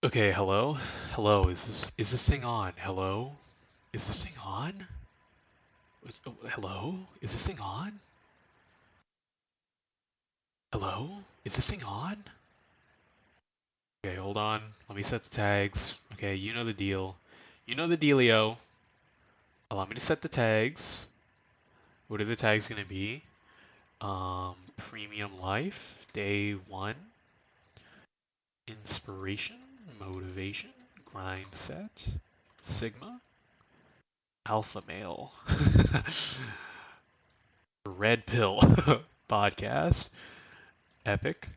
Okay, hello? Hello, is this thing on? Hello? Is this thing on? Hello? Is this thing on? Hello? Is this thing on? Okay, hold on. Let me set the tags. Okay, you know the deal. You know the dealio. Allow me to set the tags. What are the tags gonna be? Premium life, day one, inspiration, motivation, grind set, sigma, alpha male. Red pill podcast. Epic.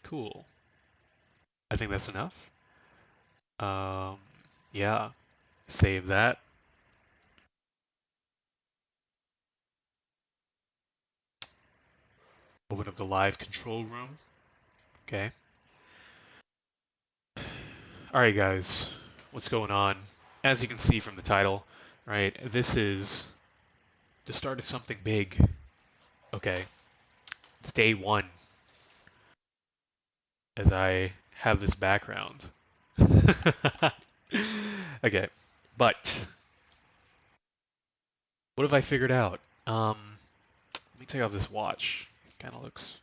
Cool. I think that's enough. Um, yeah. Save that. Open up the live control room. Okay. Alright, guys. What's going on? As you can see from the title, right, this is the start of something big. Okay. It's day one. As I have this background. Okay. But what have I figured out? Let me take off this watch. Kind of looks.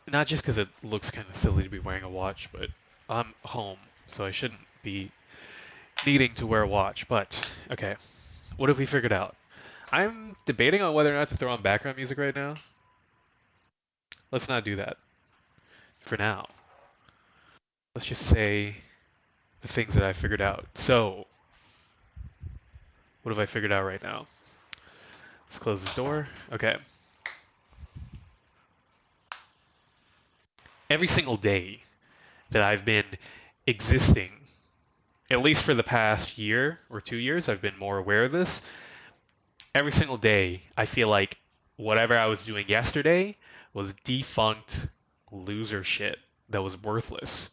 Not just because it looks kind of silly to be wearing a watch, but I'm home, so I shouldn't be needing to wear a watch. But, okay. What have we figured out? I'm debating on whether or not to throw on background music right now. Let's not do that. For now. Let's just say the things that I figured out. So, what have I figured out right now? Let's close this door. Okay. Every single day that I've been existing, at least for the past year or 2 years, I've been more aware of this. Every single day, I feel like whatever I was doing yesterday was defunct loser shit that was worthless.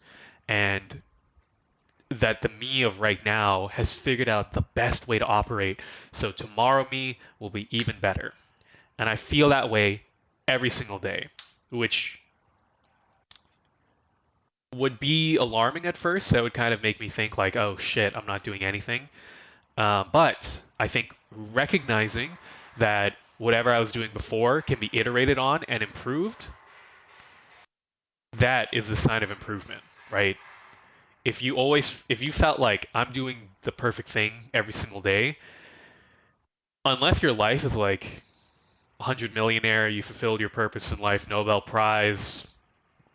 And that the me of right now has figured out the best way to operate, so tomorrow me will be even better. And I feel that way every single day, which would be alarming at first. That would kind of make me think like, oh shit, I'm not doing anything. But I think recognizing that whatever I was doing before can be iterated on and improved, that is a sign of improvement, right? If you felt like I'm doing the perfect thing every single day, unless your life is like 100 millionaire, you fulfilled your purpose in life, Nobel Prize,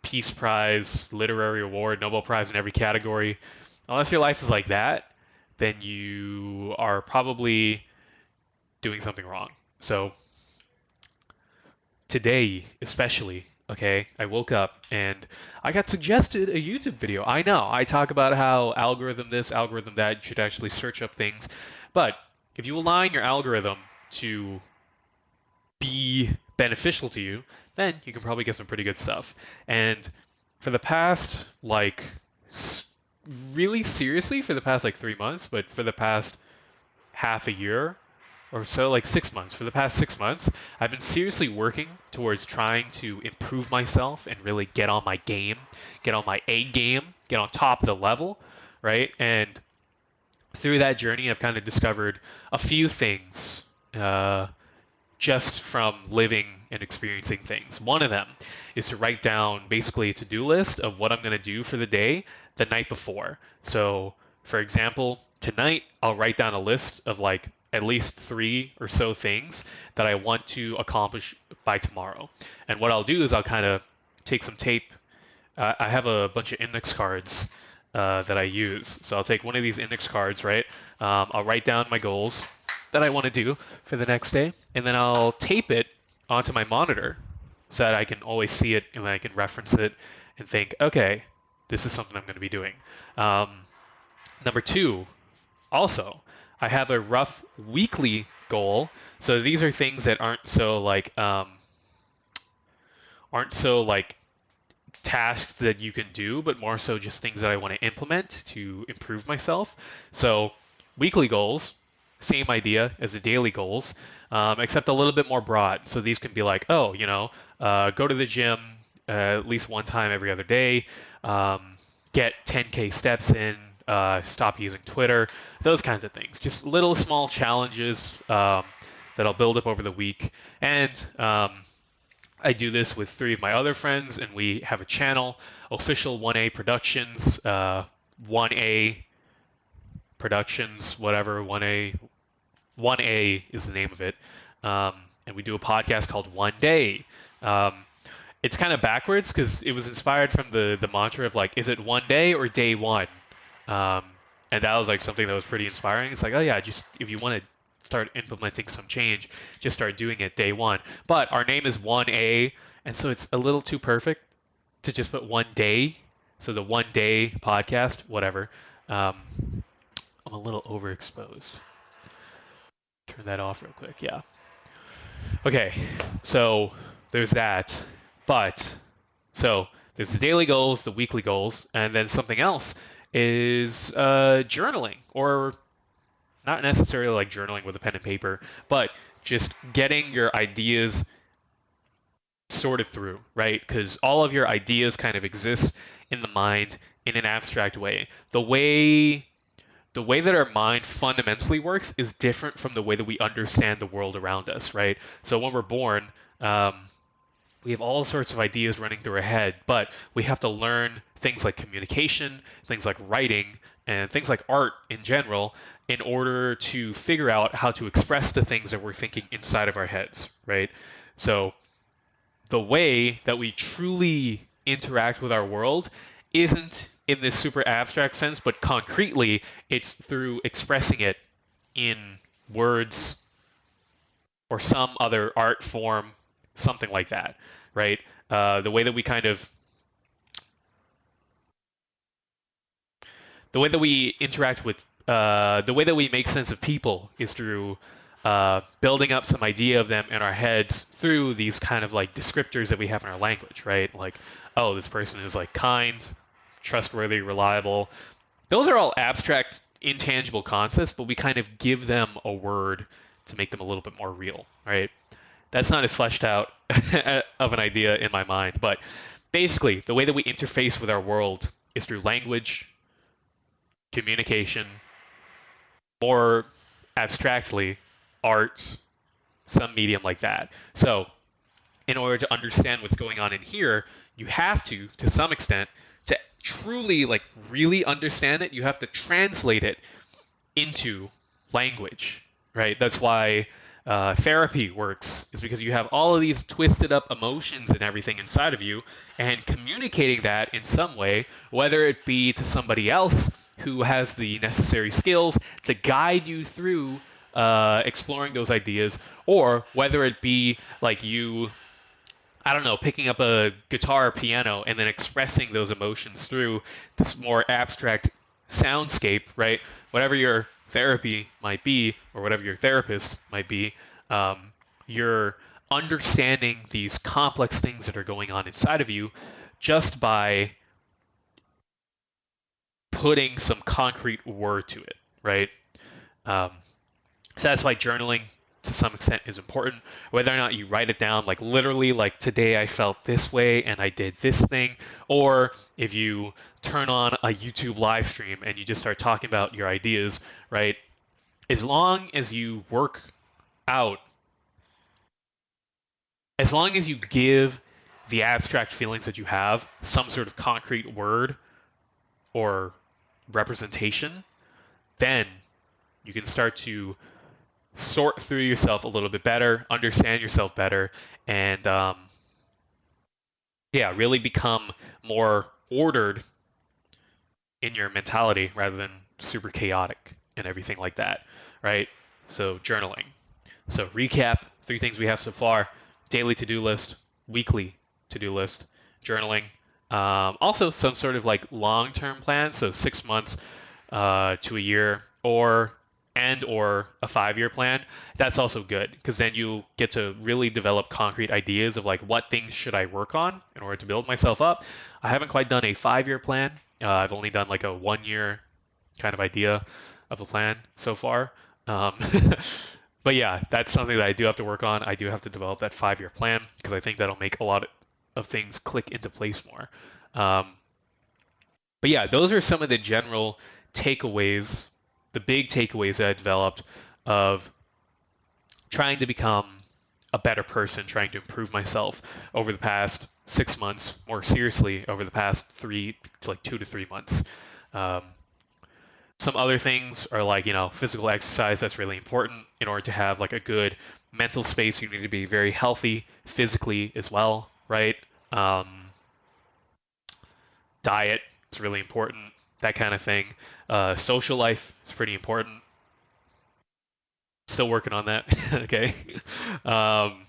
Peace Prize, literary award, Nobel Prize in every category. Unless your life is like that, then you are probably doing something wrong. So today, especially, okay, I woke up and I got suggested a YouTube video. I know, I talk about how algorithm this, algorithm that, you should actually search up things. But if you align your algorithm to be beneficial to you, then you can probably get some pretty good stuff. And for the past, like, really seriously, for the past like 3 months, but for the past half a year or so, like 6 months, for the past 6 months, I've been seriously working towards trying to improve myself and really get on my game, get on my A game, get on top of the level, right? And through that journey, I've kind of discovered a few things just from living and experiencing things. One of them is to write down basically a to-do list of what I'm going to do for the day the night before. So, for example, tonight I'll write down a list of like at least 3 or so things that I want to accomplish by tomorrow. And what I'll do is I'll kind of take some tape. I have a bunch of index cards that I use. So I'll take one of these index cards, right? I'll write down my goals that I want to do for the next day, and then I'll tape it onto my monitor so that I can always see it and I can reference it and think, okay, this is something I'm going to be doing. Number 2, also, I have a rough weekly goal. So these are things that aren't so like tasks that you can do, but more so just things that I want to implement to improve myself. So weekly goals, same idea as the daily goals, except a little bit more broad. So these can be like, oh, go to the gym at least one time every other day, get 10K steps in, stop using Twitter, those kinds of things. Just little small challenges that I'll build up over the week. And I do this with 3 of my other friends, and we have a channel, Official 1A Productions, 1A Productions, whatever, 1A is the name of it. And we do a podcast called One Day. It's kind of backwards because it was inspired from the mantra of like, is it one day or day one? And that was like something that was pretty inspiring. It's like, oh yeah, just if you want to start implementing some change, just start doing it day one. But our name is 1A, and so it's a little too perfect to just put one day. So the One Day podcast, whatever. I'm a little overexposed. Turn that off real quick. Yeah. Okay, so there's that. But so there's the daily goals, the weekly goals, and then something else is journaling, or not necessarily like journaling with a pen and paper, but just getting your ideas sorted through, right? Because all of your ideas kind of exist in the mind in an abstract way. The way that our mind fundamentally works is different from the way that we understand the world around us, right? So when we're born, we have all sorts of ideas running through our head, but we have to learn things like communication, things like writing, and things like art in general in order to figure out how to express the things that we're thinking inside of our heads, right? So the way that we truly interact with our world isn't in this super abstract sense, but concretely, it's through expressing it in words or some other art form, something like that, right? The way that we interact with, the way that we make sense of people is through building up some idea of them in our heads through these kind of like descriptors that we have in our language, right? Like, oh, this person is like kind, trustworthy, reliable. Those are all abstract, intangible concepts, but we kind of give them a word to make them a little bit more real, right? That's not as fleshed out of an idea in my mind, but basically, the way that we interface with our world is through language, communication, more abstractly, art, some medium like that. So, in order to understand what's going on in here, you have to some extent, to truly, like, really understand it, you have to translate it into language, right? That's why therapy works, is because you have all of these twisted up emotions and everything inside of you, and communicating that in some way, whether it be to somebody else who has the necessary skills to guide you through exploring those ideas, or whether it be like you, I don't know, picking up a guitar or piano and then expressing those emotions through this more abstract soundscape, right? Whatever your therapy might be, or whatever your therapist might be, you're understanding these complex things that are going on inside of you just by putting some concrete word to it, right? So that's why journaling to some extent is important. Whether or not you write it down, like literally, like today I felt this way and I did this thing, or if you turn on a YouTube live stream and you just start talking about your ideas, right? As long as you work out, as long as you give the abstract feelings that you have some sort of concrete word or representation, then you can start to sort through yourself a little bit better, understand yourself better, and really become more ordered in your mentality rather than super chaotic and everything like that, right? So journaling. So recap, 3 things we have so far: daily to-do list, weekly to-do list, journaling. Also some sort of like long-term plan, so 6 months to a year, or a 5-year plan. That's also good, because then you get to really develop concrete ideas of like, what things should I work on in order to build myself up. I haven't quite done a 5-year plan. I've only done like a 1-year kind of idea of a plan so far. But yeah, that's something that I do have to work on. I do have to develop that 5-year plan, because I think that'll make a lot of things click into place more. Um, but yeah, those are some of the general takeaways, the big takeaways that I developed of trying to become a better person, trying to improve myself over the past 6 months, more seriously over the past 2 to 3 months. Um, some other things are like, physical exercise. That's really important in order to have like a good mental space. You need to be very healthy physically as well, right? Um, Diet is really important, that kind of thing. Social life is pretty important. Still working on that. Okay. Um,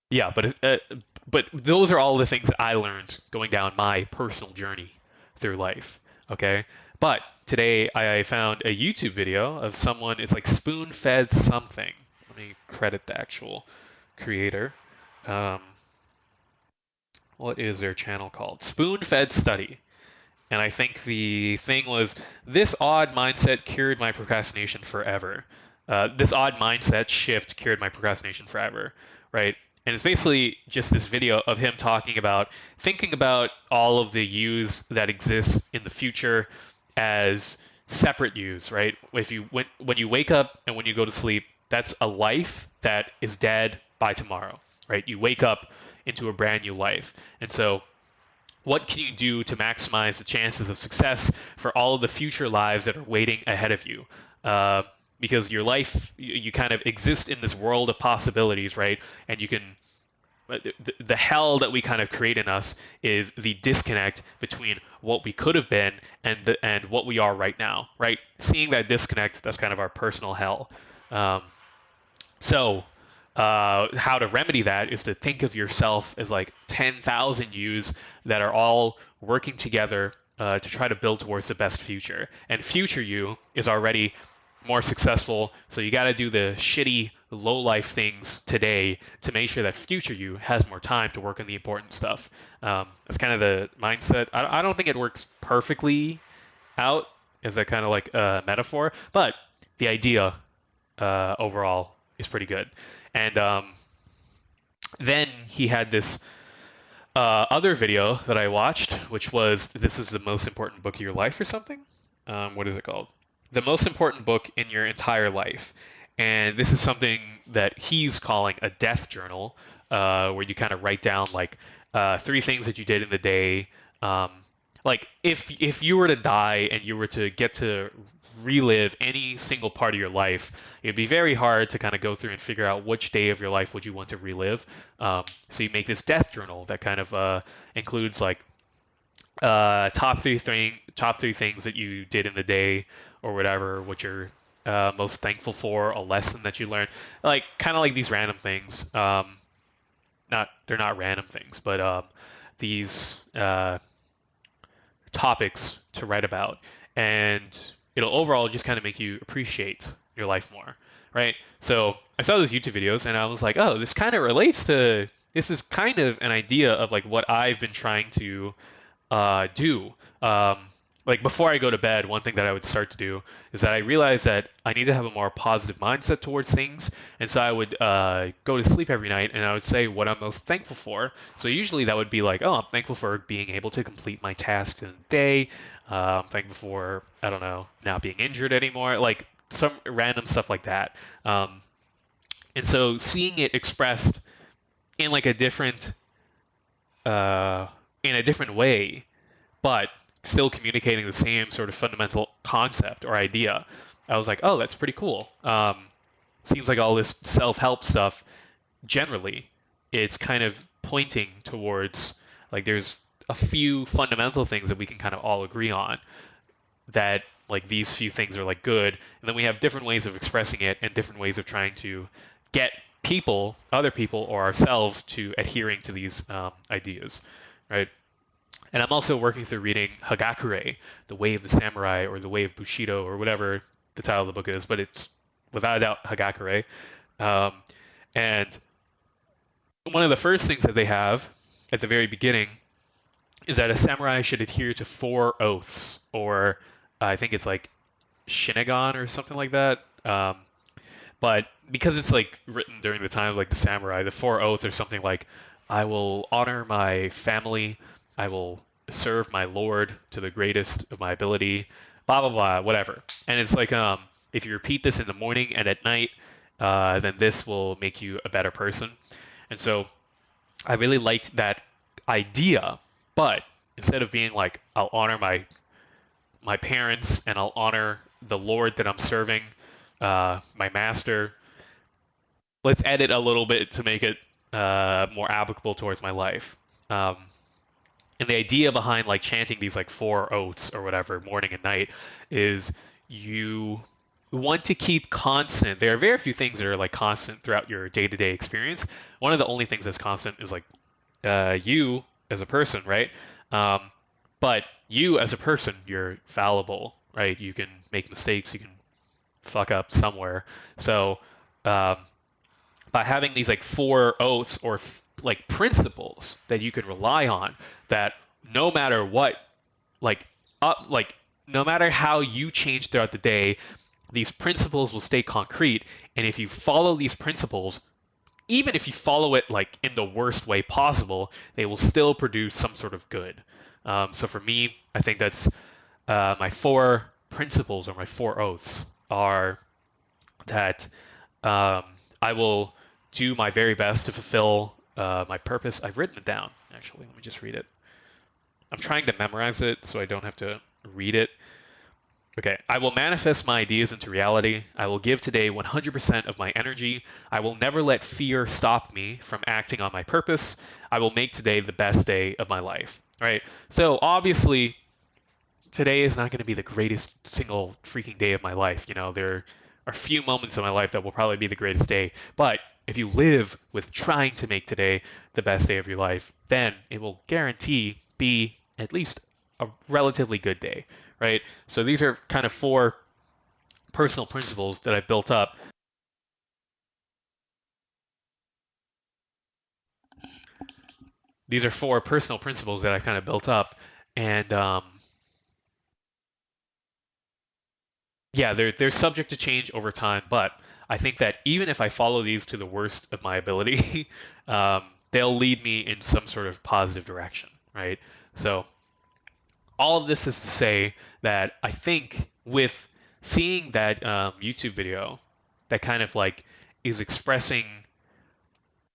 yeah, but those are all the things that I learned going down my personal journey through life. Okay. But today I found a YouTube video of someone. It's like Spoon Fed something. Let me credit the actual creator. Um, what is their channel called? Spoon Fed Study. And I think the thing was, this odd mindset cured my procrastination forever. This odd mindset shift cured my procrastination forever, right? And it's basically just this video of him talking about thinking about all of the yous that exist in the future as separate yous, right? If you when you wake up and when you go to sleep, that's a life that is dead by tomorrow, right? You wake up into a brand new life. And so what can you do to maximize the chances of success for all of the future lives that are waiting ahead of you? Because your life, you kind of exist in this world of possibilities, right? And you can, the hell that we kind of create in us is the disconnect between what we could have been and what we are right now, right? Seeing that disconnect, that's kind of our personal hell. So how to remedy that is to think of yourself as like 10,000 yous that are all working together to try to build towards the best future. And future you is already more successful, so you got to do the shitty, low-life things today to make sure that future you has more time to work on the important stuff. That's kind of the mindset. I don't think it works perfectly out as a kind of like a metaphor, but the idea overall is pretty good. And then he had this other video that I watched, which was "This is the most important book of your life" or something. What is it called? The most important book in your entire life. And this is something that he's calling a death journal, where you kind of write down like 3 things that you did in the day. Like if you were to die and you were to get to relive any single part of your life, it'd be very hard to kind of go through and figure out which day of your life would you want to relive. So you make this death journal that kind of includes like top three things that you did in the day or whatever, what you're most thankful for, a lesson that you learned, like kind of like these random things. They're not random things, but these topics to write about, and it'll overall just kind of make you appreciate your life more, right? So I saw those YouTube videos and I was like, oh, this kind of relates to, this is kind of an idea of like what I've been trying to do. Like before I go to bed, one thing that I would start to do is that I realized that I need to have a more positive mindset towards things. And so I would go to sleep every night and I would say what I'm most thankful for. So usually that would be like, oh, I'm thankful for being able to complete my task in the day. I'm thankful for, I don't know, not being injured anymore. Like some random stuff like that. And so seeing it expressed in like a different, in a different way, but still communicating the same sort of fundamental concept or idea, I was like, oh, that's pretty cool. Seems like all this self-help stuff, generally, it's kind of pointing towards, like, there's a few fundamental things that we can kind of all agree on, that like these few things are like good, and then we have different ways of expressing it and different ways of trying to get people, other people, or ourselves to adhering to these ideas, right? And I'm also working through reading Hagakure, The Way of the Samurai, or The Way of Bushido, or whatever the title of the book is, but it's without a doubt Hagakure. And one of the first things that they have at the very beginning is that a samurai should adhere to 4 oaths, or I think it's like Shinnegan or something like that. But because it's like written during the time of like the samurai, the 4 oaths are something like I will honor my family. I will serve my Lord to the greatest of my ability. Blah blah blah, whatever. And it's like if you repeat this in the morning and at night, then this will make you a better person. And so I really liked that idea, but instead of being like I'll honor my parents and I'll honor the Lord that I'm serving, my master, let's edit a little bit to make it more applicable towards my life. Um, and the idea behind like chanting these like four oaths or whatever, morning and night, is you want to keep constant. There are very few things that are like constant throughout your day-to-day experience. One of the only things that's constant is like you as a person, right? Um, but you as a person, you're fallible, right? You can make mistakes, you can fuck up somewhere. So um, by having these like four oaths or like principles that you can rely on, that no matter what, like like no matter how you change throughout the day, these principles will stay concrete. And if you follow these principles, even if you follow it like in the worst way possible, they will still produce some sort of good. So for me, I think that's my four principles or my four oaths are that I will do my very best to fulfill my purpose. I've written it down, actually. Let me just read it. I'm trying to memorize it so I don't have to read it. Okay, I will manifest my ideas into reality. I will give today 100% of my energy. I will never let fear stop me from acting on my purpose. I will make today the best day of my life. Right? So obviously, today is not going to be the greatest single freaking day of my life. You know, there are few moments in my life that will probably be the greatest day. But if you live with trying to make today the best day of your life, then it will guarantee be at least a relatively good day, right? So these are kind of four personal principles that I've built up. These are four personal principles that I've kind of built up, and yeah, they're subject to change over time, but I think that even if I follow these to the worst of my ability, they'll lead me in some sort of positive direction, right? So all of this is to say that I think with seeing that YouTube video that kind of like is expressing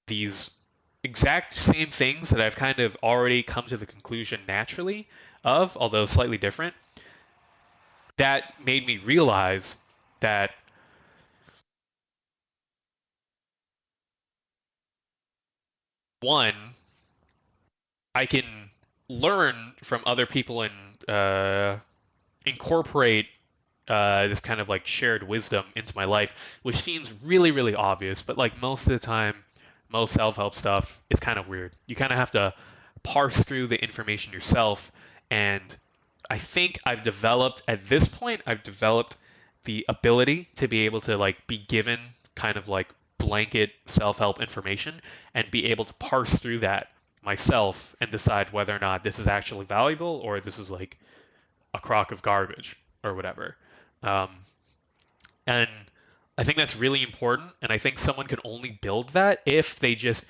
these exact same things that I've kind of already come to the conclusion naturally of, although slightly different, that made me realize that one, I can learn from other people and incorporate this kind of like shared wisdom into my life, which seems really, really obvious, but like most of the time, most self-help stuff is kind of weird. You kind of have to parse through the information yourself, and I think I've developed at this point, I've developed the ability to be able to like be given kind of like blanket self-help information and be able to parse through that myself and decide whether or not this is actually valuable or this is like a crock of garbage or whatever. Um, and I think that's really important. And I think someone can only build that if they just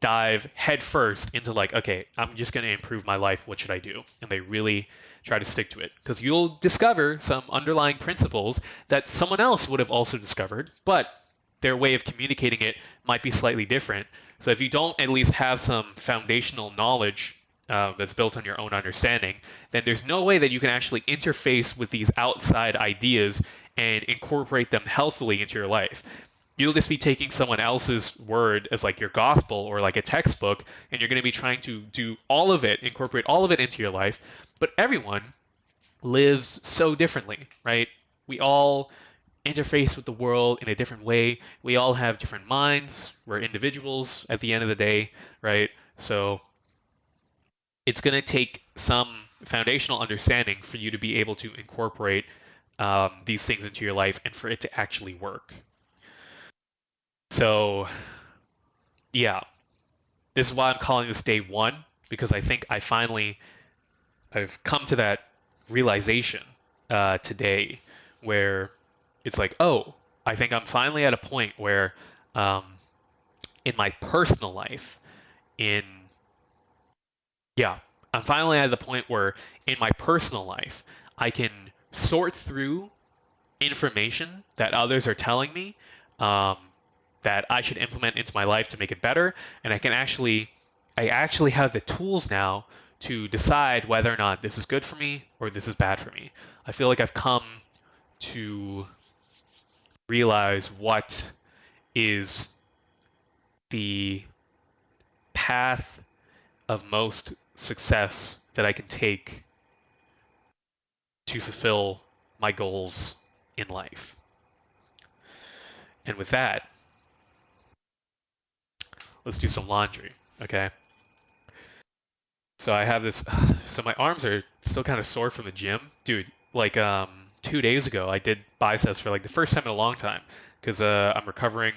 dive headfirst into like, okay, I'm just going to improve my life. What should I do? And they really try to stick to it, because you'll discover some underlying principles that someone else would have also discovered, but their way of communicating it might be slightly different. So if you don't at least have some foundational knowledge that's built on your own understanding, then there's no way that you can actually interface with these outside ideas and incorporate them healthily into your life. You'll just be taking someone else's word as like your gospel or like a textbook, and you're going to be trying to do all of it, incorporate all of it into your life. But everyone lives so differently, right? We all interface with the world in a different way. We all have different minds. We're individuals at the end of the day, right? So it's going to take some foundational understanding for you to be able to incorporate these things into your life and for it to actually work. So, yeah, this is why I'm calling this day one, because I think I've come to that realization today where it's like, oh, I think I'm finally at a point where in my personal life, in, yeah, I'm finally at the point where in my personal life, I can sort through information that others are telling me um, that I should implement into my life to make it better, and I actually have the tools now to decide whether or not this is good for me or this is bad for me. I feel like I've come to realize what is the path of most success that I can take to fulfill my goals in life. And with that, let's do some laundry, okay? So I have this, so my arms are still kind of sore from the gym. Dude, like 2 days ago, I did biceps for like the first time in a long time because I'm recovering,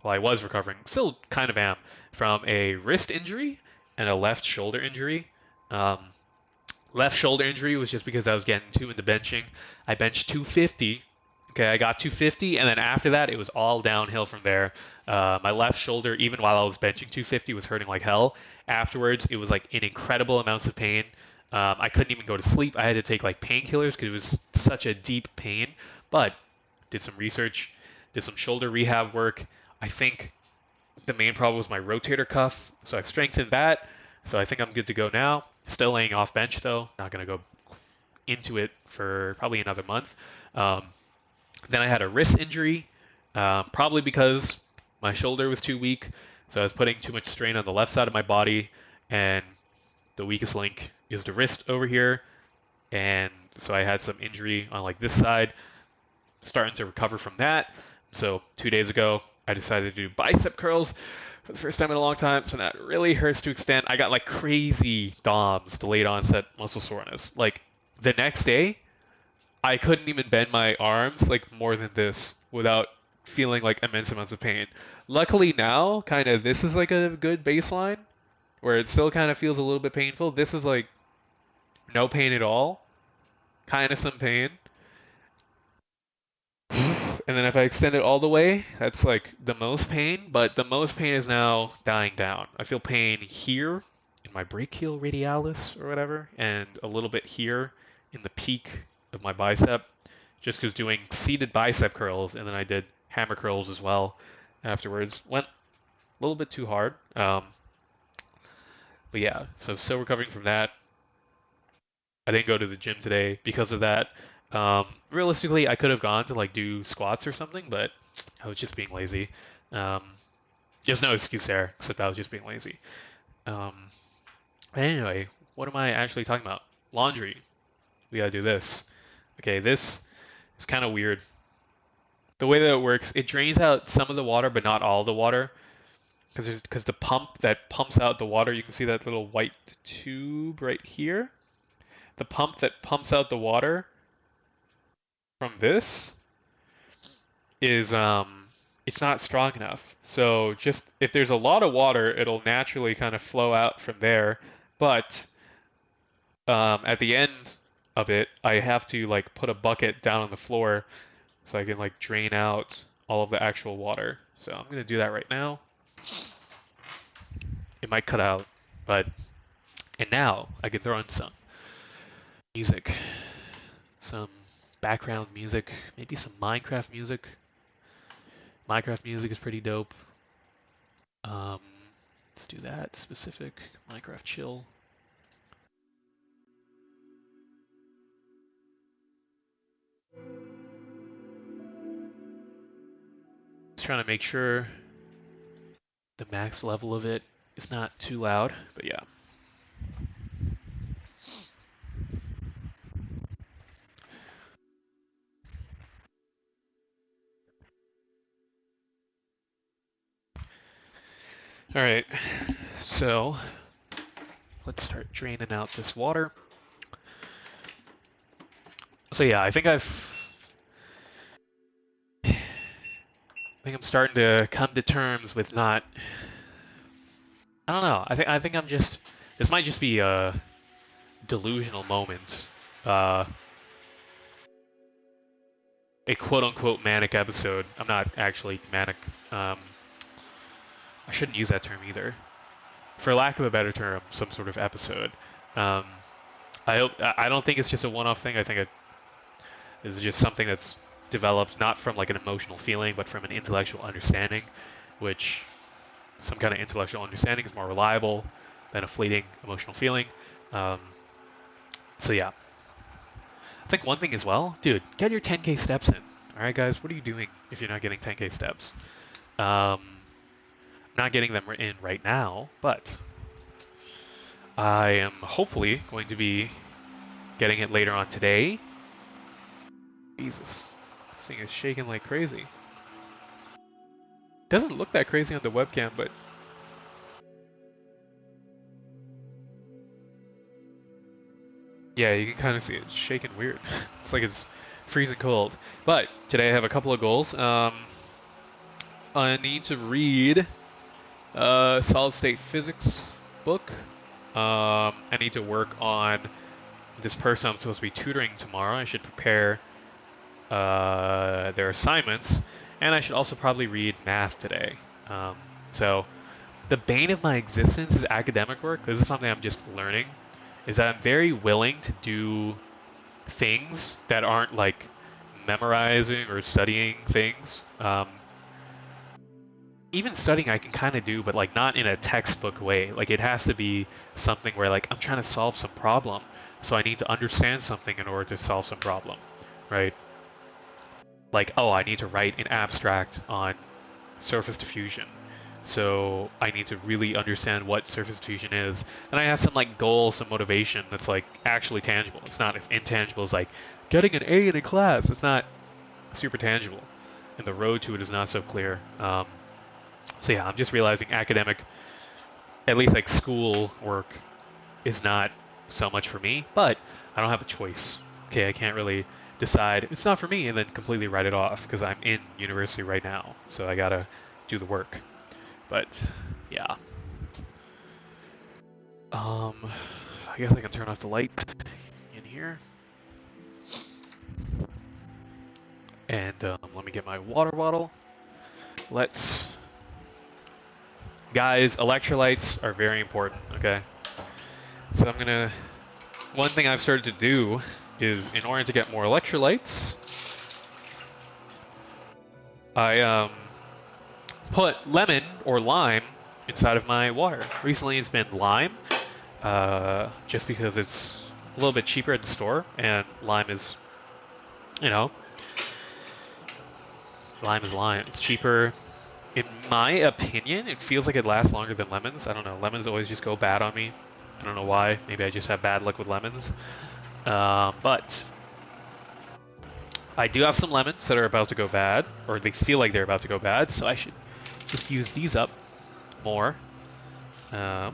well, I was recovering, still kind of am, from a wrist injury and a left shoulder injury. Um, Left shoulder injury was just because I was getting too into benching. I benched 250. Okay, I got 250, and then after that, it was all downhill from there. My left shoulder, even while I was benching 250, was hurting like hell. Afterwards, it was like in incredible amounts of pain. I couldn't even go to sleep. I had to take like painkillers because it was such a deep pain. But did some research, did some shoulder rehab work. I think the main problem was my rotator cuff, so I strengthened that. So I think I'm good to go now. Still laying off bench though. Not gonna go into it for probably another month. Um, then I had a wrist injury, probably because my shoulder was too weak. So I was putting too much strain on the left side of my body, and the weakest link is the wrist over here. And so I had some injury on like this side, starting to recover from that. So 2 days ago, I decided to do bicep curls for the first time in a long time. So that really hurts to extend. I got like crazy DOMS, delayed onset muscle soreness. Like the next day, I couldn't even bend my arms like more than this without feeling like immense amounts of pain. Luckily now, kind of this is like a good baseline where it still kind of feels a little bit painful. This is like no pain at all, kind of some pain. And then if I extend it all the way, that's like the most pain, but the most pain is now dying down. I feel pain here in my brachial radialis or whatever, and a little bit here in the peak of my bicep, just because doing seated bicep curls, and then I did hammer curls as well afterwards. Went a little bit too hard. But yeah, so still recovering from that. I didn't go to the gym today because of that. Realistically, I could have gone to like do squats or something, but I was just being lazy. Um, there's no excuse there, except I was just being lazy. Um, anyway, what am I actually talking about? Laundry. We gotta do this. Okay, this is kind of weird. The way that it works, it drains out some of the water, but not all the water. Because the pump that pumps out the water, you can see that little white tube right here. The pump that pumps out the water from this is it's not strong enough. So just if there's a lot of water, it'll naturally kind of flow out from there. But at the end of it, I have to like put a bucket down on the floor so I can like drain out all of the actual water. So I'm gonna do that right now. It might cut out, but and now I can throw in some music, some background music, maybe some Minecraft music. Minecraft music is pretty dope. Let's do that specific Minecraft chill. Just trying to make sure the max level of it is not too loud, but yeah. All right, so let's start draining out this water. So yeah, I think I'm starting to come to terms with not. I don't know. I think I'm just. This might just be a delusional moment. A quote-unquote manic episode. I'm not actually manic. I shouldn't use that term either. for lack of a better term, some sort of episode. Um, I don't think it's just a one-off thing. I think it's just something that's developed not from like an emotional feeling, but from an intellectual understanding, which some kind of intellectual understanding is more reliable than a fleeting emotional feeling. Um, so yeah, I think one thing as well, dude, get your 10K steps in. All right, guys, what are you doing if you're not getting 10K steps? Not getting them in right now, but I am hopefully going to be getting it later on today. Jesus, this thing is shaking like crazy. Doesn't look that crazy on the webcam, but yeah, you can kind of see it shaking weird. It's like it's freezing cold. But today I have a couple of goals. I need to read a solid state physics book. I need to work on this person I'm supposed to be tutoring tomorrow. I should prepare their assignments, and I should also probably read math today. So the bane of my existence is academic work. This is something I'm just learning, is that I'm very willing to do things that aren't like memorizing or studying things. Even studying I can kind of do, but like not in a textbook way. Like it has to be something where like I'm trying to solve some problem, so I need to understand something in order to solve some problem, right? Like, oh, I need to write an abstract on surface diffusion, so I need to really understand what surface diffusion is, and I have some like goal, some motivation that's like actually tangible. It's not as intangible as like getting an A in a class. It's not super tangible, and the road to it is not so clear. So yeah, I'm just realizing academic, at least like school work, is not so much for me, but I don't have a choice. Okay, I can't really decide it's not for me and then completely write it off because I'm in university right now, so I gotta do the work. But yeah, I guess I can turn off the light in here, and let me get my water bottle. Guys, electrolytes are very important, okay? So one thing I've started to do is, in order to get more electrolytes, I put lemon or lime inside of my water. Recently it's been lime, just because it's a little bit cheaper at the store, and lime is, lime is lime. It's cheaper. In my opinion, it feels like it lasts longer than lemons. I don't know. Lemons always just go bad on me. I don't know why. Maybe I just have bad luck with lemons. But I do have some lemons that are about to go bad, or they feel like they're about to go bad, so I should just use these up more. Yeah.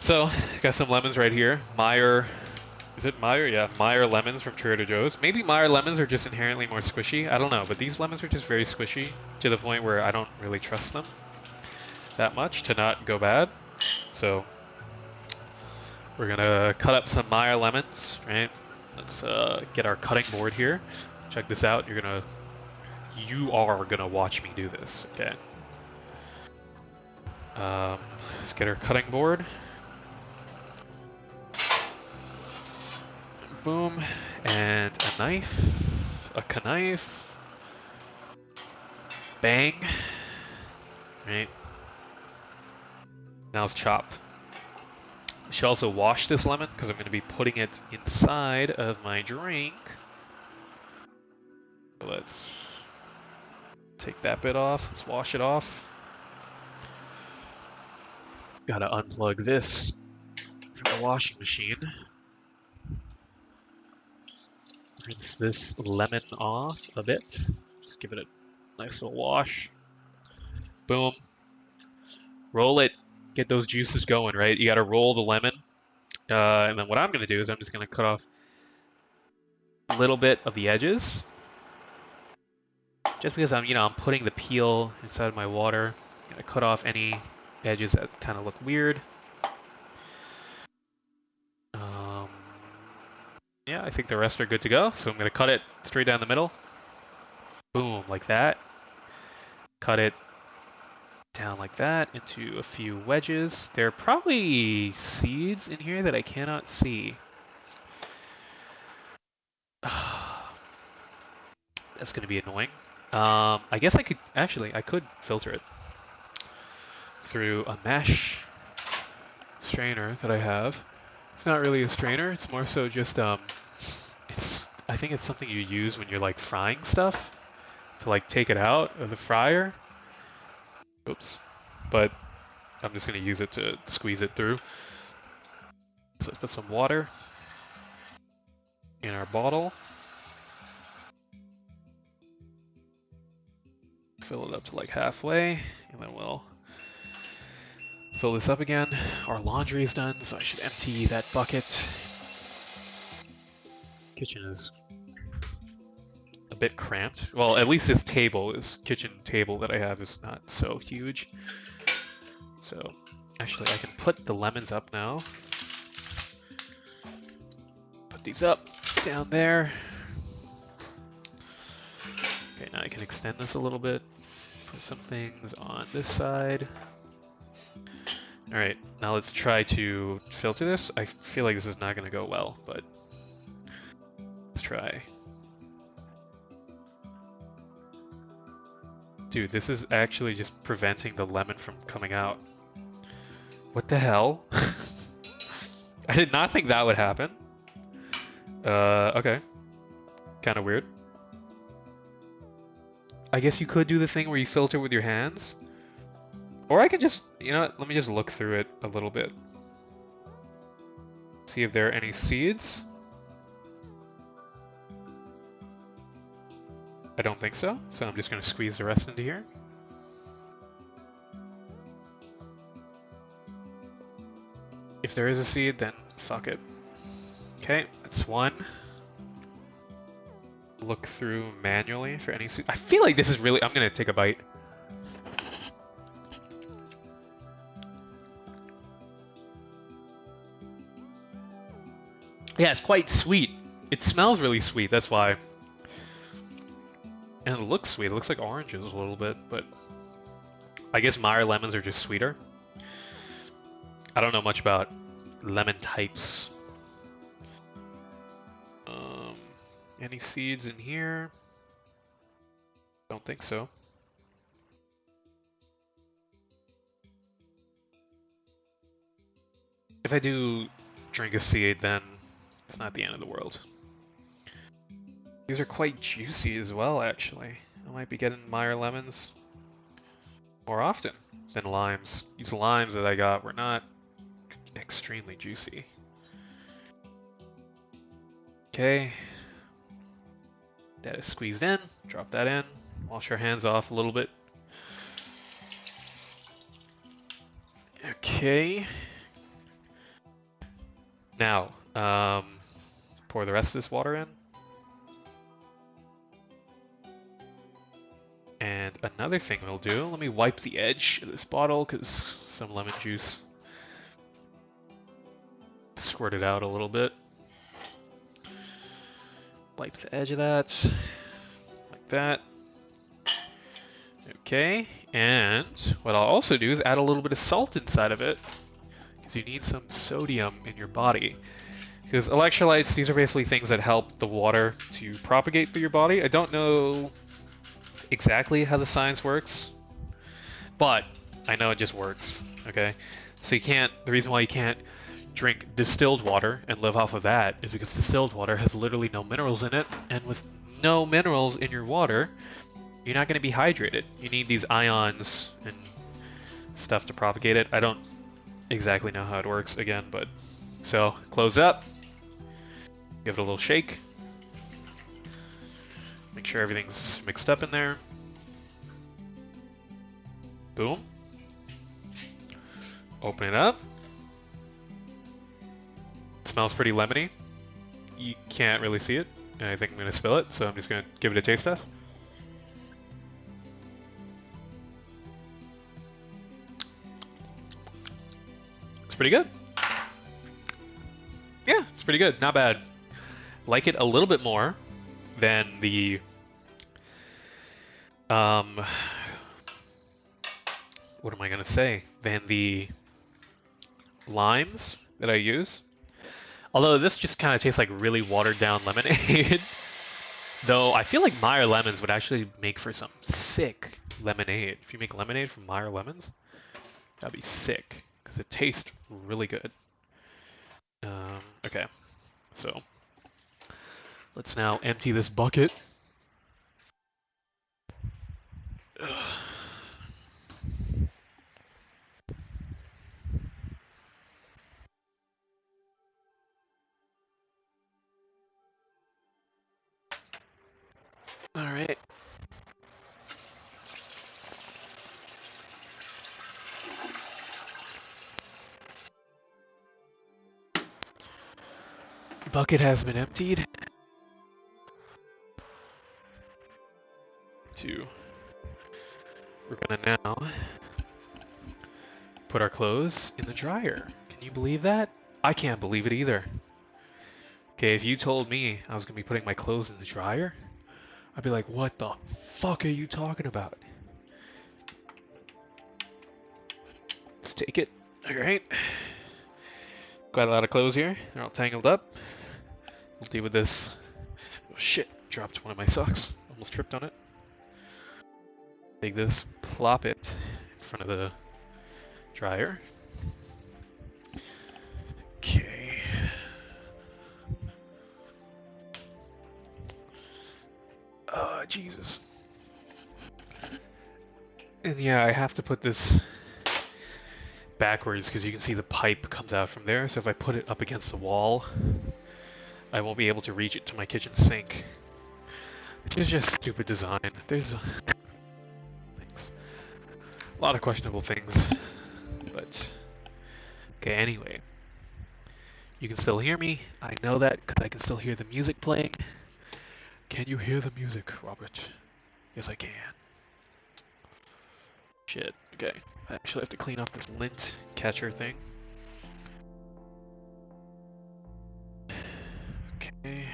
So, got some lemons right here. Meyer. Is it Meyer? Yeah, Meyer lemons from Trader Joe's. Maybe Meyer lemons are just inherently more squishy. I don't know, but these lemons are just very squishy to the point where I don't really trust them that much to not go bad. So we're gonna cut up some Meyer lemons, right? Let's get our cutting board here. Check this out. You are gonna watch me do this, okay? Let's get our cutting board. Boom, and a knife, a knife, bang, right? Now let's chop. I should also wash this lemon because I'm going to be putting it inside of my drink. So let's take that bit off, let's wash it off. Gotta unplug this from the washing machine. Rinse this lemon off a bit. Just give it a nice little wash. Boom. Roll it. Get those juices going, right? You gotta roll the lemon. And then what I'm gonna do is I'm just gonna cut off a little bit of the edges. Just because I'm putting the peel inside of my water. I'm gonna cut off any edges that kind of look weird. Yeah, I think the rest are good to go. So I'm going to cut it straight down the middle. Boom, like that. cut it down like that into a few wedges. There are probably seeds in here that I cannot see. That's going to be annoying. I guess I could filter it through a mesh strainer that I have. It's not really a strainer, it's more so just I think it's something you use when you're like frying stuff to like take it out of the fryer. Oops. But I'm just going to use it to squeeze it through. So let's put some water in our bottle. Fill it up to like halfway, and then we'll fill this up again. Our laundry is done, so I should empty that bucket. Kitchen is a bit cramped. Well, at least this kitchen table that I have is not so huge. So, actually I can put the lemons up now. Put these up, down there. Okay, now I can extend this a little bit. Put some things on this side. Alright, now let's try to filter this. I feel like this is not going to go well, but let's try. Dude, this is actually just preventing the lemon from coming out. What the hell? I did not think that would happen. Okay. Kind of weird. I guess you could do the thing where you filter with your hands. Or I can just, you know what, let me just look through it a little bit. See if there are any seeds. I don't think so, so I'm just going to squeeze the rest into here. If there is a seed, then fuck it. Okay, that's one. Look through manually for any seed. I feel like this is really... I'm going to take a bite. Yeah, it's quite sweet. It smells really sweet, that's why. And it looks sweet. It looks like oranges a little bit, but I guess Meyer lemons are just sweeter. I don't know much about lemon types. Any seeds in here? Don't think so. If I do drink a seed, then it's not the end of the world. These are quite juicy as well, actually. I might be getting Meyer lemons more often than limes. These limes that I got were not extremely juicy. Okay. That is squeezed in. Drop that in. Wash our hands off a little bit. Okay. Now, pour the rest of this water in. And another thing we'll do, let me wipe the edge of this bottle because some lemon juice squirted out a little bit. Wipe the edge of that, like that. Okay, and what I'll also do is add a little bit of salt inside of it because you need some sodium in your body. Because electrolytes, these are basically things that help the water to propagate through your body. I don't know exactly how the science works, but I know it just works, okay? So the reason why you can't drink distilled water and live off of that is because distilled water has literally no minerals in it, and with no minerals in your water, you're not going to be hydrated. You need these ions and stuff to propagate it. I don't exactly know how it works again, but so close it up, give it a little shake, make sure everything's mixed up in there. Boom. Open it up. It smells pretty lemony. You can't really see it, and I think I'm going to spill it, so I'm just going to give it a taste test. It's pretty good. Yeah, it's pretty good. Not bad. Like it a little bit more than the what am I gonna say, than the limes that I use. Although this just kind of tastes like really watered down lemonade. Though I feel like Meyer lemons would actually make for some sick lemonade. If you make lemonade from Meyer lemons, that'd be sick because it tastes really good. Okay, so let's now empty this bucket. All right. Bucket has been emptied. We're gonna now put our clothes in the dryer. Can you believe that? I can't believe it either. Okay, if you told me I was gonna be putting my clothes in the dryer, I'd be like, what the fuck are you talking about? Let's take it. Alright. Got a lot of clothes here. They're all tangled up. We'll deal with this. Oh shit, dropped one of my socks. Almost tripped on it. Take this, plop it in front of the dryer. Okay. Oh, Jesus. And yeah, I have to put this backwards because you can see the pipe comes out from there. So if I put it up against the wall, I won't be able to reach it to my kitchen sink. It's just stupid design. There's things. A lot of questionable things. But, okay, anyway. You can still hear me. I know that because I can still hear the music playing. Can you hear the music, Robert? Yes, I can. Shit, okay. I actually have to clean up this lint catcher thing. Okay.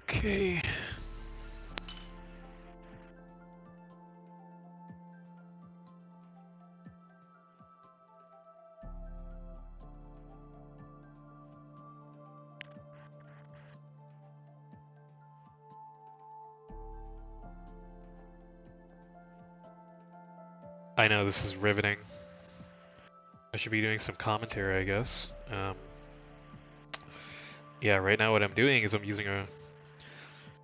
Okay. I know this is riveting. I should be doing some commentary, I guess. Yeah, right now what I'm doing is I'm using a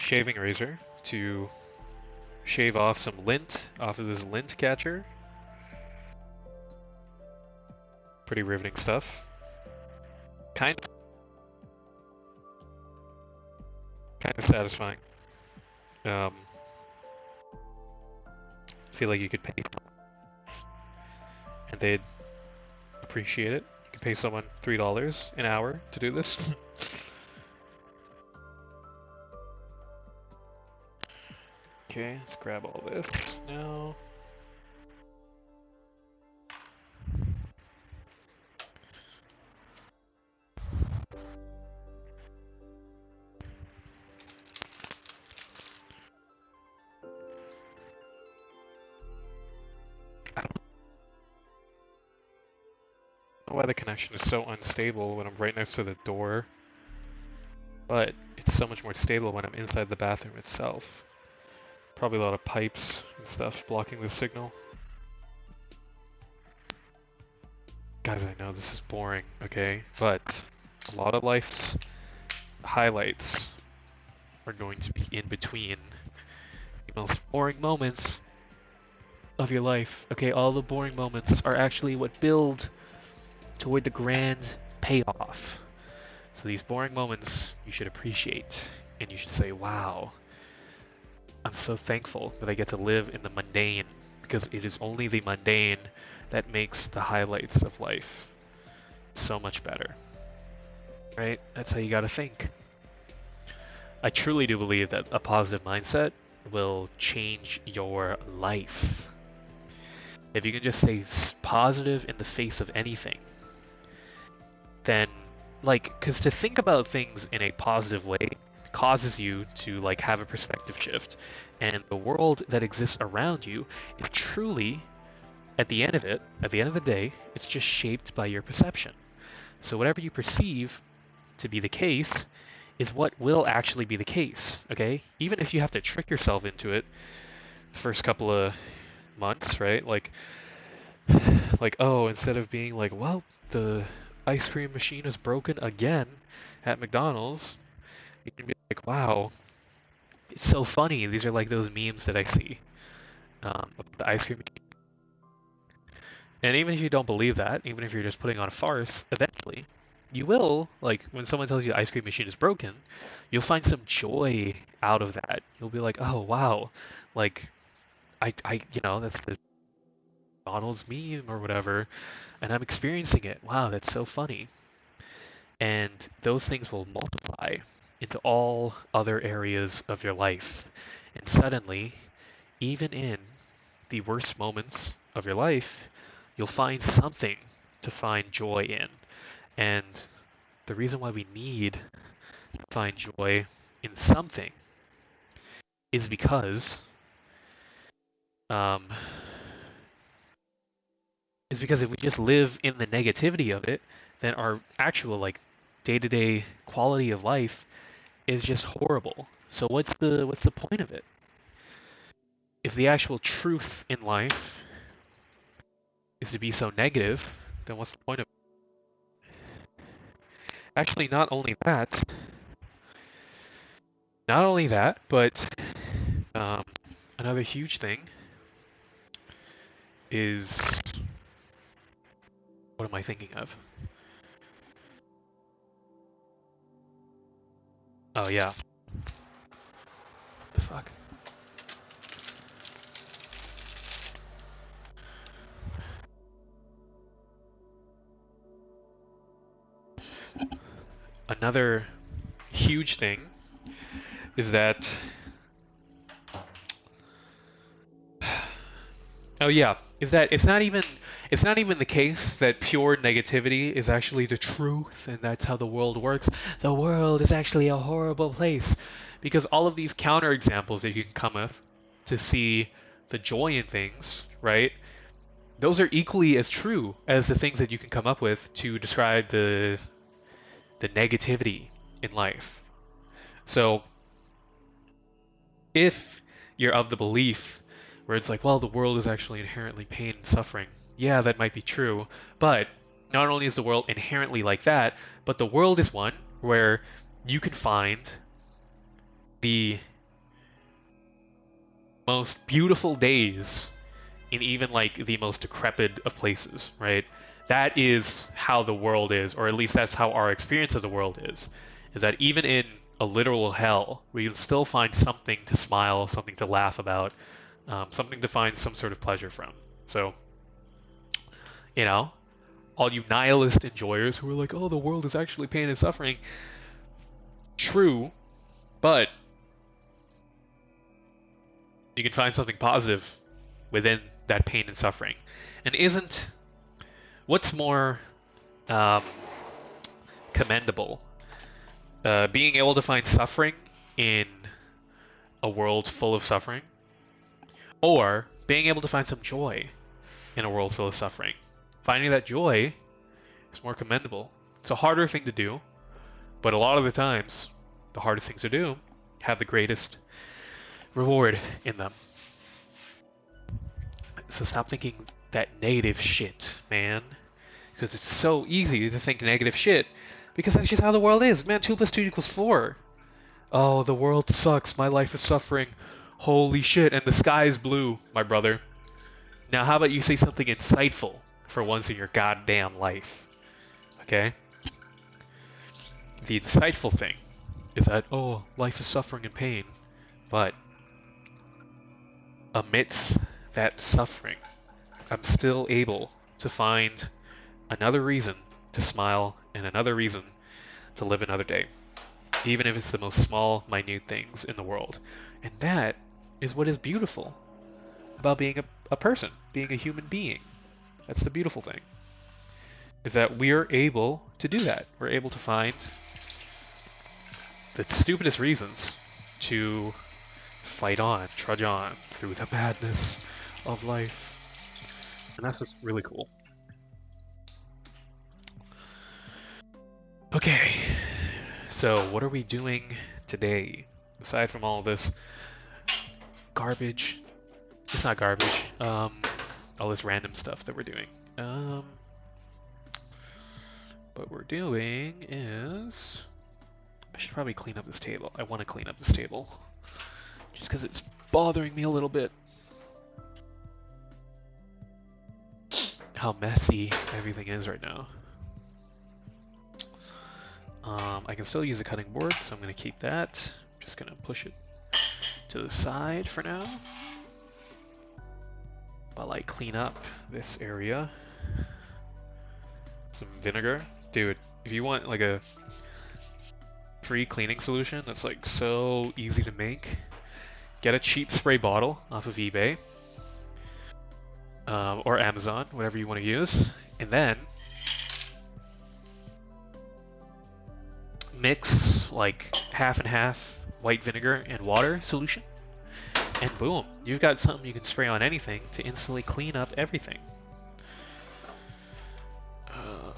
shaving razor to shave off some lint off of this lint catcher. Pretty riveting stuff. Kind of satisfying. Feel like you could pay and they'd appreciate it. You can pay someone $3 an hour to do this. Okay, let's grab all this now. Why the connection is so unstable when I'm right next to the door, but it's so much more stable when I'm inside the bathroom itself. Probably a lot of pipes and stuff blocking the signal. God, I know this is boring, okay? But a lot of life's highlights are going to be in between the most boring moments of your life. Okay, all the boring moments are actually what build toward the grand payoff. So these boring moments you should appreciate, and you should say, wow, I'm so thankful that I get to live in the mundane, because it is only the mundane that makes the highlights of life so much better. right? That's how you gotta think. I truly do believe that a positive mindset will change your life. If you can just stay positive in the face of anything, then, like, because to think about things in a positive way causes you to, like, have a perspective shift. And the world that exists around you is truly, at the end of it, at the end of the day, it's just shaped by your perception. So whatever you perceive to be the case is what will actually be the case, okay? Even if you have to trick yourself into it the first couple of months, right? Like, oh, instead of being like, well, the ice cream machine is broken again at McDonald's, you can be like, wow, it's so funny. These are like those memes that I see about the ice cream machine. And even if you don't believe that, even if you're just putting on a farce, eventually you will, like, when someone tells you the ice cream machine is broken, you'll find some joy out of that. You'll be like, oh, wow, like, that's the McDonald's meme or whatever, and I'm experiencing it. Wow, that's so funny. And those things will multiply into all other areas of your life. And suddenly, even in the worst moments of your life, you'll find something to find joy in. And the reason why we need to find joy in something is because um, if we just live in the negativity of it, then our actual like day-to-day quality of life is just horrible. So what's the point of it? If the actual truth in life is to be so negative, then what's the point of it? Actually, not only that, but um, another huge thing is, what am I thinking of? Oh yeah. The fuck? Another huge thing is that, oh yeah, is that it's not even the case that pure negativity is actually the truth and that's how the world works. The world is actually a horrible place, because all of these counterexamples that you can come with to see the joy in things, right? Those are equally as true as the things that you can come up with to describe the negativity in life. So if you're of the belief where it's like, well, the world is actually inherently pain and suffering, yeah, that might be true, but not only is the world inherently like that, but the world is one where you can find the most beautiful days in even like the most decrepit of places, right? That is how the world is, or at least that's how our experience of the world is that even in a literal hell, we can still find something to smile, something to laugh about, something to find some sort of pleasure from. So, you know, all you nihilist enjoyers who are like, oh, the world is actually pain and suffering, true, but you can find something positive within that pain and suffering. And isn't what's more um, commendable? Being able to find suffering in a world full of suffering, or being able to find some joy in a world full of suffering. Finding that joy is more commendable. It's a harder thing to do, but a lot of the times, the hardest things to do have the greatest reward in them. So stop thinking that negative shit, man. Because it's so easy to think negative shit, because that's just how the world is. Man, 2 plus 2 equals 4. Oh, the world sucks. My life is suffering. Holy shit, and the sky is blue, my brother. Now, how about you say something insightful for once in your goddamn life? Okay? The insightful thing is that, oh, life is suffering and pain. But amidst that suffering, I'm still able to find another reason to smile and another reason to live another day, even if it's the most small, minute things in the world. And that is what is beautiful about being a person, being a human being. That's the beautiful thing, is that we're able to do that. We're able to find the stupidest reasons to fight on, trudge on through the badness of life. And that's just really cool. Okay, so what are we doing today? Aside from all this garbage, it's not garbage, all this random stuff that we're doing. What we're doing is, I should probably clean up this table. I want to clean up this table, just because it's bothering me a little bit. How messy everything is right now. I can still use a cutting board, so I'm going to keep that. I'm just going to push it to the side for now, while I clean up this area. Some vinegar. Dude, if you want like a free cleaning solution that's like so easy to make, get a cheap spray bottle off of eBay or Amazon, whatever you want to use, and then mix like half and half white vinegar and water solution, and boom, you've got something you can spray on anything to instantly clean up everything.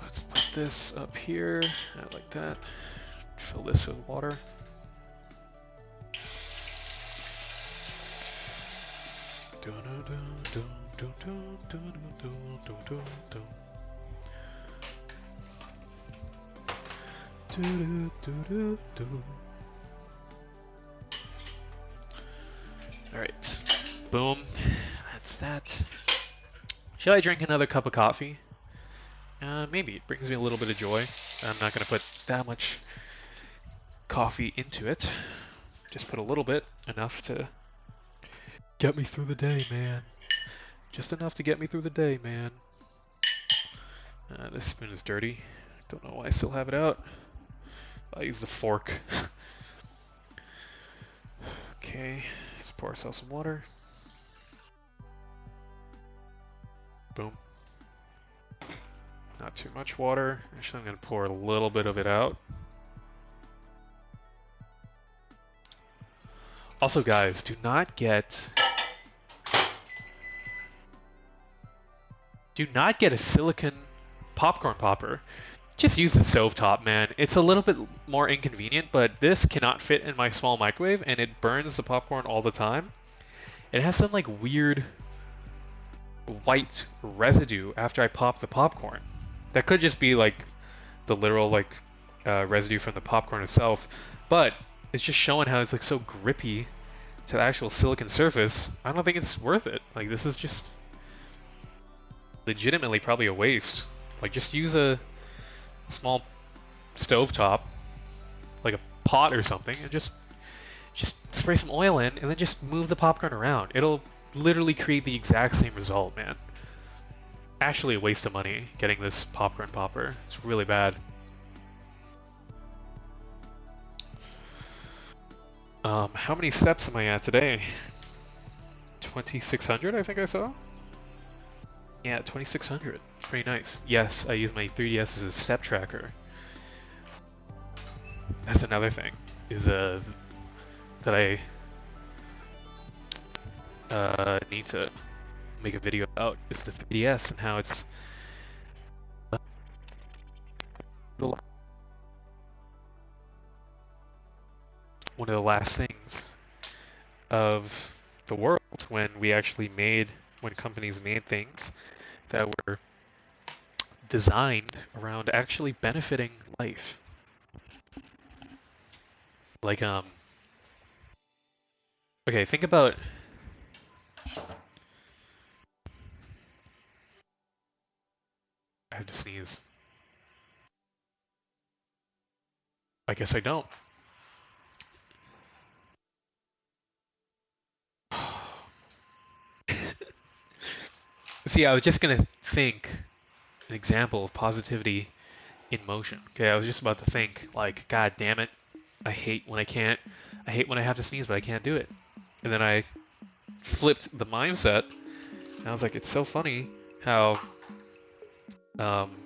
Let's put this up here, like that. Fill this with water. Alright, boom, that's that. Should I drink another cup of coffee? Maybe, it brings me a little bit of joy. I'm not going to put that much coffee into it. Just put a little bit, enough to get me through the day, man. Just enough to get me through the day, man. This spoon is dirty. Don't know why I still have it out. I'll use the fork. Okay, let's pour ourselves some water. Boom. Not too much water. Actually, I'm going to pour a little bit of it out. Also, guys, do not get a silicone popcorn popper. Just use the stovetop, man. It's a little bit more inconvenient, but this cannot fit in my small microwave, and it burns the popcorn all the time. It has some like weird white residue after I pop the popcorn. That could just be like the literal like residue from the popcorn itself, but it's just showing how it's like so grippy to the actual silicone surface. I don't think it's worth it. Like, this is just legitimately probably a waste. Like, just use a small stovetop, like a pot or something, and just spray some oil in and then just move the popcorn around. It'll literally create the exact same result, man. Actually a waste of money getting this popcorn popper. It's really bad. How many steps am I at today? 2,600, I think I saw? Yeah, 2,600. Pretty nice. Yes, I use my 3DS as a step tracker. That's another thing, is that I need to make a video about, is the 3DS and how it's one of the last things of the world when companies made things that were designed around actually benefiting life. Like, okay, think about, I have to sneeze. I guess I don't. See, I was just gonna think an example of positivity in motion. Okay, I was just about to think, like, God damn it, I hate when I have to sneeze, but I can't do it. And then I flipped the mindset, and I was like, it's so funny how, um,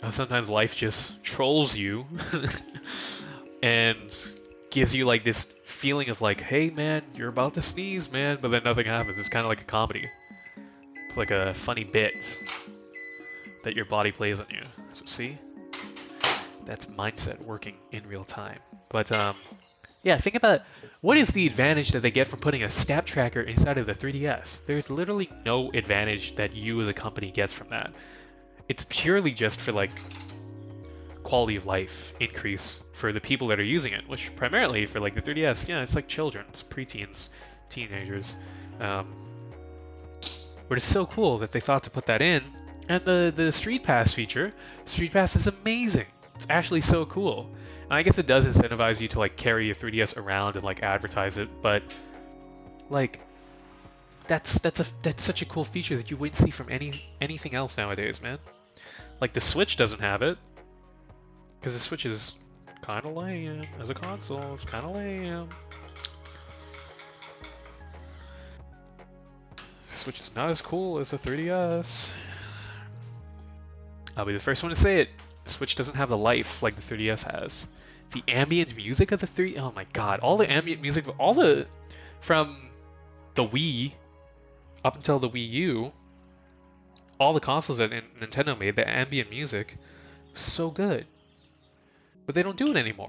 how sometimes life just trolls you and gives you like this feeling of like, hey man, you're about to sneeze, man, but then nothing happens. It's kind of like a comedy. It's like a funny bit that your body plays on you. So see, that's mindset working in real time. But yeah, think about what is the advantage that they get from putting a step tracker inside of the 3DS? There's literally no advantage that you as a company gets from that. It's purely just for like quality of life increase for the people that are using it, which primarily for like the 3DS, yeah, it's like children, it's preteens, teenagers. But it's so cool that they thought to put that in. And the Street Pass feature, Street Pass is amazing. It's actually so cool. And I guess it does incentivize you to like carry your 3DS around and like advertise it, but like that's such a cool feature that you wouldn't see from anything else nowadays, man. Like the Switch doesn't have it, because the Switch is kind of lame as a console. It's kind of lame. Switch is not as cool as a 3DS. I'll be the first one to say it. Switch doesn't have the life like the 3DS has. The ambient music of the oh my god, all the ambient music, from the Wii up until the Wii U, all the consoles that Nintendo made, the ambient music was so good. But they don't do it anymore.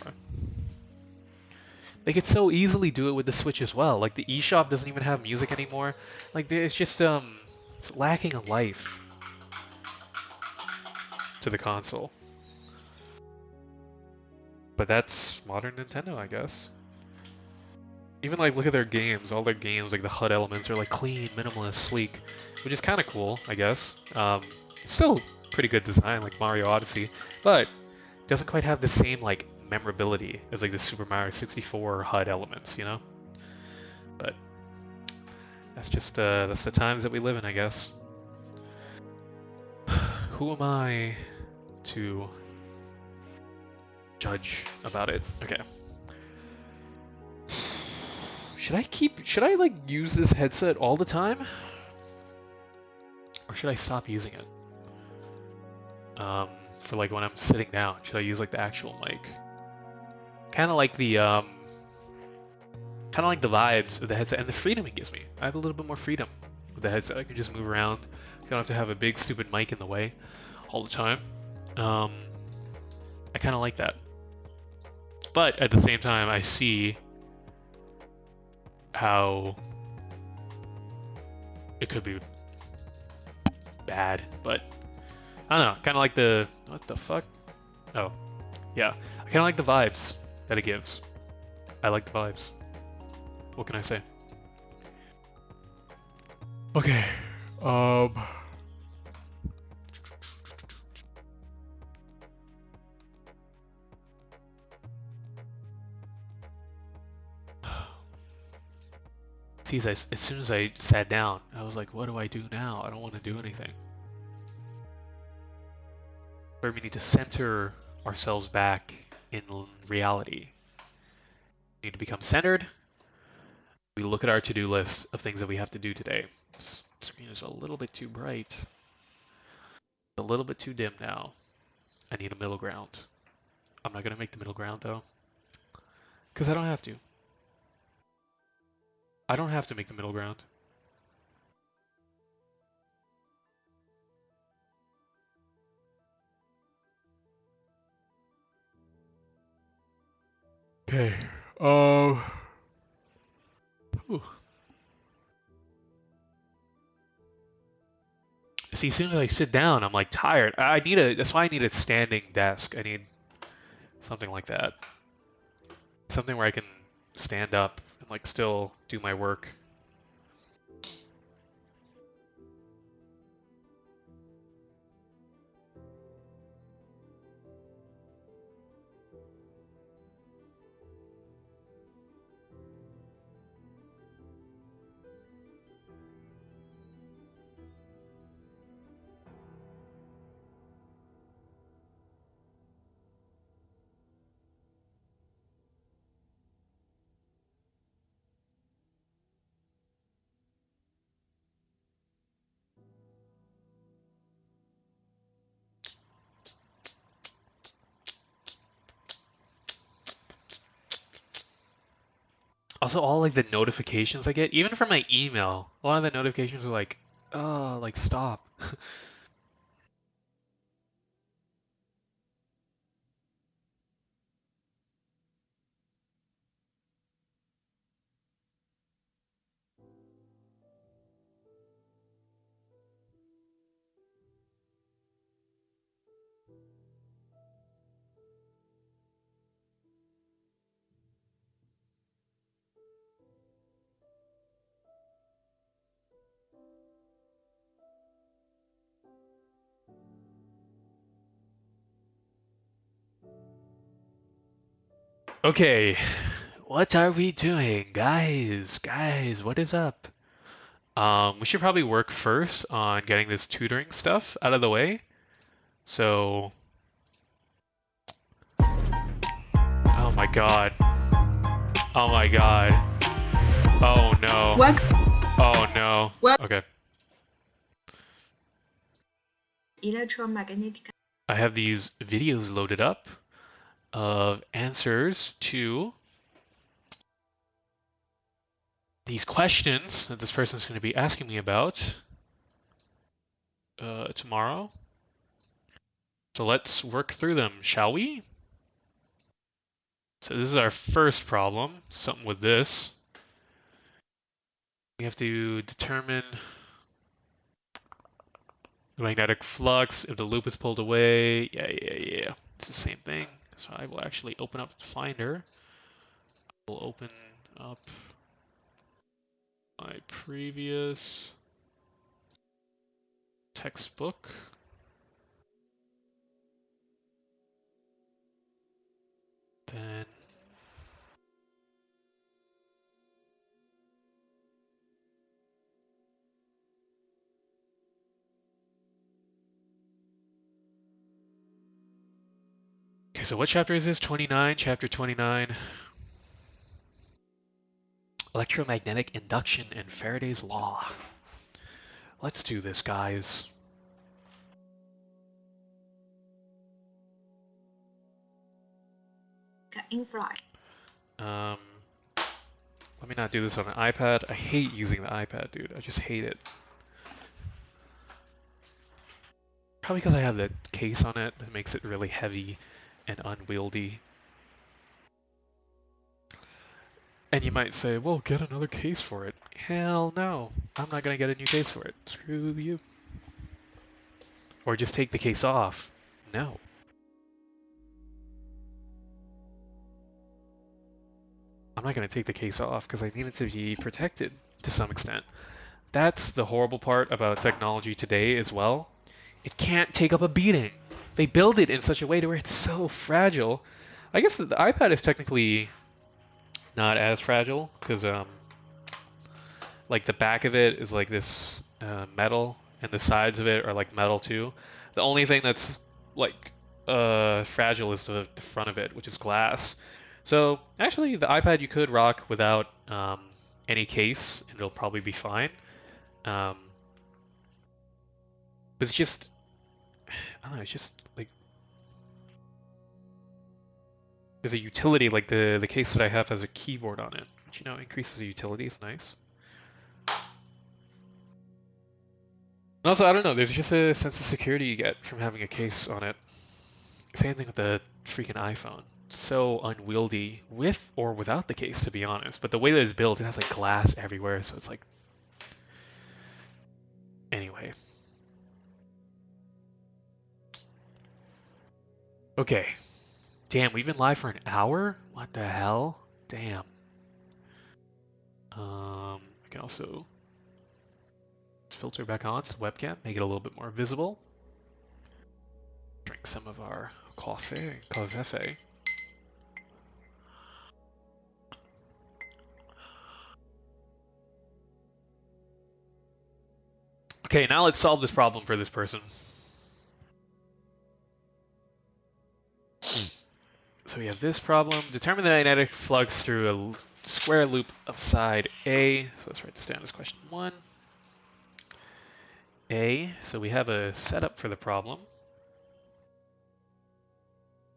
They could so easily do it with the Switch as well. Like the eShop doesn't even have music anymore. Like it's just it's lacking a life to the console. But that's modern Nintendo, I guess. Even like look at their games. All their games, like the HUD elements, are like clean, minimalist, sleek, which is kind of cool, I guess. Still pretty good design, like Mario Odyssey, but doesn't quite have the same like memorability as like the Super Mario 64 HUD elements, you know. But that's just that's the times that we live in, I guess. Who am I to judge about it? Okay. Should I like use this headset all the time? Or should I stop using it? For like when I'm sitting down, should I use like the actual mic? Kind of like the vibes of the headset and the freedom it gives me. I have a little bit more freedom with the headset. I can just move around. I don't have to have a big stupid mic in the way all the time. I kind of like that. But at the same time, I see how it could be bad, but I don't know. Kind of like the what the fuck? Oh, yeah. I kind of like the vibes that it gives. I like the vibes. What can I say? Okay. See, as soon as I sat down, I was like, what do I do now? I don't want to do anything. Where we need to center ourselves back in reality. We need to become centered. We look at our to-do list of things that we have to do today. This screen is a little bit too bright. A little bit too dim now. I need a middle ground. I'm not going to make the middle ground though. Because I don't have to. I don't have to make the middle ground. Okay. Whew. See, as soon as I sit down, I'm like tired. That's why I need a standing desk. I need something like that. Something where I can stand up and like still do my work. Also, all like the notifications I get, even from my email, a lot of the notifications are like, oh, like stop. Okay, what are we doing, guys? Guys, what is up? We should probably work first on getting this tutoring stuff out of the way. So, oh my god. Oh my god. Oh no. What? Oh no. What? Okay. Electromagnetic. I have these videos loaded up of answers to these questions that this person is going to be asking me about tomorrow. So let's work through them, shall we? So this is our first problem, something with this. We have to determine the magnetic flux if the loop is pulled away. Yeah. It's the same thing. So I will actually open up the Finder. I will open up my previous textbook. Then okay, so what chapter is this? 29, chapter 29. Electromagnetic induction and Faraday's law. Let's do this, guys. Infrared. Let me not do this on an iPad. I hate using the iPad, dude. I just hate it. Probably because I have the case on it that makes it really heavy and unwieldy. And you might say, well, get another case for it. Hell no. I'm not going to get a new case for it. Screw you. Or just take the case off. No. I'm not going to take the case off because I need it to be protected to some extent. That's the horrible part about technology today as well. It can't take up a beating. They build it in such a way to where it's so fragile. I guess the iPad is technically not as fragile because like the back of it is like this metal and the sides of it are like metal too. The only thing that's like fragile is the front of it, which is glass. So actually the iPad you could rock without any case and it'll probably be fine. But it's just, I don't know, it's just like, there's a utility, like the case that I have has a keyboard on it, which, you know, increases the utility, it's nice. And also, I don't know, there's just a sense of security you get from having a case on it. Same thing with the freaking iPhone. So unwieldy with or without the case, to be honest. But the way that it's built, it has like glass everywhere, so it's like... Anyway. Okay. Damn, we've been live for an hour? What the hell? Damn. I can also filter back on to the webcam, make it a little bit more visible. Drink some of our coffee. Okay, now let's solve this problem for this person. So we have this problem. Determine the magnetic flux through a square loop of side A. So let's write this down as question 1. A. So we have a setup for the problem.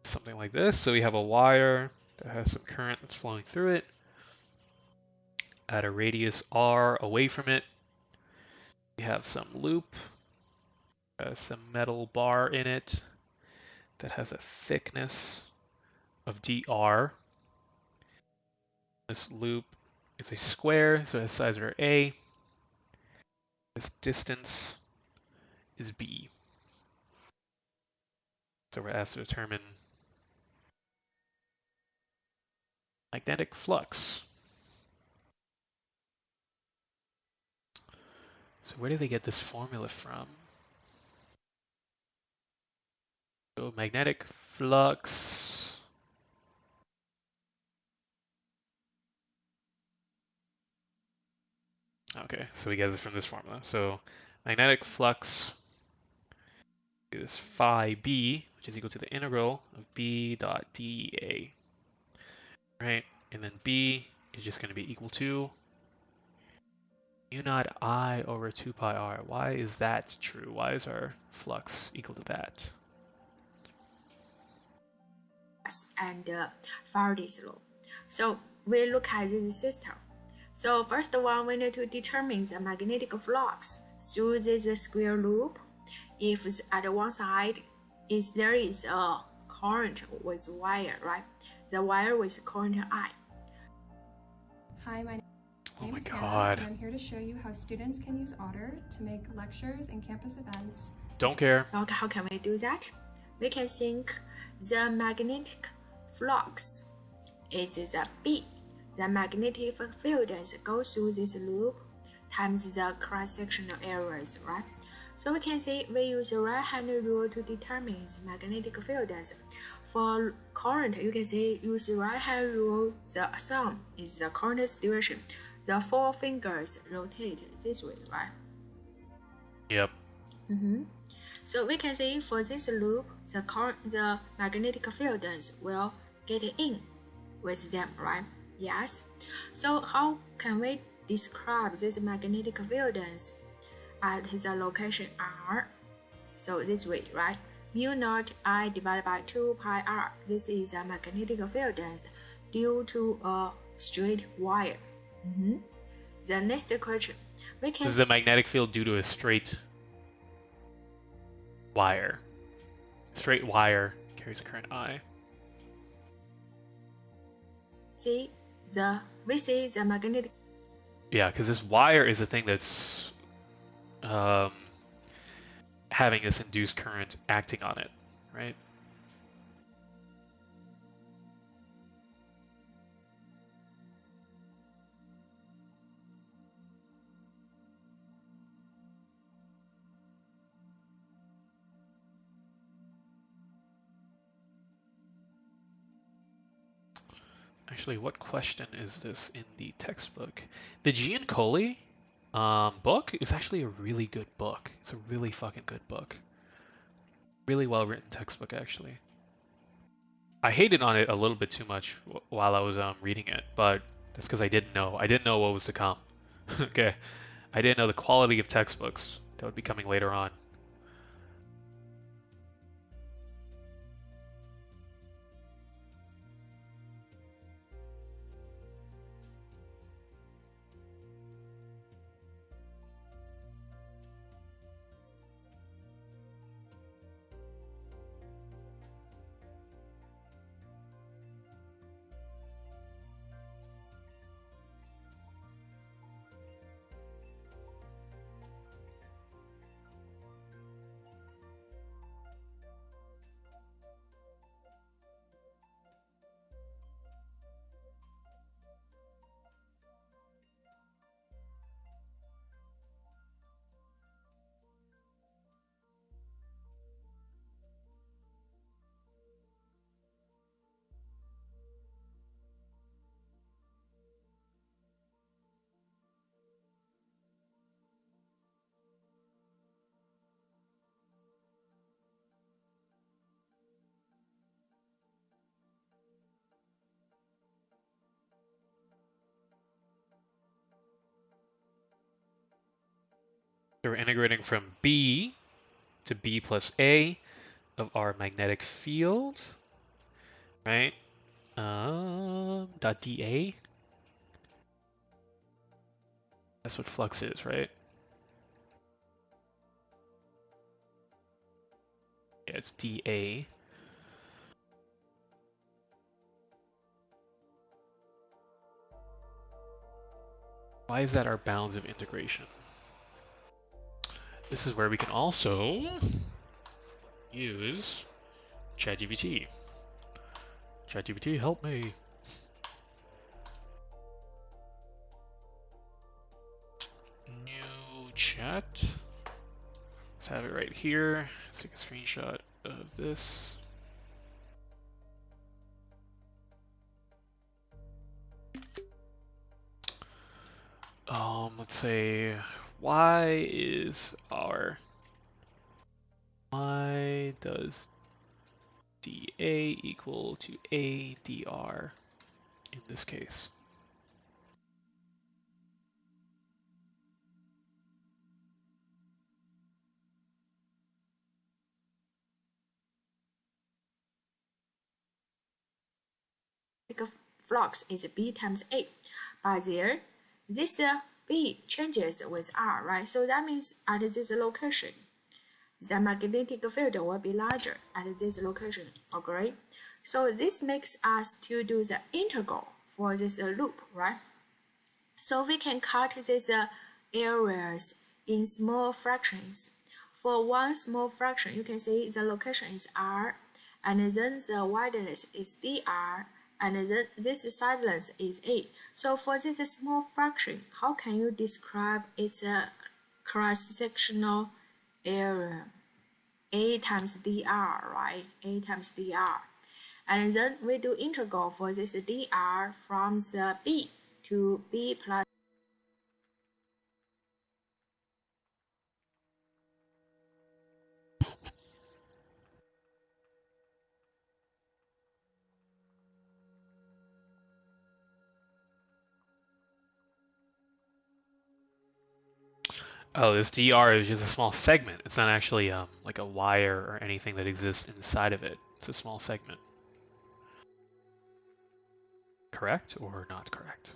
Something like this. So we have a wire that has some current that's flowing through it. at a radius r away from it. We have some loop, some metal bar in it that has a thickness of dr. This loop is a square, so it has size of a. This distance is b. So we're asked to determine magnetic flux. So where do they get this formula from? So magnetic flux. Okay, so we get this from this formula. So magnetic flux is phi b, which is equal to the integral of b dot dA. Right? And then b is just going to be equal to mu naught I over 2 pi r. Why is that true? Why is our flux equal to that? And Faraday's law. So we look at this system. So first one, we need to determine the magnetic flux through this square loop. If at one side there is a current with wire, right? The wire with current I. Hi, my name Oh my is god. Hannah, and I'm here to show you how students can use Otter to make lectures and campus events. Don't care. So how can we do that? We can think the magnetic flux is the B. The magnetic field goes through this loop times the cross-sectional areas, right? So we can say we use the right-hand rule to determine the magnetic field. For current, you can say use the right-hand rule. The sum is the current's direction. The four fingers rotate this way, right? Yep. So we can say for this loop, the magnetic field will get in with them, right? Yes. So how can we describe this magnetic field at the location R? So this way, right? Mu naught I divided by 2 pi r. This is a magnetic field due to a straight wire. The next question, we can. This is a magnetic field due to a straight wire. Straight wire carries a current I. We see the magnetic. Yeah, because this wire is the thing that's having this induced current acting on it, right? Actually, what question is this in the textbook? The Giancoli book is actually a really good book. It's a really fucking good book. Really well written textbook, actually. I hated on it a little bit too much while I was reading it, but that's because I didn't know. I didn't know what was to come. Okay, I didn't know the quality of textbooks that would be coming later on. So we're integrating from B to B plus A of our magnetic field, right? Dot dA. That's what flux is, right? Yeah, it's dA. Why is that our bounds of integration? This is where we can also use ChatGPT. ChatGPT, help me. New chat. Let's have it right here. Let's take a screenshot of this. Let's say, why does dA equal to ADR in this case? Flux is B times A, but there, this B changes with R, right? So that means at this location, the magnetic field will be larger at this location, okay? So this makes us to do the integral for this loop, right? So we can cut these areas in small fractions. For one small fraction, you can see the location is R, and then the wideness is dr, and then this side length is A. So for this small fraction, how can you describe its cross-sectional area? A times dr, right? A times dr. And then we do integral for this dr from the B to B plus. Oh, this dr is just a small segment. It's not actually like a wire or anything that exists inside of it. It's a small segment. Correct or not correct?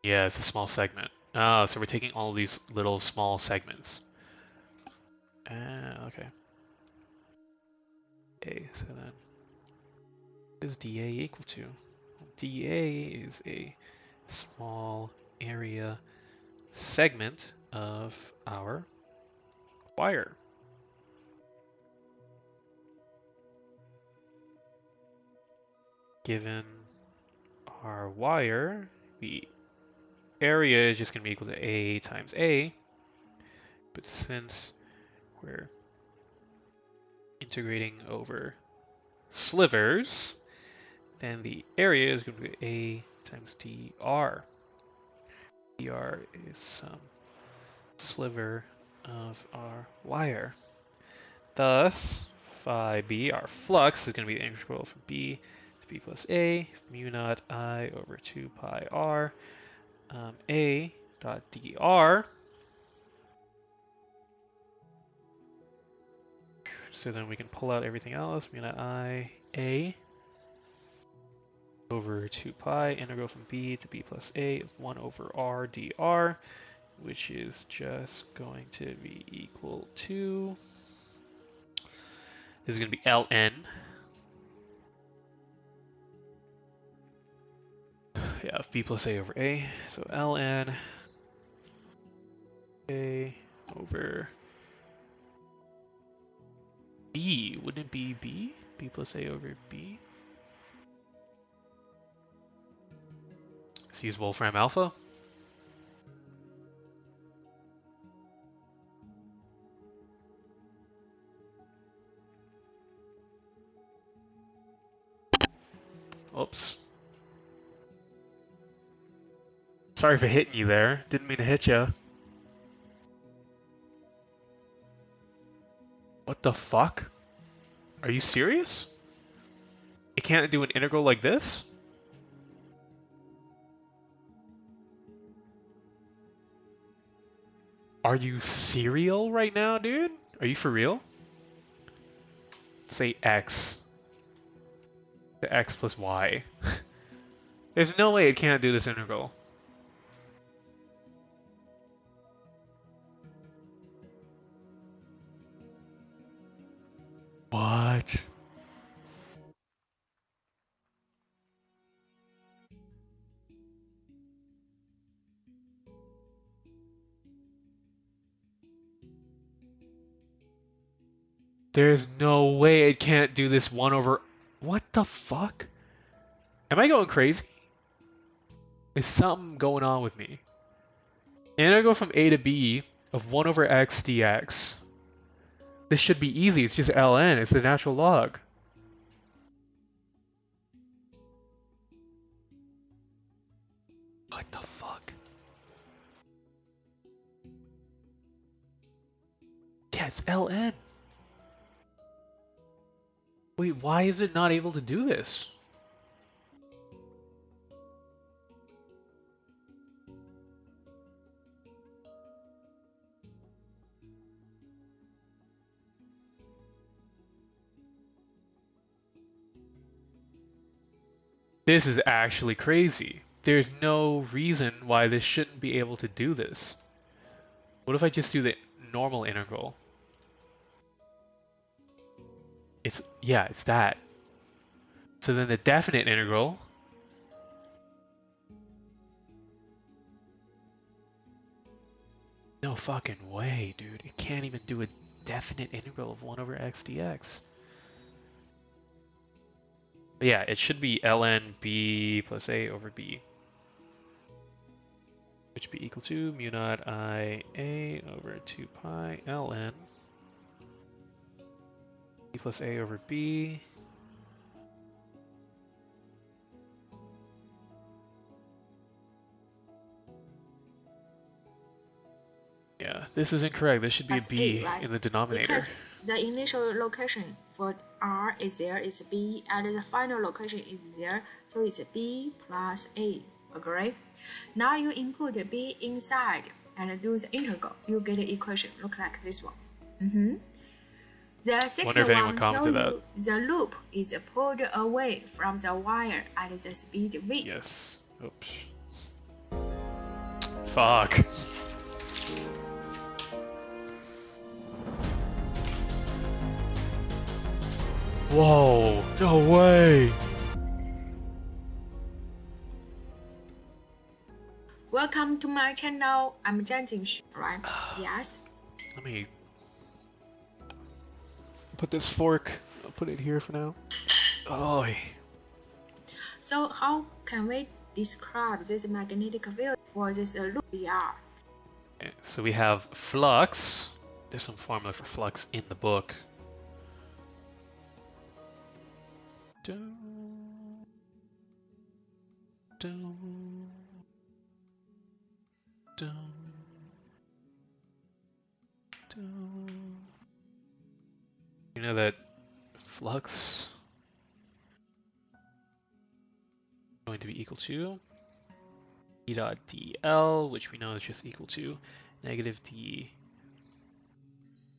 Yeah, it's a small segment. Oh, so we're taking all these little small segments. Okay. Okay, so then what is dA equal to? dA is a small area segment of our wire. Given our wire, the area is just going to be equal to A times A, but since we're integrating over slivers, then the area is going to be A times dr. dr is some sliver of our wire. Thus, phi b, our flux, is going to be the integral from B to B plus A, mu naught I over 2 pi r, A dot dr. So then we can pull out everything else, mu naught I, A over 2 pi, integral from B to B plus A, 1 over r dr, which is just going to be equal to, this is going to be ln. Yeah, of B plus A over A. So ln A over B. Wouldn't it be B? B plus A over B? Let's use Wolfram alpha. Oops. Sorry for hitting you there. Didn't mean to hit you. What the fuck? Are you serious? You can't do an integral like this? Are you serial right now, dude? Are you for real? Say x. The x plus y. There's no way it can't do this integral. What? There's no way it can't do this 1 over... What the fuck? Am I going crazy? Is something going on with me? Integral from a to b of 1 over x dx. This should be easy. It's just ln. It's the natural log. What the fuck? Yeah, it's ln. Wait, why is it not able to do this? This is actually crazy. There's no reason why this shouldn't be able to do this. What if I just do the normal integral? Yeah, it's that. So then the definite integral. No fucking way, dude. It can't even do a definite integral of 1 over x dx. But yeah, it should be ln b plus a over b. Which should be equal to mu naught I a over 2 pi ln b plus a over b. Yeah, this is incorrect. This should be a b right? in the denominator. Because the initial location for r is there, it's b, and the final location is there, so it's b plus a. Agree? Now you input b inside and do the integral. You get the equation look like this one. The second Wonder if anyone one commented tells you the loop is pulled away from the wire at the speed v. Yes. Oops. Fuck. Whoa, no way. Welcome to my channel. I'm Zhang Jingxu, right? Yes. Let me put this fork. I'll put it here for now. Oh. So how can we describe this magnetic field for this loop VR? Okay, so we have flux. There's some formula for flux in the book. You know that flux is going to be equal to E dot dl, which we know is just equal to negative d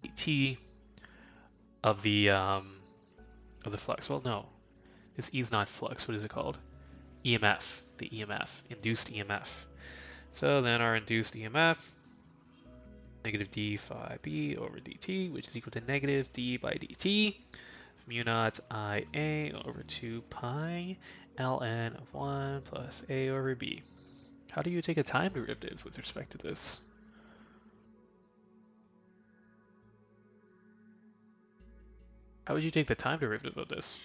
dt of the flux. Well, no, this E is not flux. What is it called? EMF. The EMF, induced EMF. So then our induced EMF, negative d phi b over dt, which is equal to negative d by dt, mu naught I a over 2 pi ln of 1 plus a over b. How do you take a time derivative with respect to this? How would you take the time derivative of this?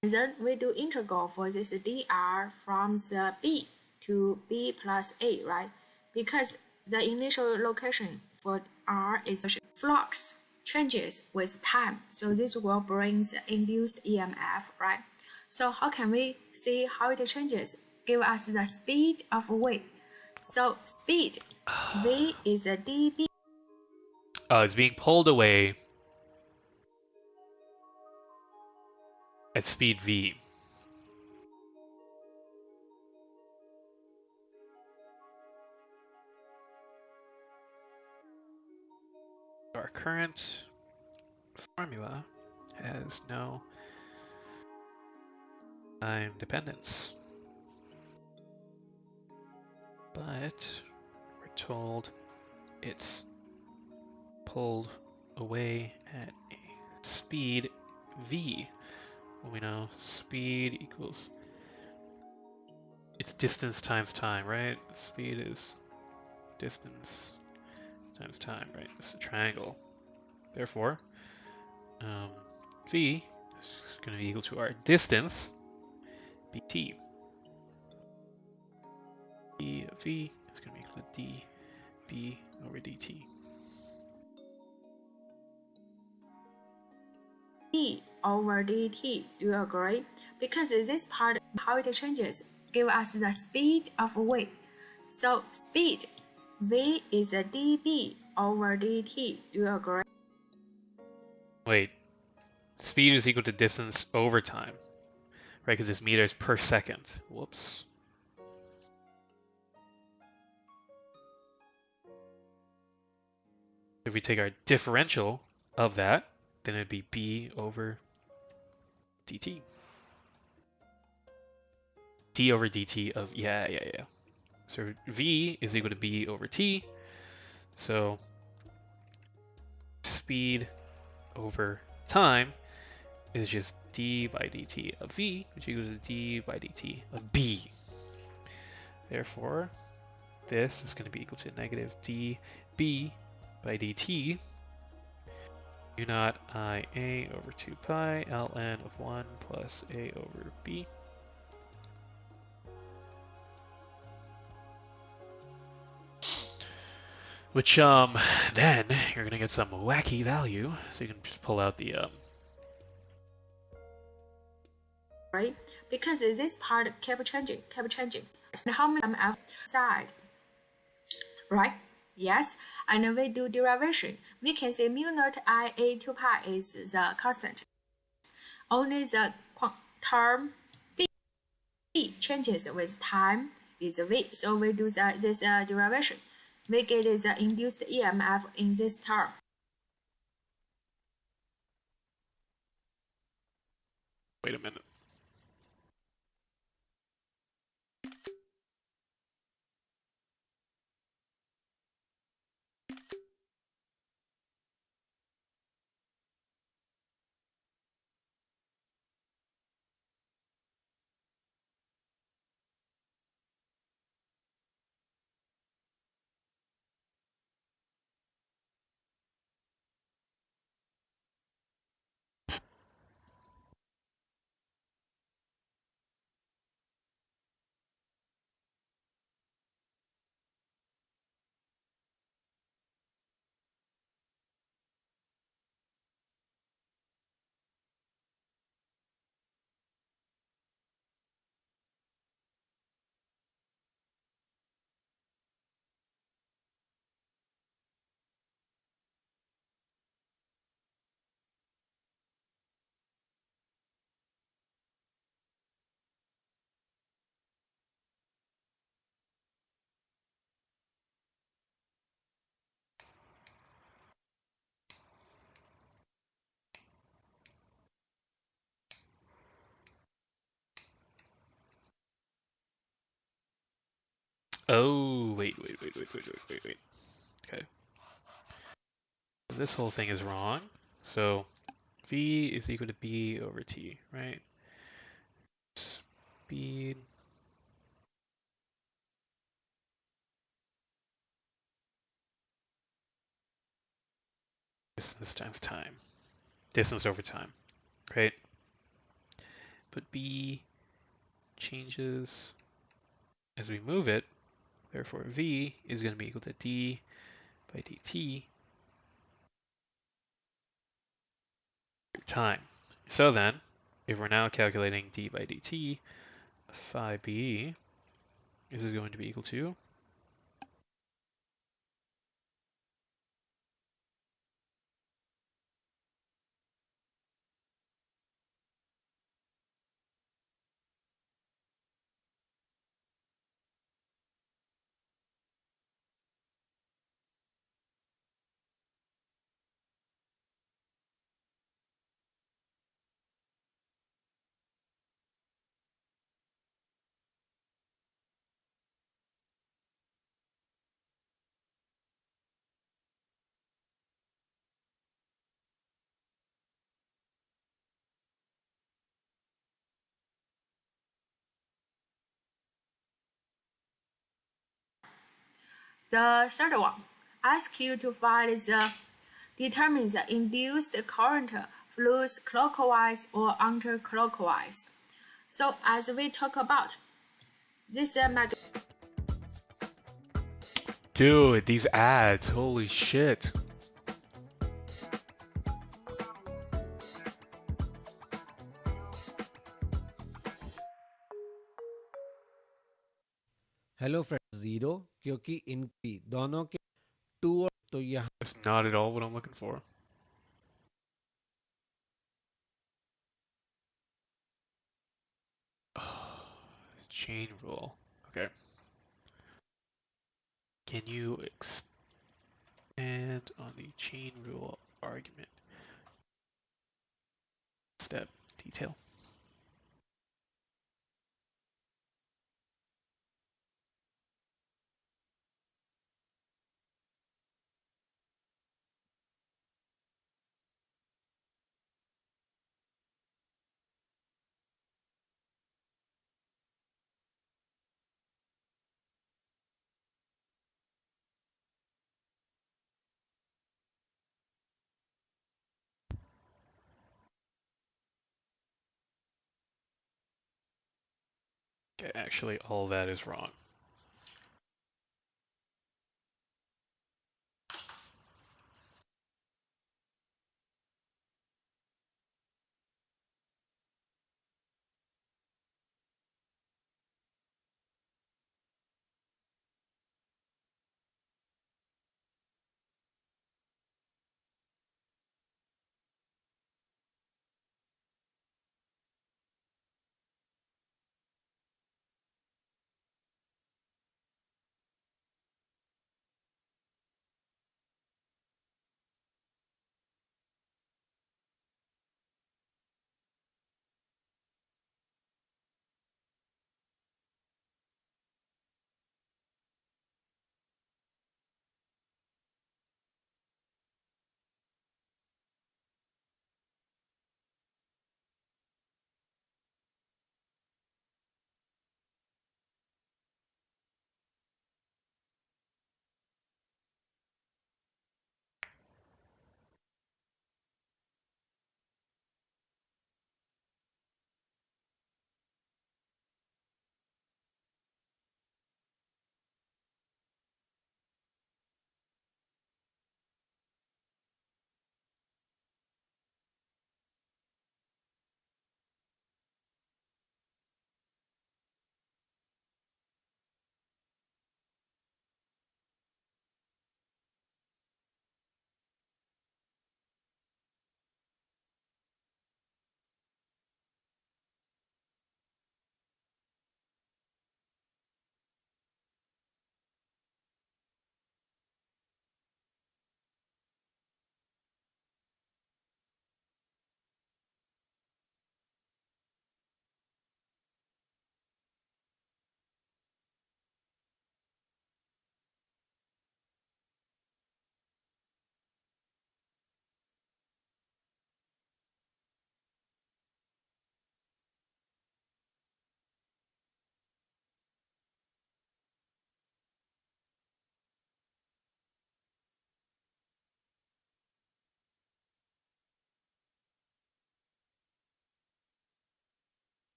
And then we do integral for this dr from the b to b plus a, right? Because the initial location for r is flux changes with time, so this will bring the induced EMF, right? So how can we see how it changes? Give us the speed of wave. So speed v is a dB. It's being pulled away at speed v. our current formula has no time dependence. But we're told it's pulled away at a speed v. Well, we know speed equals, it's distance times time, right? Speed is distance times time, right? This is a triangle. Therefore, v is going to be equal to our distance, bt. d of v is going to be equal to db over dt. d over dt, do you agree? Because this part, how it changes, give us the speed of wave. So speed, v is a dB over dt, do you agree? Wait, speed is equal to distance over time, right? Because it's meters per second. Whoops. If we take our differential of that, then it'd be b over dt. d over dt of, yeah. So v is equal to b over t. So speed over time is just d by dt of v, which equals to d by dt of b. Therefore, this is going to be equal to negative db by dt u naught ia over 2 pi ln of 1 plus a over b. Which then you're gonna get some wacky value, so you can just pull out the Right? Because this part kept changing. And how many side? Right? Yes. And we do derivation. We can say mu naught ia 2 pi is the constant. Only the term b changes with time is v. So we do this derivation. We get the induced EMF in this term. wait a minute. Oh, wait. Okay. This whole thing is wrong. So v is equal to b over t, right? Speed distance times time. Distance over time, right? But b changes as we move it. Therefore, v is going to be equal to d by dt through time. So then, if we're now calculating d by dt of phi b, this is going to be equal to The third one asks you to determine the induced current flows clockwise or counterclockwise. So as we talk about this Dude, these ads, holy shit. Hello friends zero क्योंकि इनकी दोनों के to और तो यहाँ That's not at all what I'm looking for. Chain rule. Okay. Can you expand on the chain rule argument? Step detail. Okay, actually all that is wrong.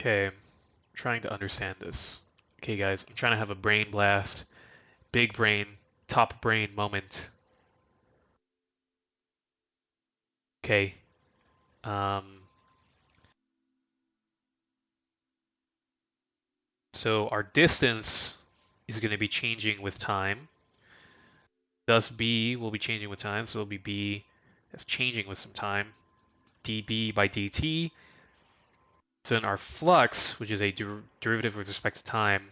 Okay, I'm trying to understand this. Okay, guys, I'm trying to have a brain blast, big brain, top brain moment. Okay. So our distance is going to be changing with time. Thus, B will be changing with time, so it'll be B that's changing with some time. dB by dt. So then our flux, which is a derivative with respect to time,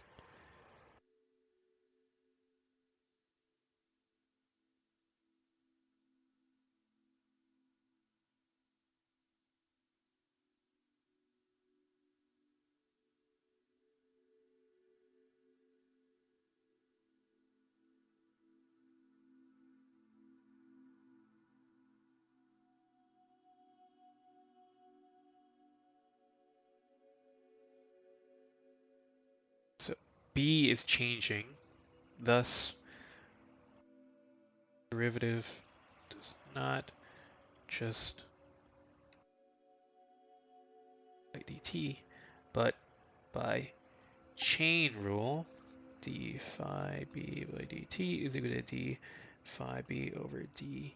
B is changing, thus derivative does not just by dt, but by chain rule, d phi b by dt is equal to d phi b over db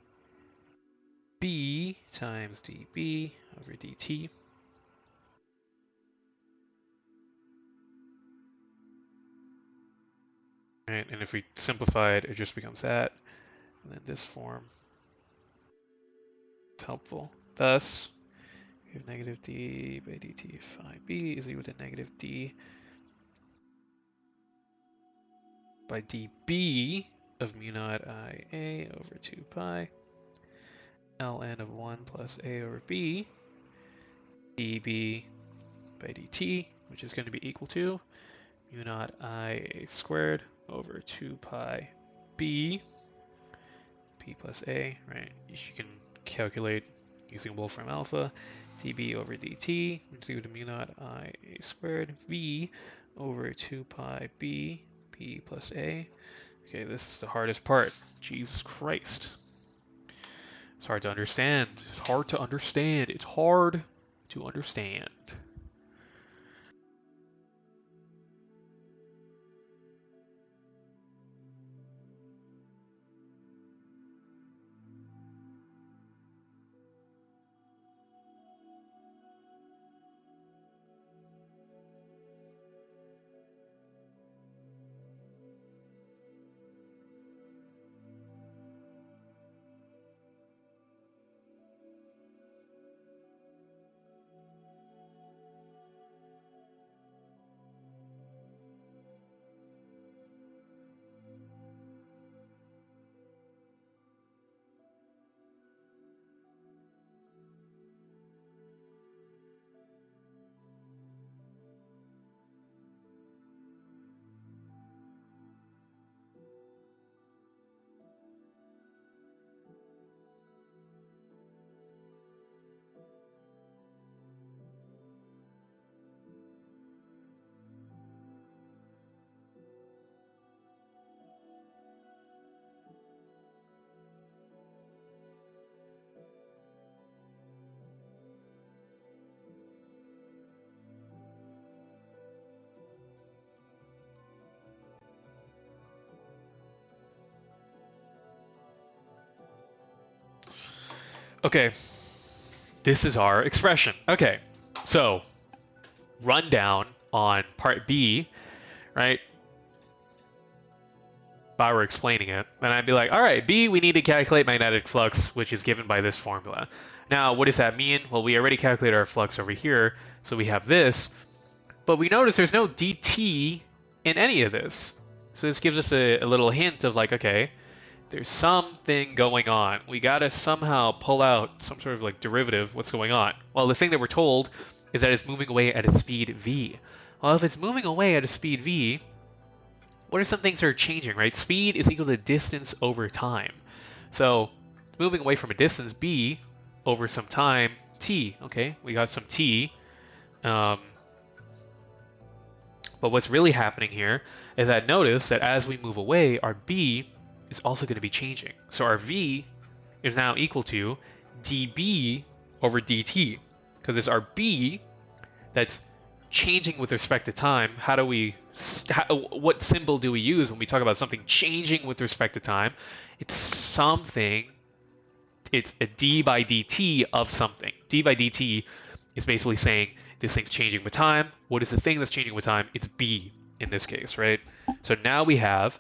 times db over dt. Right, and if we simplify it, it just becomes that. And then this form is helpful. Thus, we have negative d by dt phi b is equal to negative d by db of mu naught ia over 2 pi ln of 1 plus a over b db by dt, which is going to be equal to mu naught ia squared over 2 pi b plus a, right? You can calculate using Wolfram alpha, dB over dt, which is equal to mu naught ia squared, v over 2 pi b plus a. Okay, this is the hardest part. Jesus Christ. It's hard to understand. It's hard to understand. It's hard to understand. Okay, this is our expression. Okay, so rundown on part B, right? If I were explaining it, then I'd be like, all right, B, we need to calculate magnetic flux, which is given by this formula. Now, what does that mean? Well, we already calculated our flux over here, so we have this, but we notice there's no dt in any of this. So this gives us a little hint of like, okay, there's something going on. We gotta somehow pull out some sort of like derivative. What's going on? Well, the thing that we're told is that it's moving away at a speed v. Well, if it's moving away at a speed v, what are some things that are changing, right? Speed is equal to distance over time. So moving away from a distance b over some time t. Okay, we got some t. But what's really happening here is that notice that as we move away, our b is also going to be changing. So our v is now equal to dB over dt, because it's our b that's changing with respect to time. What symbol do we use when we talk about something changing with respect to time? It's a d by dt of something. D by dt is basically saying this thing's changing with time. What is the thing that's changing with time? It's b in this case, right? So now we have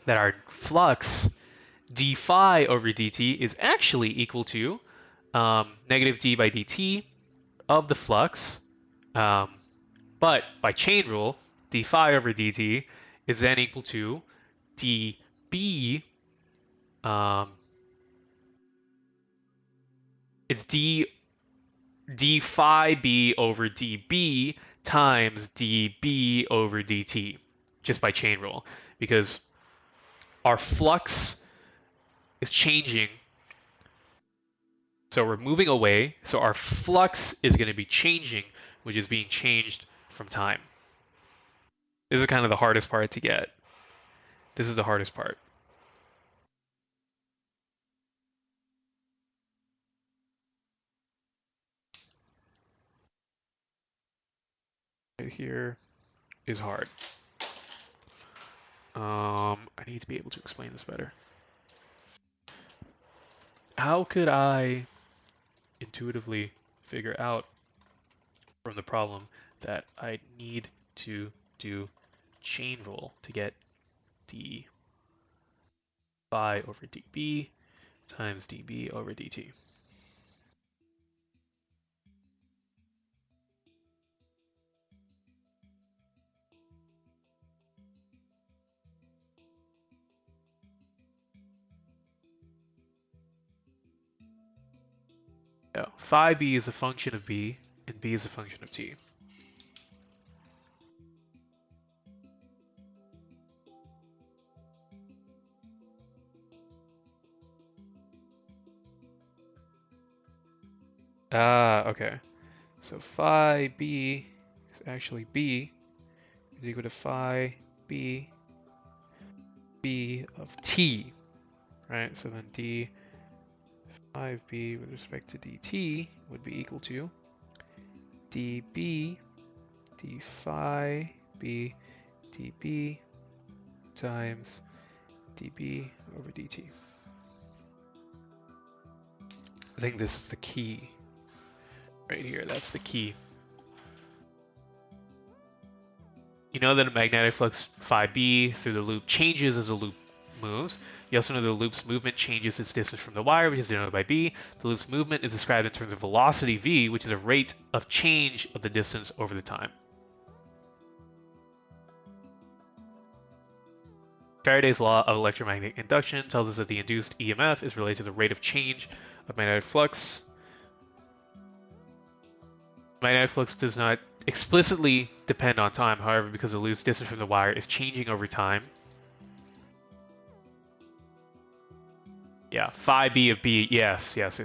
that our flux d phi over dt is actually equal to negative d by dt of the flux, but by chain rule, d phi over dt is then equal to db, it's d phi b over db times dB over dt, just by chain rule, because our flux is changing. So we're moving away. So our flux is going to be changing, which is being changed from time. This is kind of the hardest part to get. This is the hardest part. Right here is hard. I need to be able to explain this better. How could I intuitively figure out from the problem that I need to do chain rule to get d phi over db times db over dt? Yeah, phi b is a function of b, and b is a function of t. Okay. So phi b is actually b is equal to phi b of t, right? So then d 5b with respect to dt would be equal to db d phi b db times db over dt. I think this is the key right here. That's the key. You know that a magnetic flux phi b through the loop changes as the loop moves. You also know the loop's movement changes its distance from the wire, which is denoted by b. The loop's movement is described in terms of velocity v, which is a rate of change of the distance over the time. Faraday's law of electromagnetic induction tells us that the induced EMF is related to the rate of change of magnetic flux. Magnetic flux does not explicitly depend on time, however, because the loop's distance from the wire is changing over time. Yeah, phi b of b, yes. This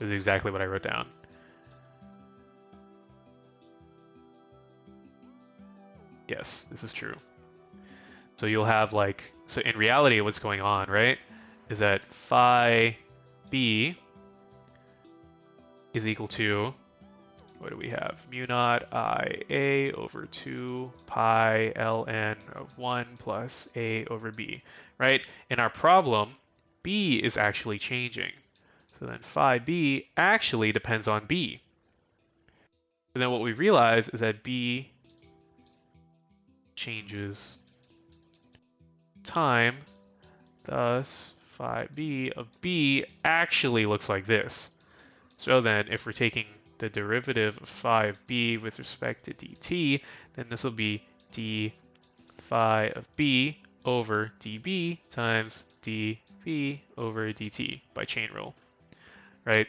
is exactly what I wrote down. Yes, this is true. So you'll have like, so in reality what's going on, right, is that phi b is equal to, what do we have? Mu naught IA over 2 pi ln of 1 plus A over B, right? In our problem, B is actually changing. So then phi B actually depends on B. So then what we realize is that B changes time, thus phi B of B actually looks like this. So then if we're taking the derivative of phi of b with respect to dt, then this will be d phi of b over db times dv over dt by chain rule, right?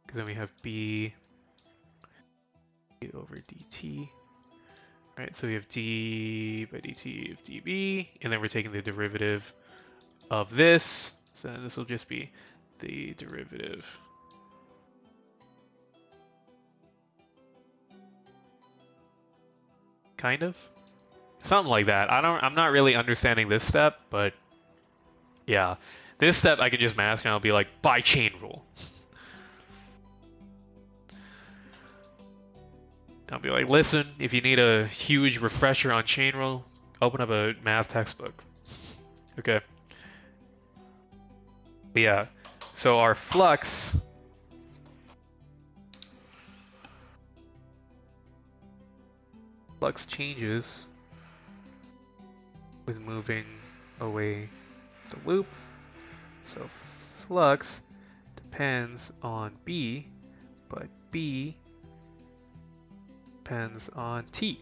Because then we have b over dt, right? So we have d by dt of db, and then we're taking the derivative of this. So then this will just be the derivative kind of, something like that. I'm not really understanding this step, but yeah, this step I can just mask and I'll be like by chain rule. I'll be like, listen, if you need a huge refresher on chain rule, open up a math textbook. Okay. But yeah, so our flux changes with moving away the loop. So flux depends on B, but B depends on T.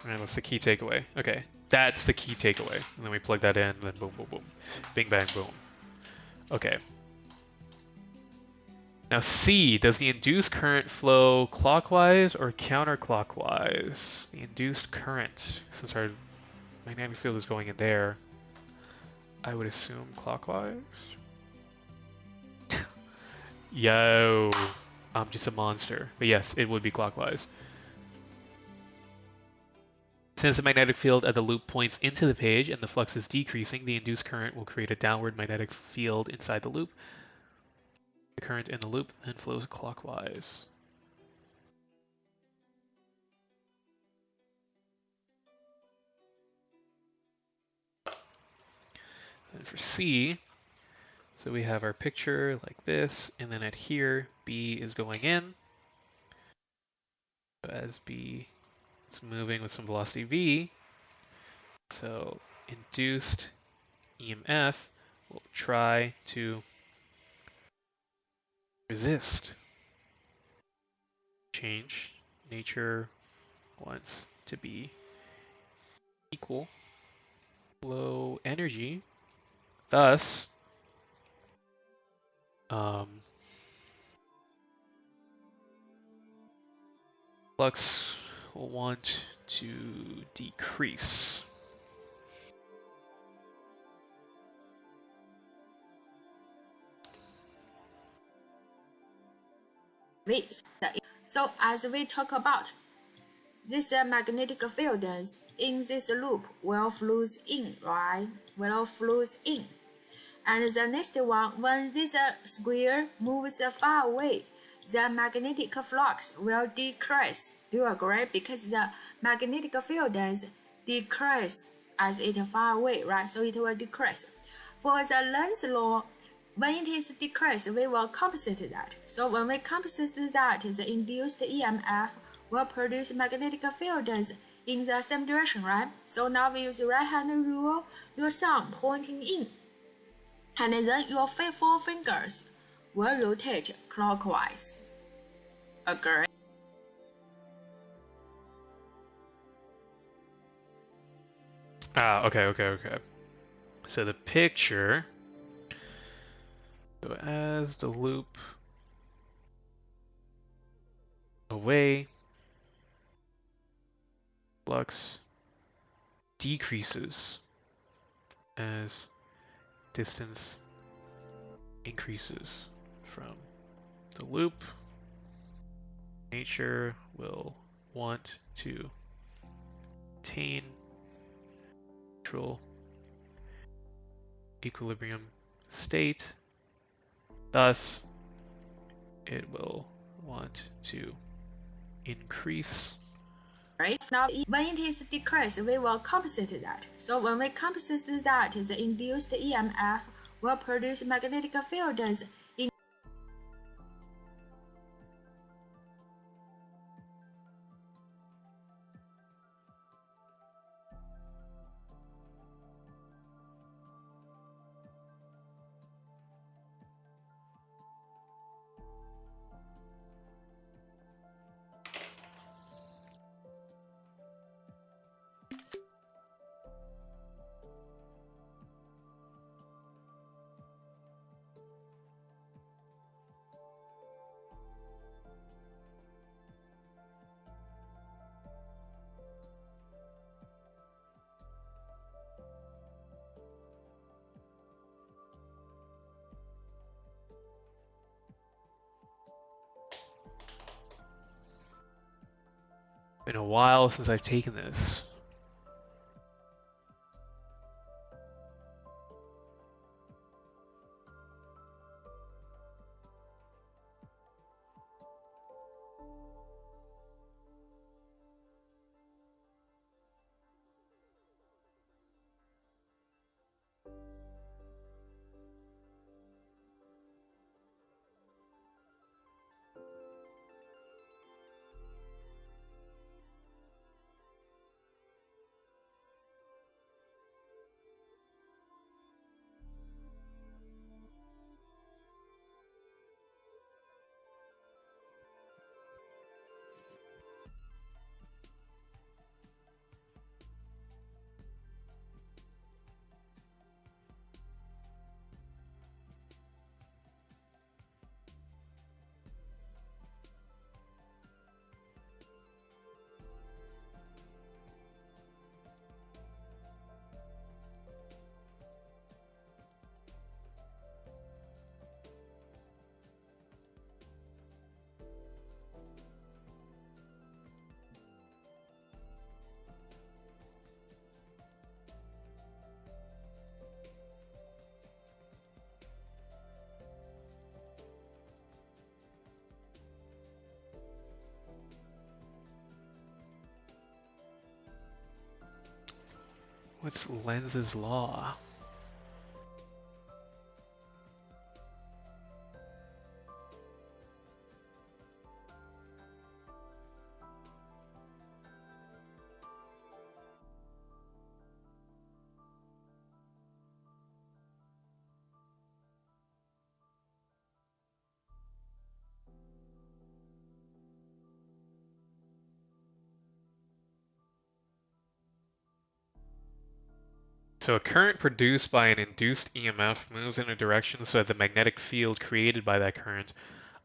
And that's the key takeaway. Okay, that's the key takeaway. And then we plug that in, and then boom, boom, boom. Bing, bang, boom. Okay. Now C, does the induced current flow clockwise or counterclockwise? The induced current, since our magnetic field is going in there, I would assume clockwise. Yo. just a monster. But yes, it would be clockwise. Since the magnetic field at the loop points into the page and the flux is decreasing, the induced current will create a downward magnetic field inside the loop. The current in the loop then flows clockwise. And for C, so we have our picture like this, and then at here, B is going in. So as B is moving with some velocity V, so induced EMF will try to resist change. Nature wants to be equal, low energy. Thus, flux will want to decrease. So as we talk about this magnetic field in this loop will flows in, right? Will flows in. And the next one, when this square moves far away, the magnetic flux will decrease. Do you agree? Because the magnetic field decrease as it far away, right? So it will decrease. For the Lenz's law, when it is decreased, we will compensate that. So when we compensate that, the induced EMF will produce magnetic fields in the same direction, right? So now we use the right hand rule, your thumb pointing in, and then your four fingers will rotate clockwise. Agree? Okay. So the picture, so as the loop away, flux decreases as distance increases from the loop. Nature will want to attain neutral equilibrium state. Thus, it will want to increase. Right? Now, when it is decreased, we will compensate that. So when we compensate that, the induced EMF will produce magnetic fields in Been a while since I've taken this. What's Lenz's law? So a current produced by an induced EMF moves in a direction so that the magnetic field created by that current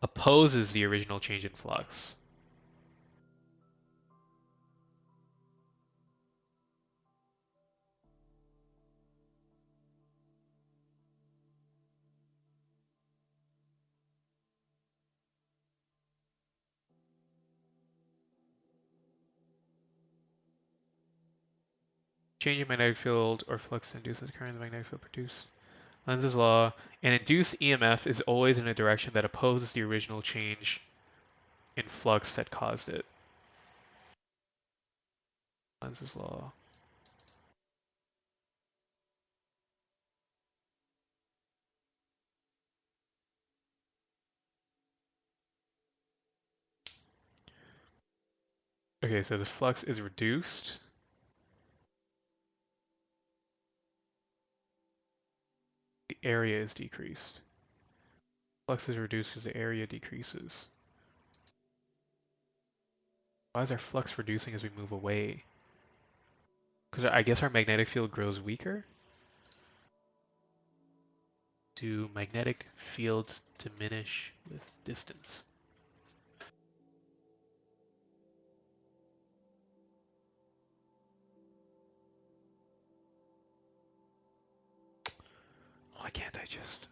opposes the original change in flux. Change in magnetic field or flux induces current the magnetic field produced. Lenz's law. An induced EMF is always in a direction that opposes the original change in flux that caused it. Lenz's law. Okay, so the flux is reduced. The area is decreased. Flux is reduced because the area decreases. Why is our flux reducing as we move away? Because I guess our magnetic field grows weaker? Do magnetic fields diminish with distance? Why can't I just...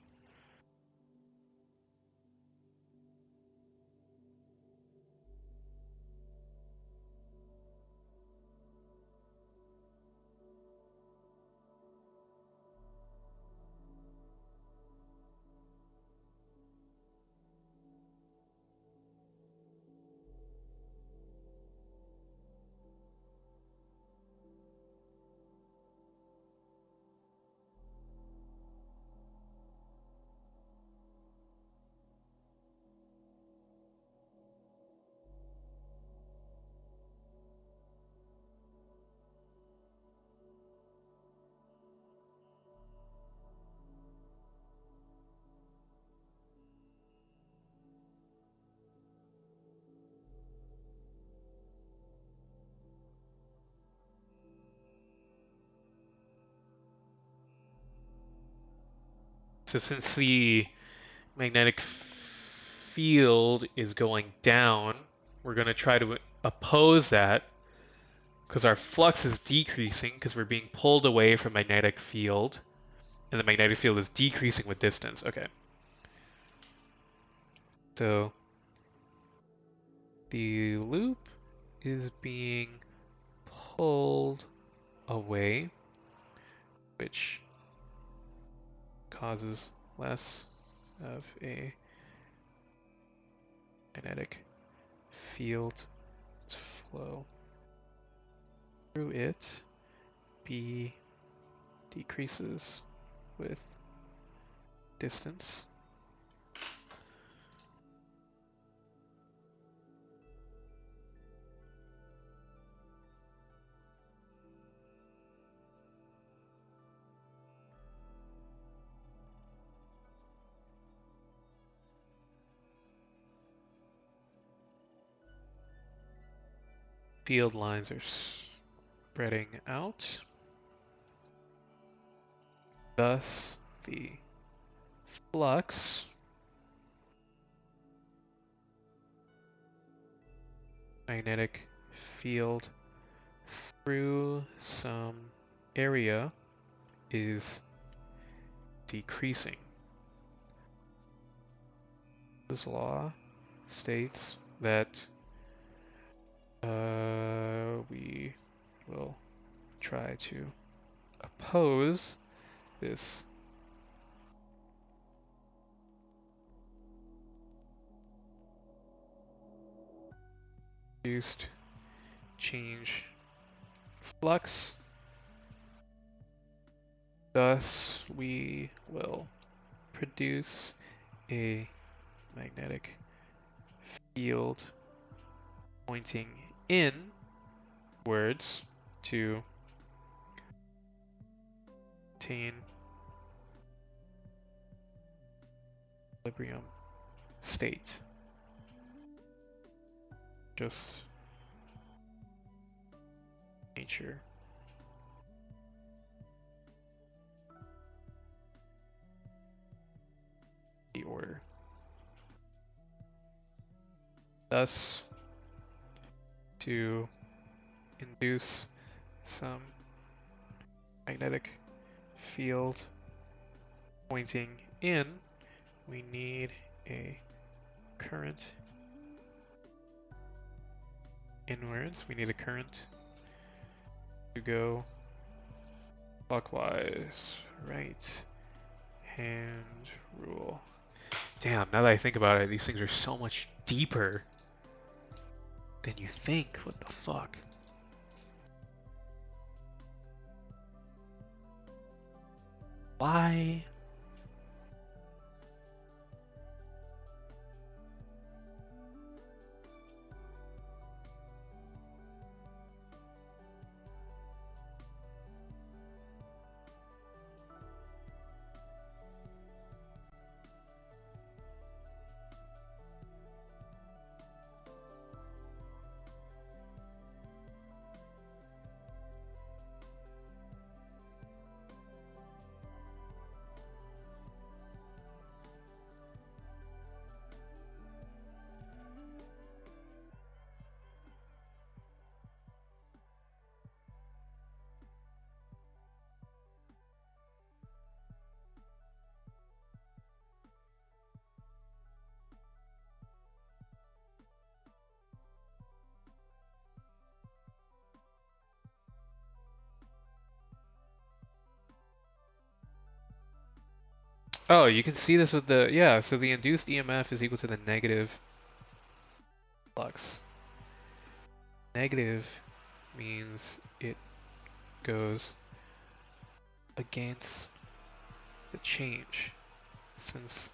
So since the magnetic field is going down, we're going to try to oppose that because our flux is decreasing because we're being pulled away from magnetic field, and the magnetic field is decreasing with distance. Okay. So the loop is being pulled away, which causes less of a magnetic field to flow through it. B decreases with distance. Field lines are spreading out. Thus, the flux magnetic field through some area is decreasing. This law states that we will try to oppose this reduced change flux Thus, we will produce a magnetic field pointing inwards to attain equilibrium state. Just nature. The order. Thus, to induce some magnetic field pointing in, we need a current inwards. We need a current to go clockwise, right hand rule. Damn, now that I think about it, these things are so much deeper than you think. What the fuck? Why? Oh, you can see this with the, yeah, so the induced EMF is equal to the negative flux. Negative means it goes against the change. Since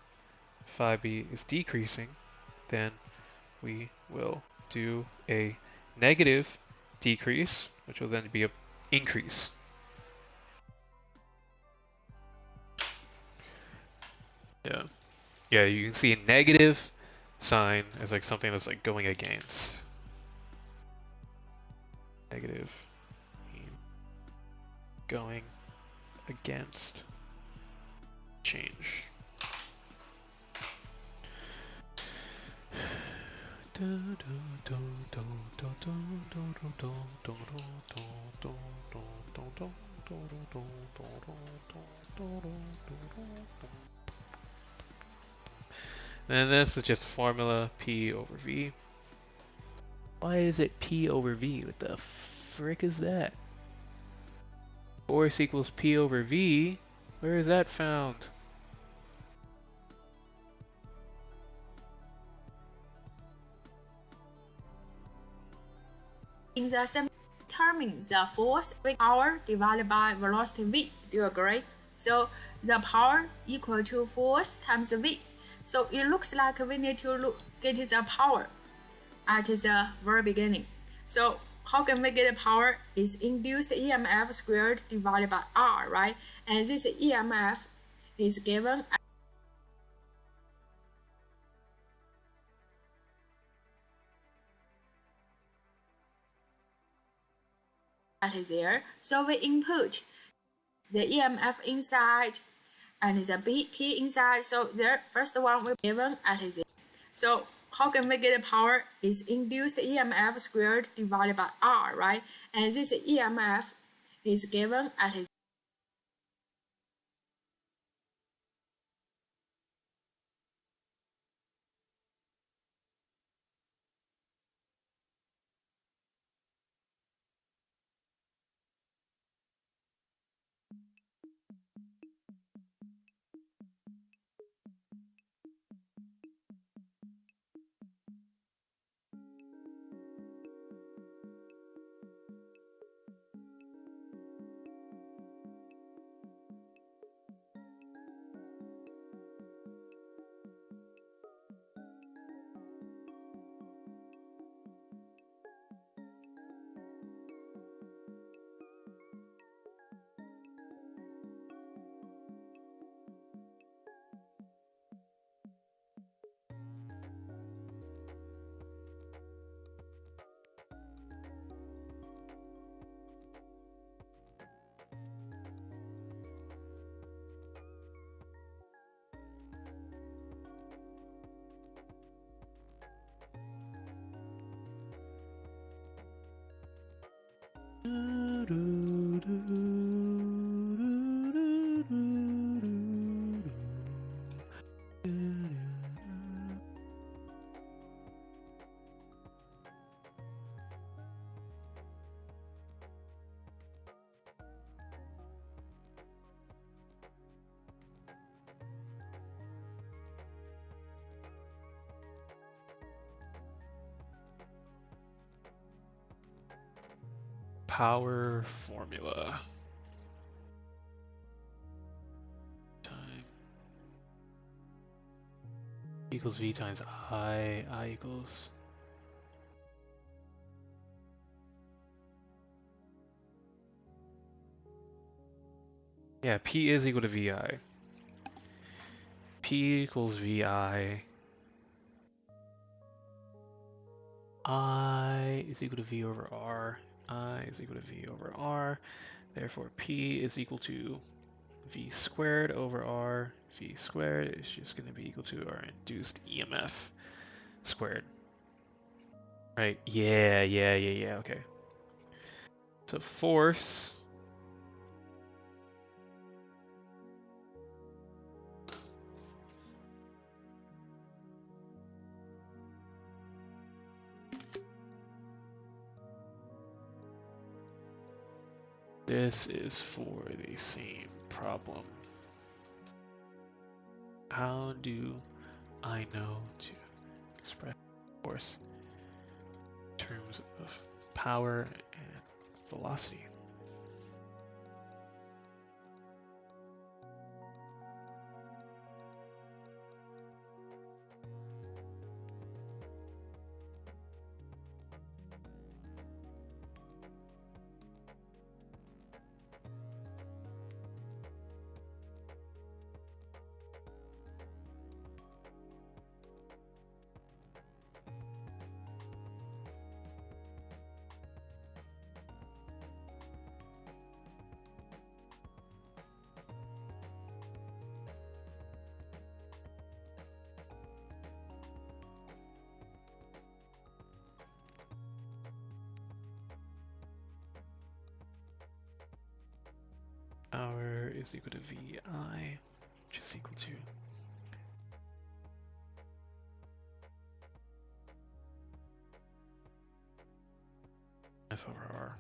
phi b is decreasing, then we will do a negative decrease, which will then be an increase. Yeah. Yeah, you can see a negative sign as like something that's like going against. Negative going against change. And this is just formula P over V. Why is it P over V? What the frick is that? Force equals P over V? Where is that found? In the same term, the force power divided by velocity v. Do you agree? So the power equal to force times v. So it looks like we need to get the power at the very beginning. So how can we get the power? Is induced EMF squared divided by R, right? And this EMF is given at there. So we input the EMF inside and the P inside. So the first one will be given at there. So how can we get the power? Is induced EMF squared divided by R, right? And this EMF is given at Power formula. Time equals V times I equals. Yeah, P is equal to VI. P equals VI. I is equal to V over R. I is equal to V over R. Therefore, P is equal to V squared over R. V squared is just going to be equal to our induced EMF squared. Right? Yeah. Okay. So force. This is for the same problem. How do I know to express force in terms of power and velocity? Power is equal to VI, which is equal to F over R.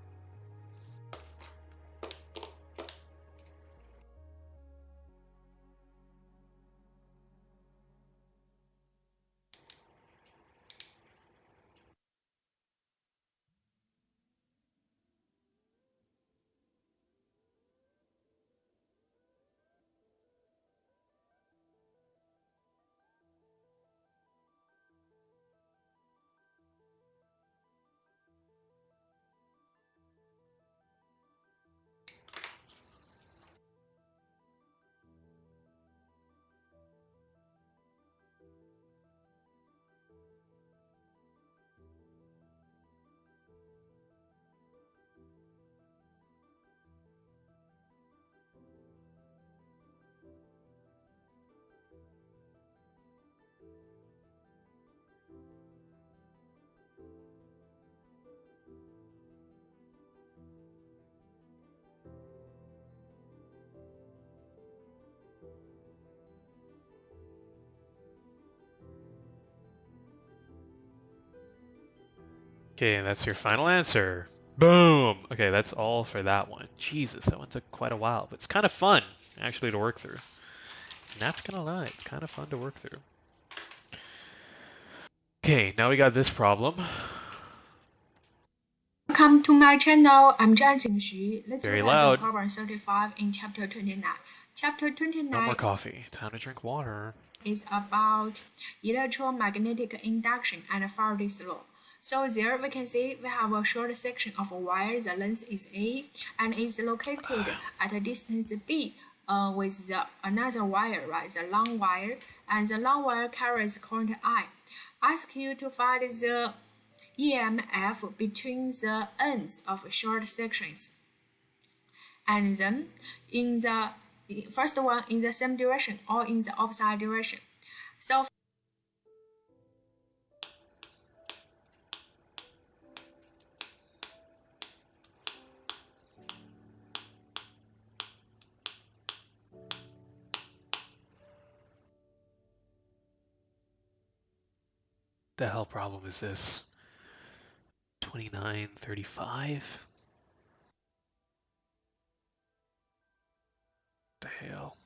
Okay, and that's your final answer. Boom! Okay, that's all for that one. Jesus, that one took quite a while, but it's kind of fun, actually, to work through. And that's gonna lie, it's kind of fun to work through. Okay, now we got this problem. Welcome to my channel. I'm Zhang Jingxu. Let's Very look at loud. the problem 35 in chapter 29. Chapter No 29 more coffee. Time to drink water. is about electromagnetic induction and Faraday's law. So there we can see we have a short section of a wire. The length is A and is located at a distance B with another wire, right? The long wire, and the long wire carries current I. Ask you to find the EMF between the ends of short sections. And then in the first one in the same direction or in the opposite direction. So the hell problem is this? 2935? The hell?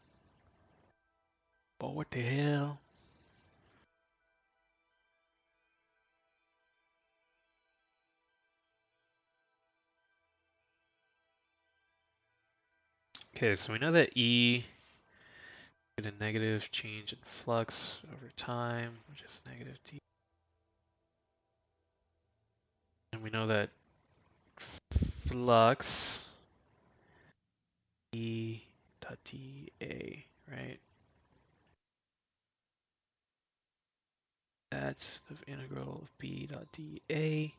But what the hell? Okay, so we know that E is a negative change in flux over time, which is negative d. And we know that flux E dot dA, right? That's the integral of B dot dA.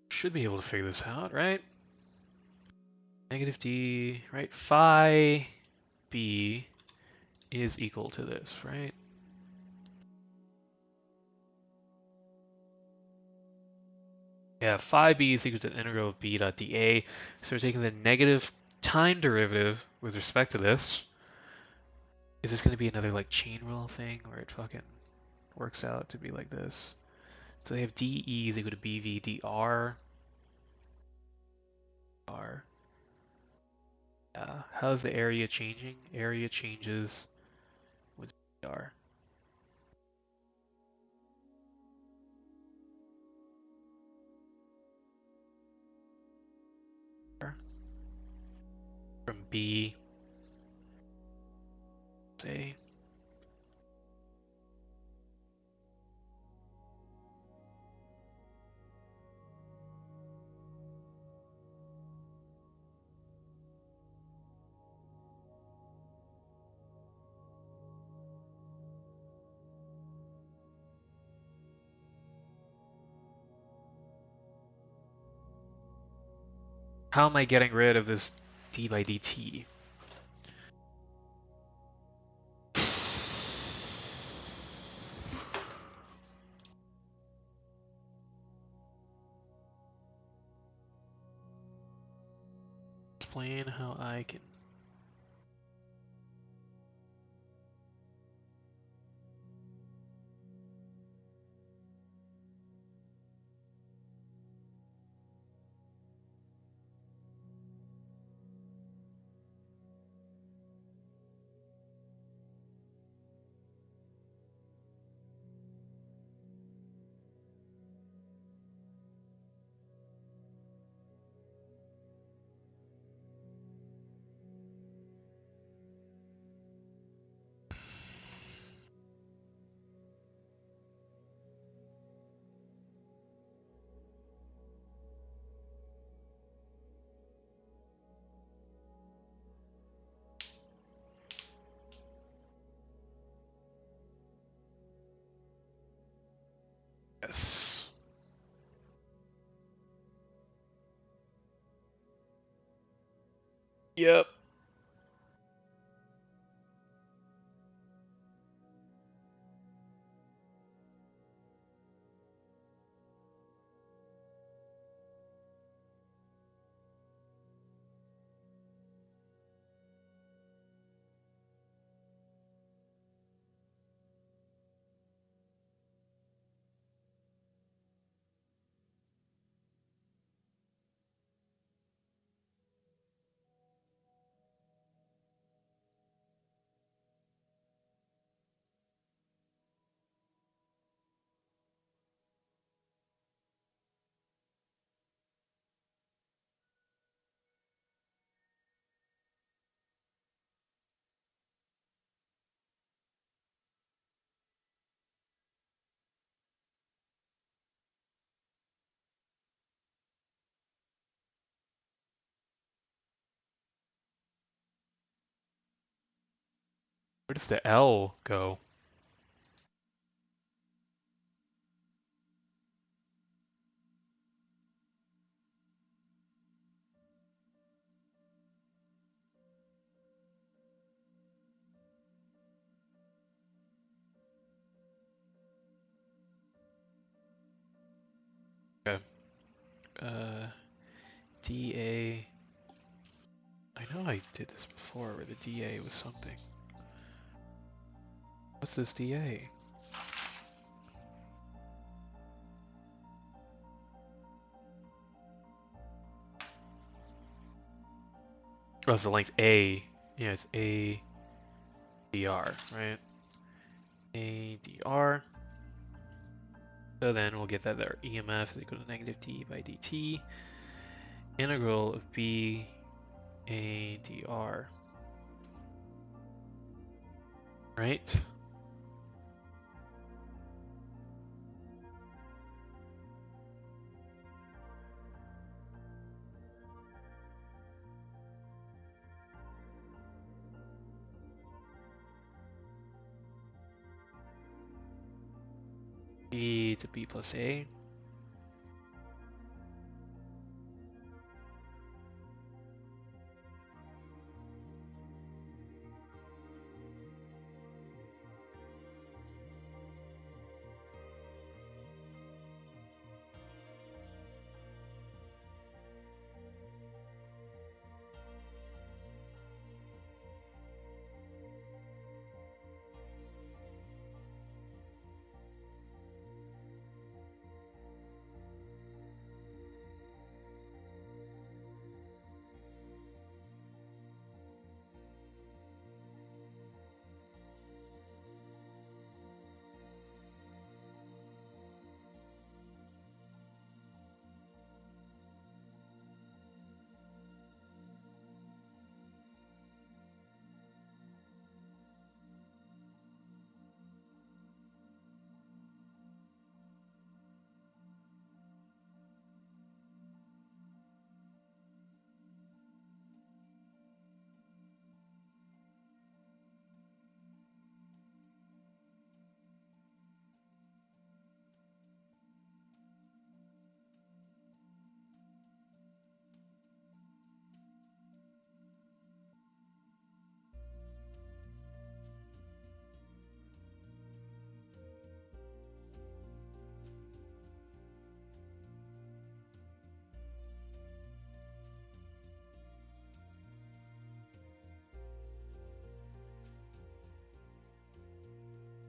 Should be able to figure this out, right? Negative d, right? Phi b is equal to this, right? Yeah, phi b is equal to the integral of b dot dA. So we're taking the negative time derivative with respect to this. Is this going to be another like chain rule thing where it fucking works out to be like this? So they have dE is equal to bv dr. How's the area changing? Area changes with dr. From B, say, how am I getting rid of this d by dt? Explain how I can. Yes. Yep. Where does the L go? Okay. DA. I know I did this before where the DA was something. What's this DA? Oh, it's the length A. Yeah, it's ADR, right? ADR. So then we'll get that our EMF is equal to negative d by dt. Integral of B ADR. Right? B to B plus A.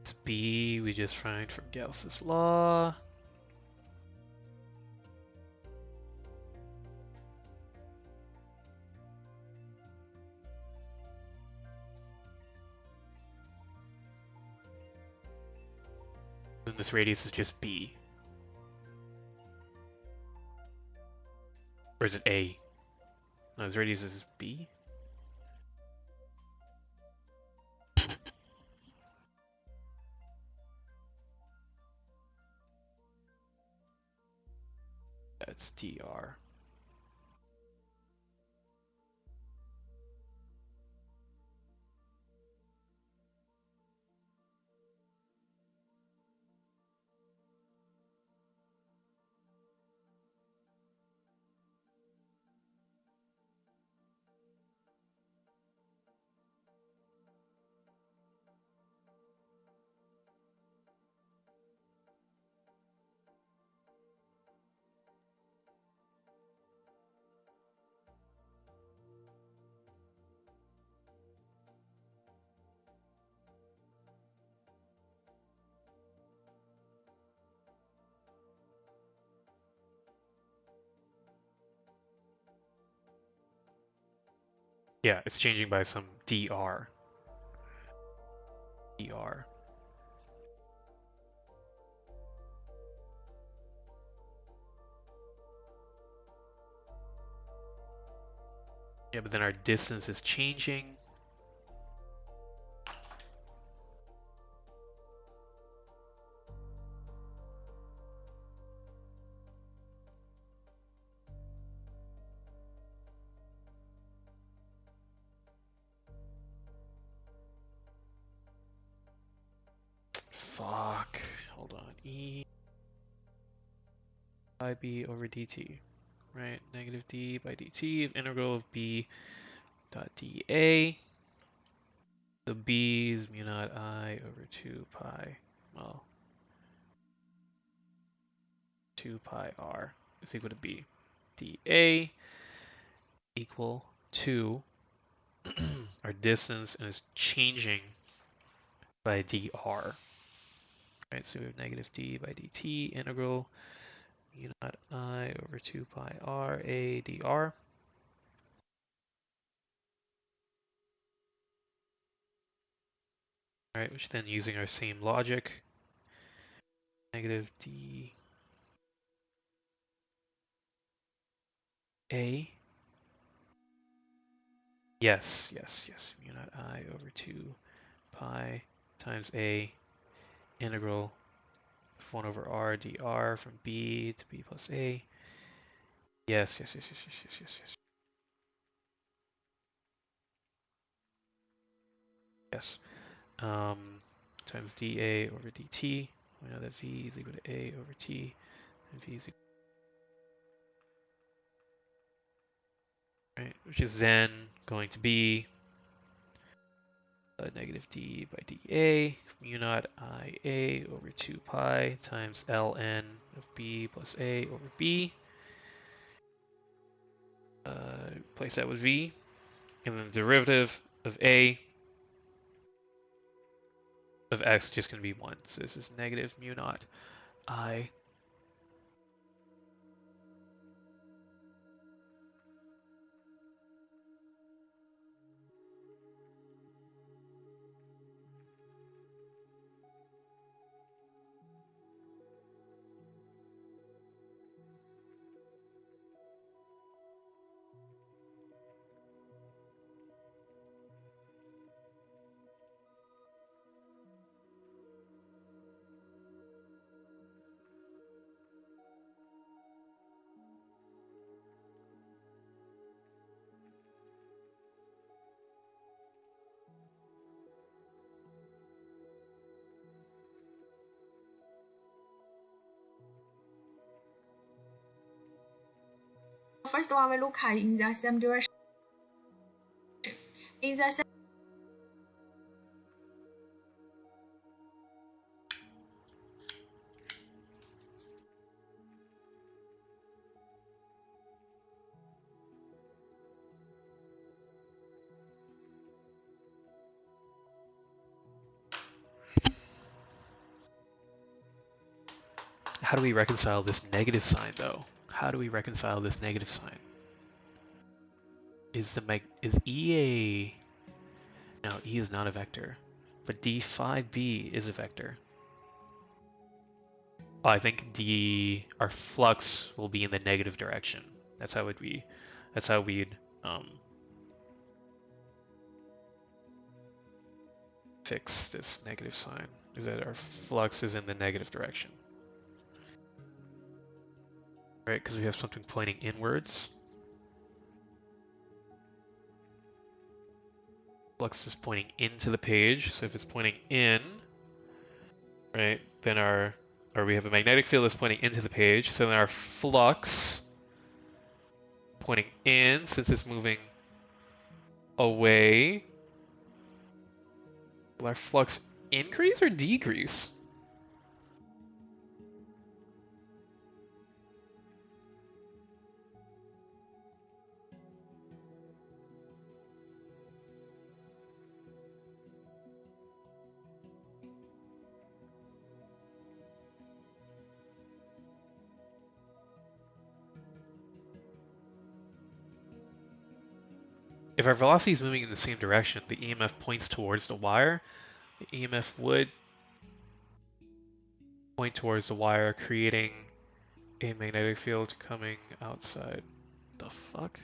It's B we just find from Gauss's law. And this radius is just B. Or is it A? No, this radius is B? That's DR. Yeah, it's changing by some DR. DR. Yeah, but then our distance is changing. fuck. Hold on. E by b over dt. Right? Negative d by dt of integral of b dot dA. The b is mu naught I over 2 pi. Well, 2 pi r is equal to b. dA equal to our distance, and is changing by dr. Right, so we have negative d by dt integral mu naught I over 2 pi r a dr. Alright, which then, using our same logic, negative d a. Yes, mu naught I over 2 pi times a integral 1 over r dr from b to b plus a. Yes. Yes. Times dA over dt. We know that v is equal to a over t, and v is equal, right, which is then going to be negative d by dA mu naught IA over 2 pi times ln of b plus a over b. Place that with v, and then the derivative of a of x is just going to be 1. So this is negative mu naught I First one, we look at in the same direction. In the same How do we reconcile this negative sign, though? How do we reconcile this negative sign? Is E a... No, E is not a vector. But d5b is a vector. Oh, I think our flux will be in the negative direction. That's how we'd fix this negative sign, is that our flux is in the negative direction. Right, because we have something pointing inwards. Flux is pointing into the page, so if it's pointing in, right, then or we have a magnetic field that's pointing into the page, so then our flux pointing in, since it's moving away, will our flux increase or decrease? If our velocity is moving in the same direction, the EMF points towards the wire. The EMF would point towards the wire, creating a magnetic field coming outside. The fuck?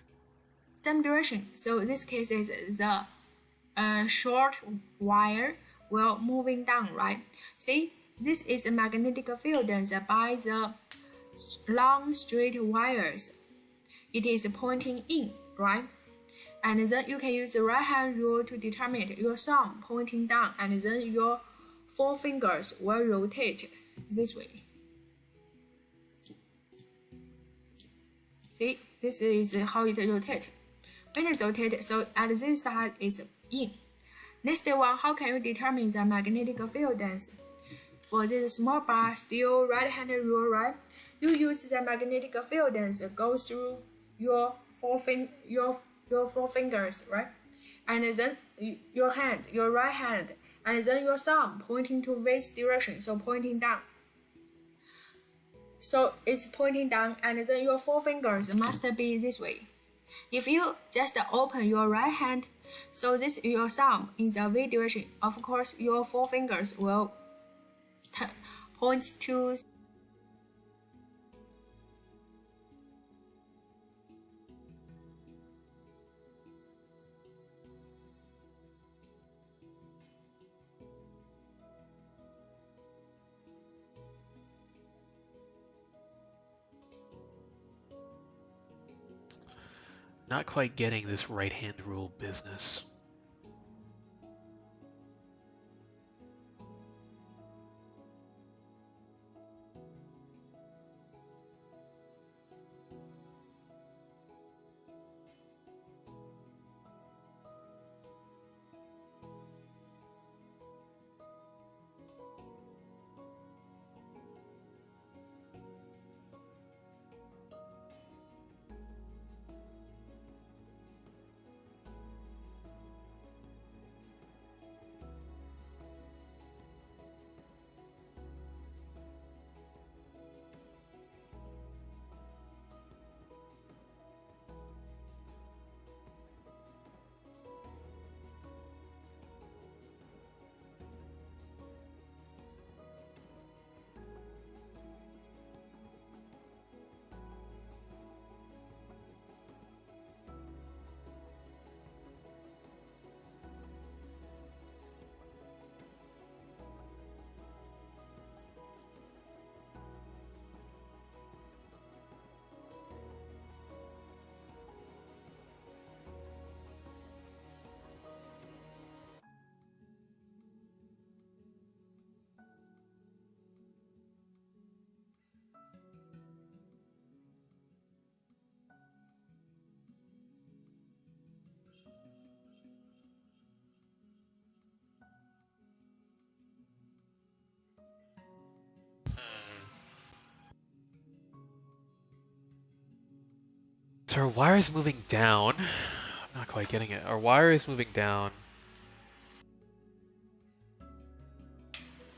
same direction. So this case is the short wire will moving down, right? See, this is a magnetic field by the long straight wires. It is pointing in, right? And then you can use the right hand rule to determine your thumb pointing down, and then your four fingers will rotate this way. See, this is how it rotates. When it rotates, so at this side is in. Next one, how can you determine the magnetic field density? For this small bar, still right-handed rule, right? You use the magnetic field density go through your four fingers, right? And then your right hand, and then your thumb pointing to this direction, so pointing down. So it's pointing down, and then your four fingers must be this way. If you just open your right hand, so this is your thumb in the V direction, of course your four fingers will point to Not quite getting this right-hand rule business. So our wire is moving down. I'm not quite getting it. Our wire is moving down.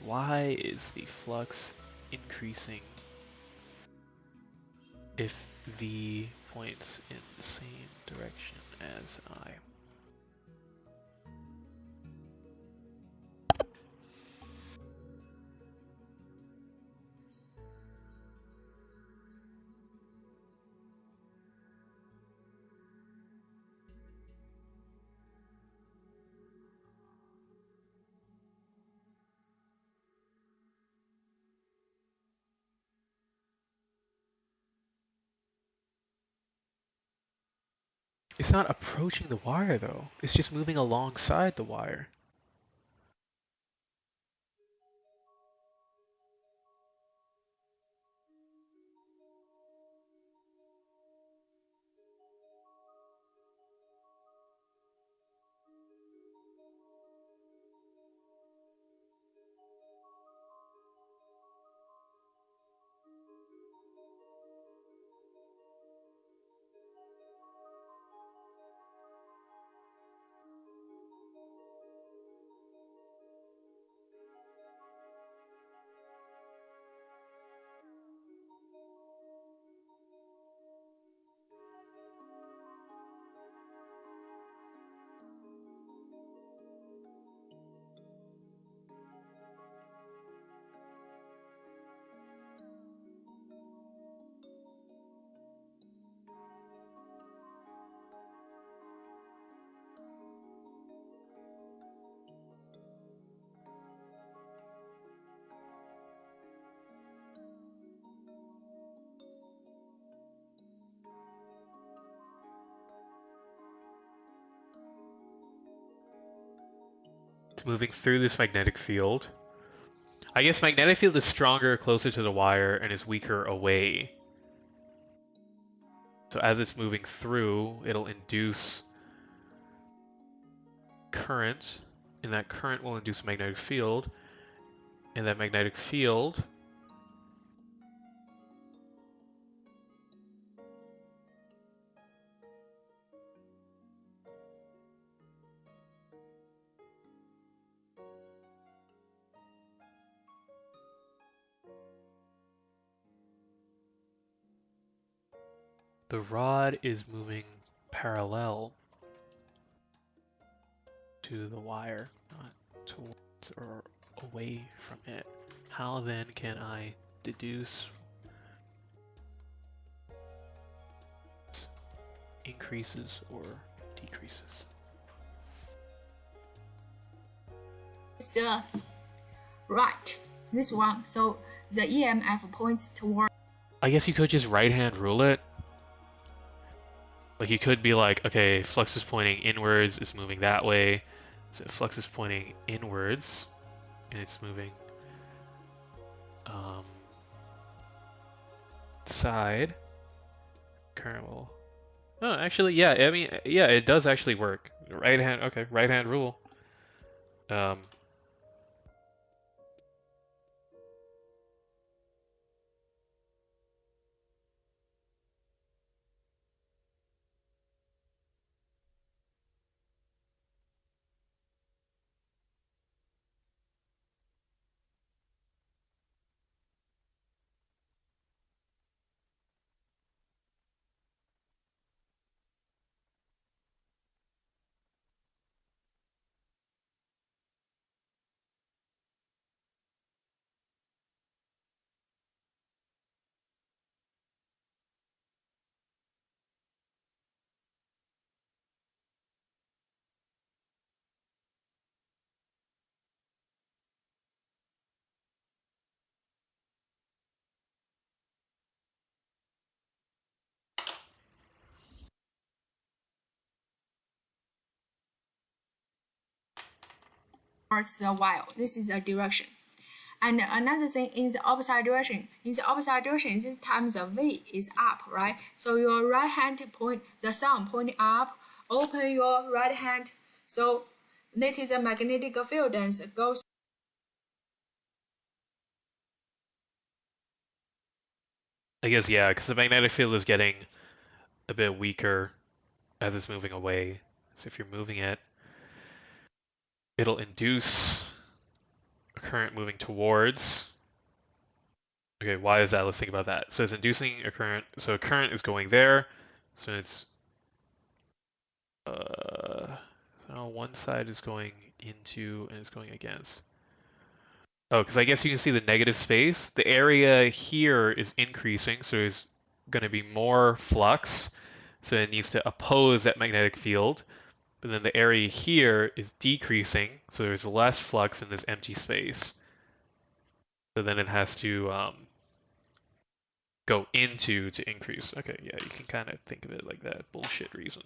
Why is the flux increasing if V points in the same direction as I? It's not approaching the wire though. It's just moving alongside the wire. It's moving through this magnetic field. I guess magnetic field is stronger closer to the wire and is weaker away. So as it's moving through, it'll induce current, and that current will induce a magnetic field, and that magnetic field the rod is moving parallel to the wire, not towards or away from it. How then can I deduce increases or decreases? So, right, this one. So the EMF points toward. I guess you could just right hand rule it. Like you could be like, okay, flux is pointing inwards, it's moving that way. So flux is pointing inwards, and it's moving side. Current will. Oh, actually, yeah. I mean, yeah, it does actually work. Right hand. Okay, right hand rule. the wire. This is a direction. And another thing in the opposite direction. In the opposite direction, this time the V is up, right? So your right hand point, the thumb pointing up. Open your right hand. So notice the magnetic field density goes. I guess yeah, because the magnetic field is getting a bit weaker as it's moving away. So if you're moving it, it'll induce a current moving towards. Okay, why is that? Let's think about that. So it's inducing a current. So a current is going there. So it's so one side is going into and it's going against. Oh, because I guess you can see the negative space. The area here is increasing, so there's going to be more flux. So it needs to oppose that magnetic field. But then the area here is decreasing, so there's less flux in this empty space. So then it has to go into to increase. Okay, yeah, you can kind of think of it like that. Bullshit reason.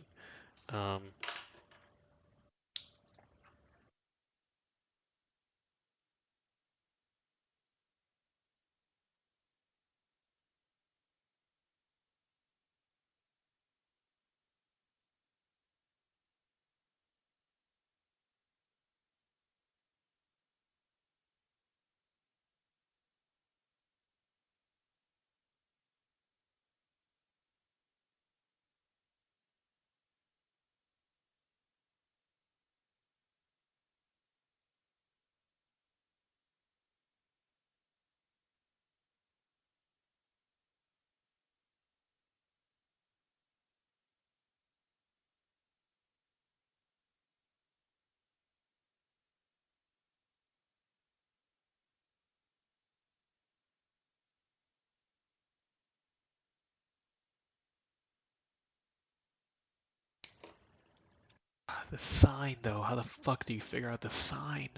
The sign, though. How the fuck do you figure out the sign?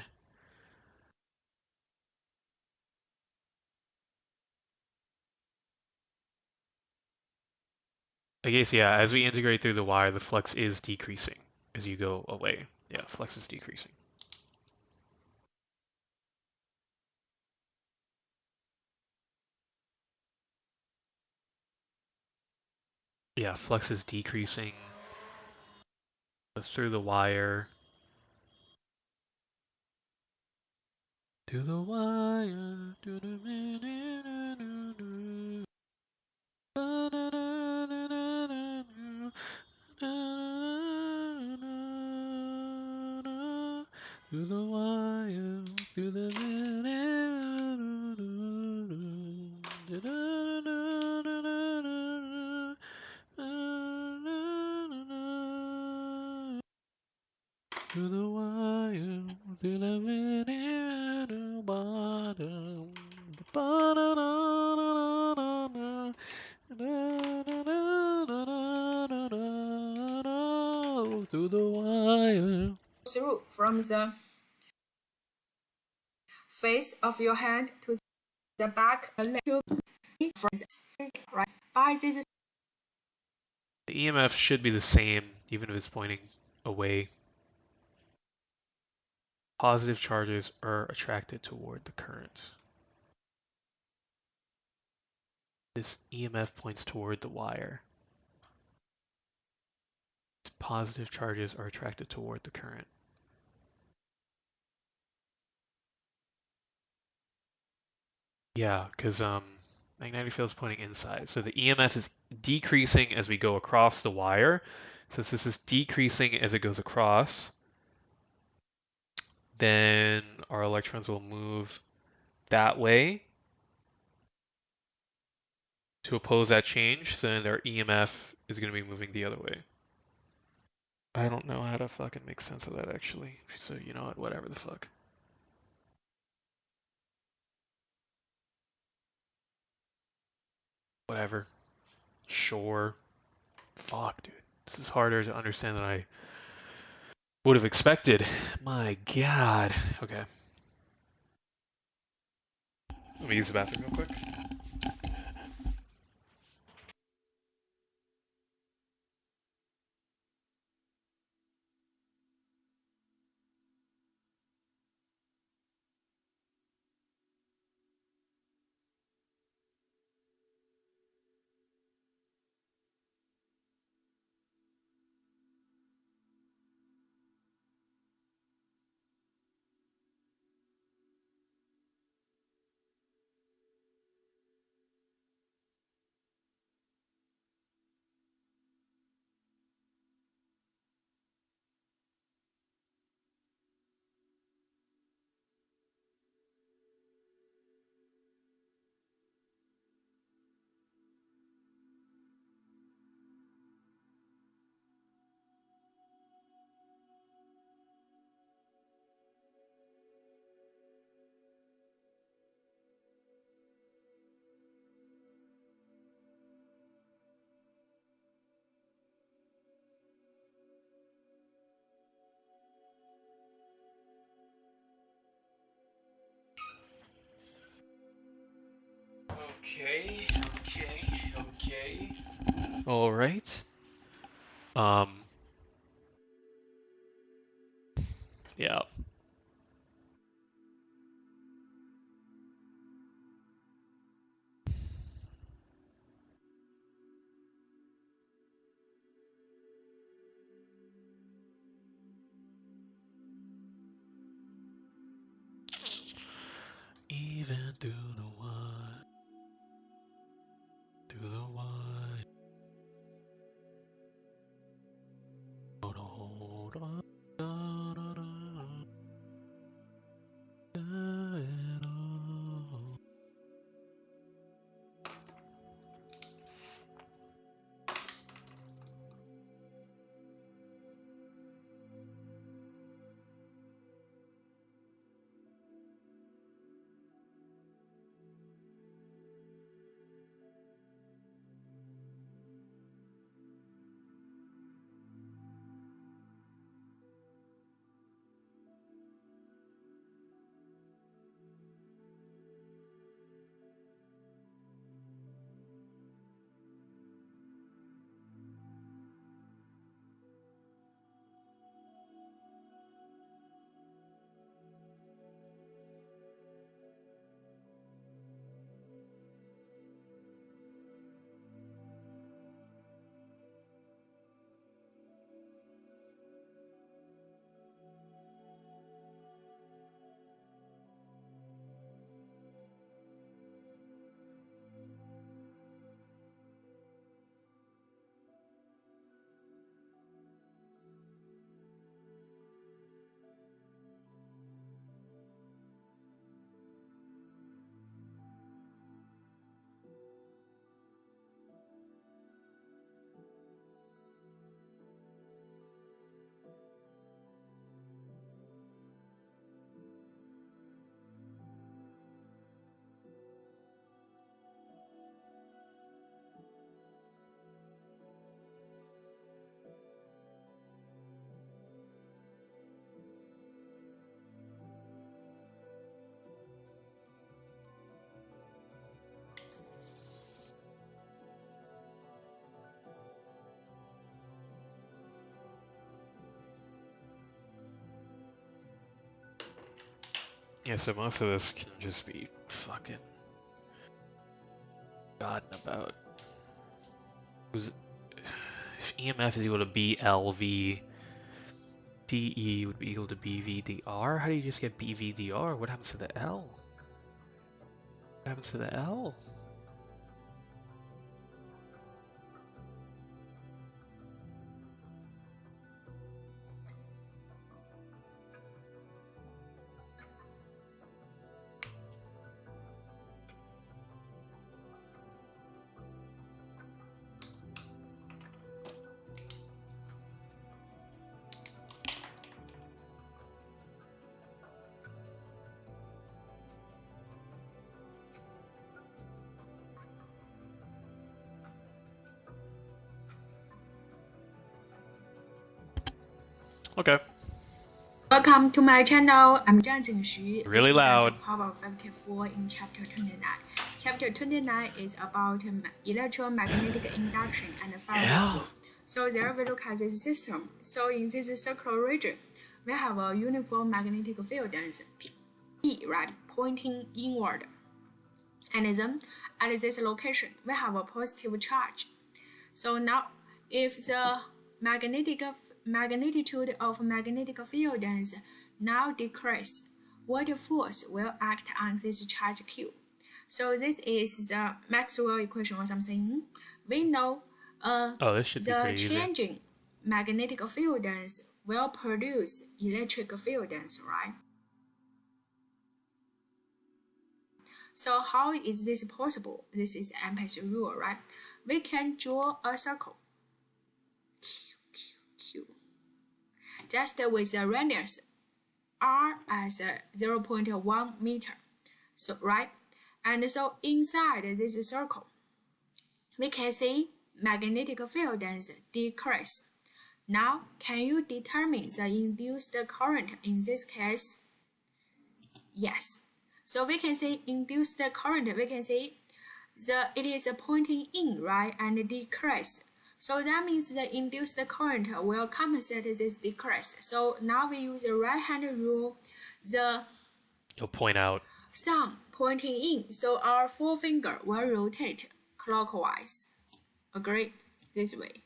I guess, yeah, as we integrate through the wire, the flux is decreasing as you go away. Yeah, flux is decreasing. Yeah, flux is decreasing through the wire. To the wire, to the to the wire, to the to the wire, to the bottom, to the wire. Through from the face of your hand to the back of the leg, right? By this The EMF should be the same, even if it's pointing away. Positive charges are attracted toward the current. This EMF points toward the wire. Positive charges are attracted toward the current. Yeah, because magnetic field is pointing inside. So the EMF is decreasing as we go across the wire. Since this is decreasing as it goes across, then our electrons will move that way to oppose that change. So then their EMF is going to be moving the other way. I don't know how to fucking make sense of that actually. So you know what, whatever the fuck. Whatever. Sure. Fuck, dude. This is harder to understand than I would have expected. My god. Okay. Let me use the bathroom real quick. Okay. All right. Yeah. Even through the wire, through the wire. Hold on. Yeah, so most of this can just be fucking forgotten about. If EMF is equal to BLV, DE would be equal to BVDR? How do you just get BVDR? What happens to the L? What happens to the L? Okay. Welcome to my channel. I'm Zhang Jingxu. Really loud. Power 54 in chapter 29. Chapter 29 is about electromagnetic induction and Faraday's law. So there we look at this system. So in this circular region, we have a uniform magnetic field density P, right, pointing inward. And then at this location, we have a positive charge. So now, if the magnitude of magnetic field density now decrease, what force will act on this charge Q? So this is the Maxwell equation or something. We know this should be the pretty changing easy. magnetic field density will produce electric field density, right? So how is this possible? This is Ampere's rule, right? We can draw a circle Q, just with a radius r as 0.1 meter. So right, and so inside this circle, we can see magnetic field density decrease. Now, can you determine the induced current in this case? Yes. So we can say induced current, we can say it is pointing in, right, and decrease. So that means the induced current will compensate this decrease. So now we use the right hand rule, You'll point out. Thumb pointing in. So our forefinger will rotate clockwise. Agree? This way.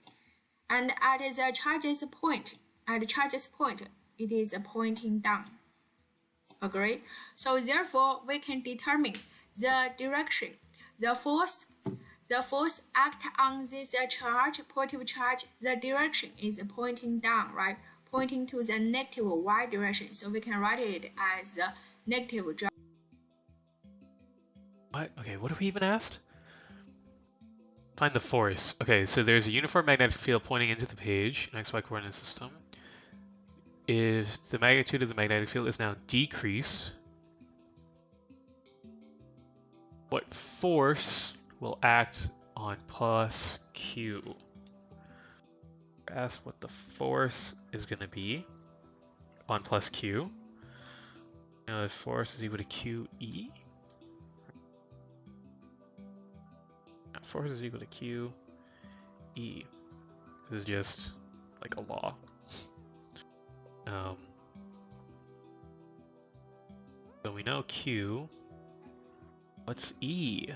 And at the charges point, it is pointing down. Agree? So therefore, we can determine the direction. The force act on this charge, positive charge, the direction is pointing down, right? Pointing to the negative y direction. So we can write it as the negative drive. What? Okay, what have we even asked? Find the force. Okay, so there's a uniform magnetic field pointing into the page, an XY coordinate system. If the magnitude of the magnetic field is now decreased, what force will act on plus Q? Ask what the force is going to be on plus Q. Now the force is equal to QE. Force is equal to QE. This is just like a law. So we know Q. What's E?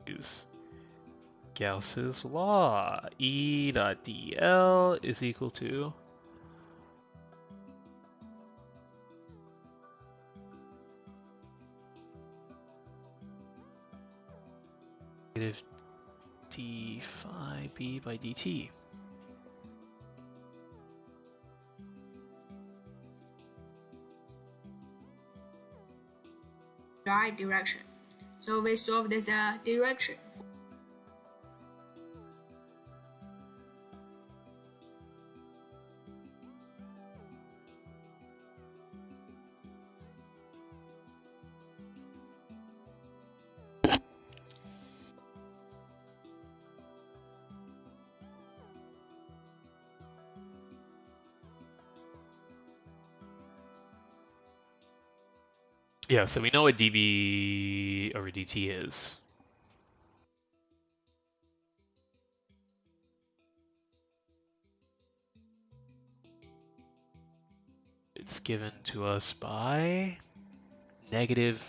Use Gauss's law. E dot dl is equal to negative d phi b by dt. Right direction. So we solve this direction. Yeah, so we know what dB over dt is. it's given to us by negative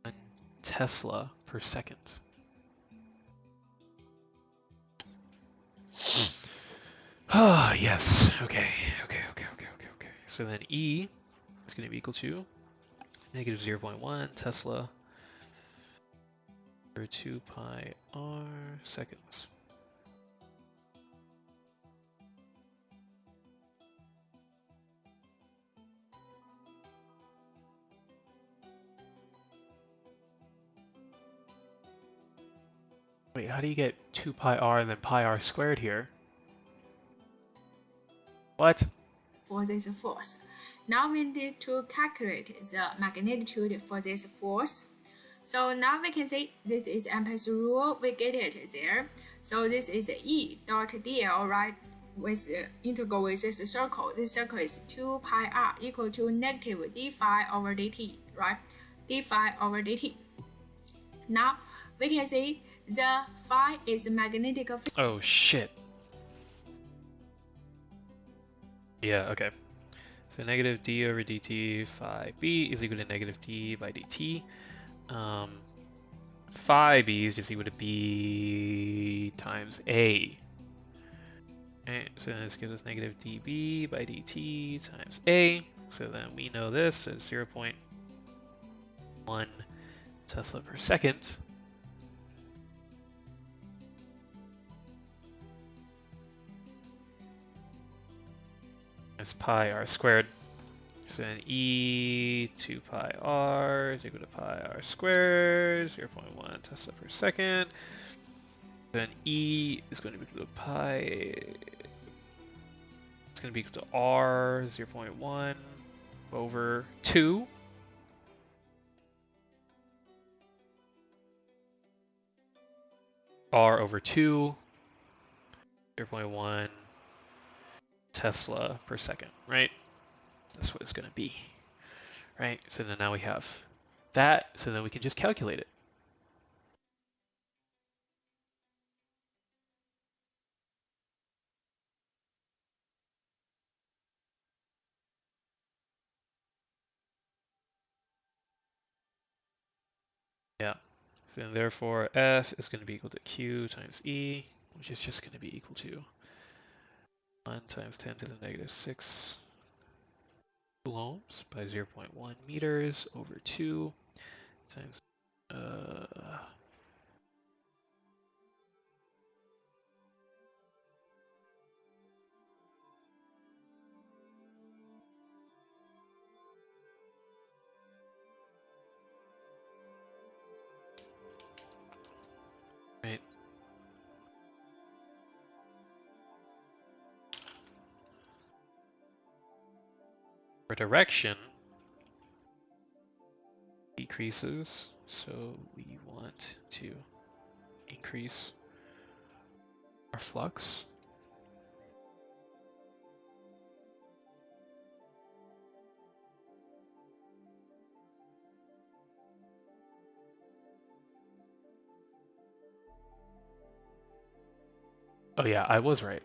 1 Tesla per second. Ah, yes. Okay. So then E is going to be equal to negative 0.1 Tesla over 2 pi r seconds. Wait, how do you get 2 pi r and then pi r squared here? What? For this force. Now we need to calculate the magnitude for this force. So now we can say this is Ampere's rule, we get it there. So this is E dot dl, right? With integral with this circle. This circle is 2 pi r equal to negative d phi over dt, right? D phi over dt. Now we can say the phi is magnetic field. Oh shit. Yeah, okay. So negative d over dt phi b is equal to negative d by dt. Phi b is just equal to b times a. Okay, so this gives us negative dB by dt times a. So then we know this is 0.1 Tesla per second. Times pi r squared. So then E 2 pi r is equal to pi r squared, 0.1 Tesla per second. Then E is going to be equal to pi. It's going to be equal to r 0.1 over 2. R over 2, 0.1 Tesla per second, right? That's what it's going to be, right? So then now we have that, so then we can just calculate it. Yeah, so then therefore F is going to be equal to Q times E, which is just going to be equal to 1 times 10 to the negative 6 coulombs by 0.1 meters over 2 times right. For direction decreases, so we want to increase our flux. Oh yeah, I was right.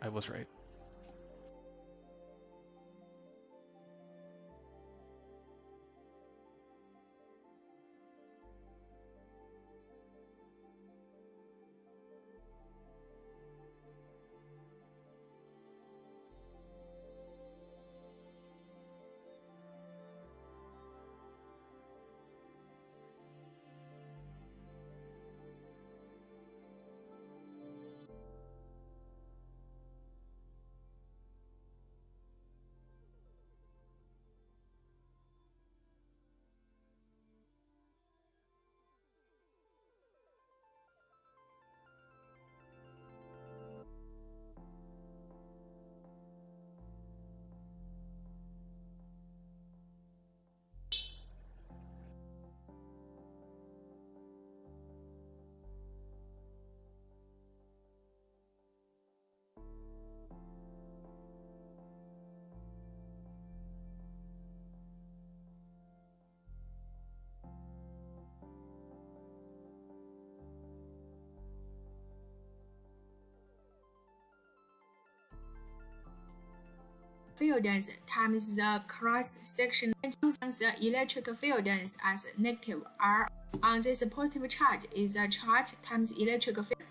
field density times the cross-section the electric field density as negative R on this positive charge is a charge times electric field,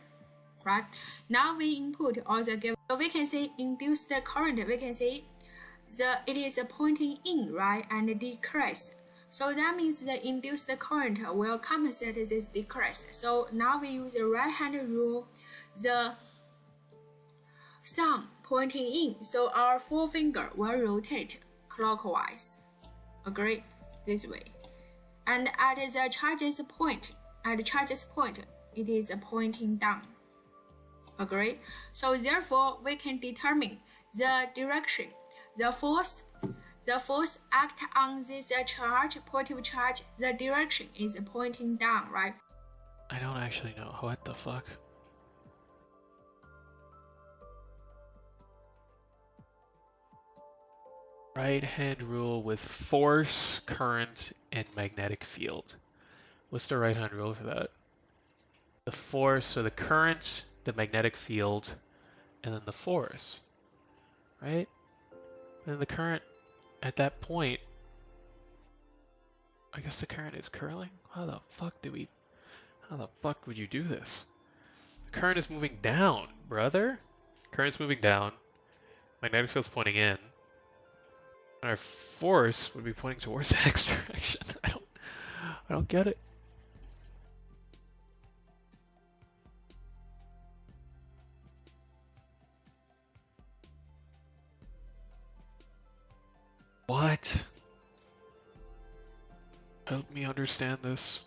right? Now we input all the given. So we can see induced current, we can see it is pointing in, right, and decrease. So that means the induced current will compensate this decrease. So now we use the right hand rule, the thumb pointing in, so our forefinger will rotate clockwise. Agree? This way. And at the charges point, it is pointing down. Agree? So therefore, we can determine the direction. The force act on this charge, positive charge, the direction is pointing down, right? I don't actually know. What the fuck? Right hand rule with force, current, and magnetic field. What's the right hand rule for that? The force, so the current, the magnetic field, and then the force, right? And the current at that point, I guess the current is curling? How the fuck would you do this? The current is moving down, brother. Current's moving down. Magnetic field's pointing in. And our force would be pointing towards the X direction. I don't get it. What? Help me understand this.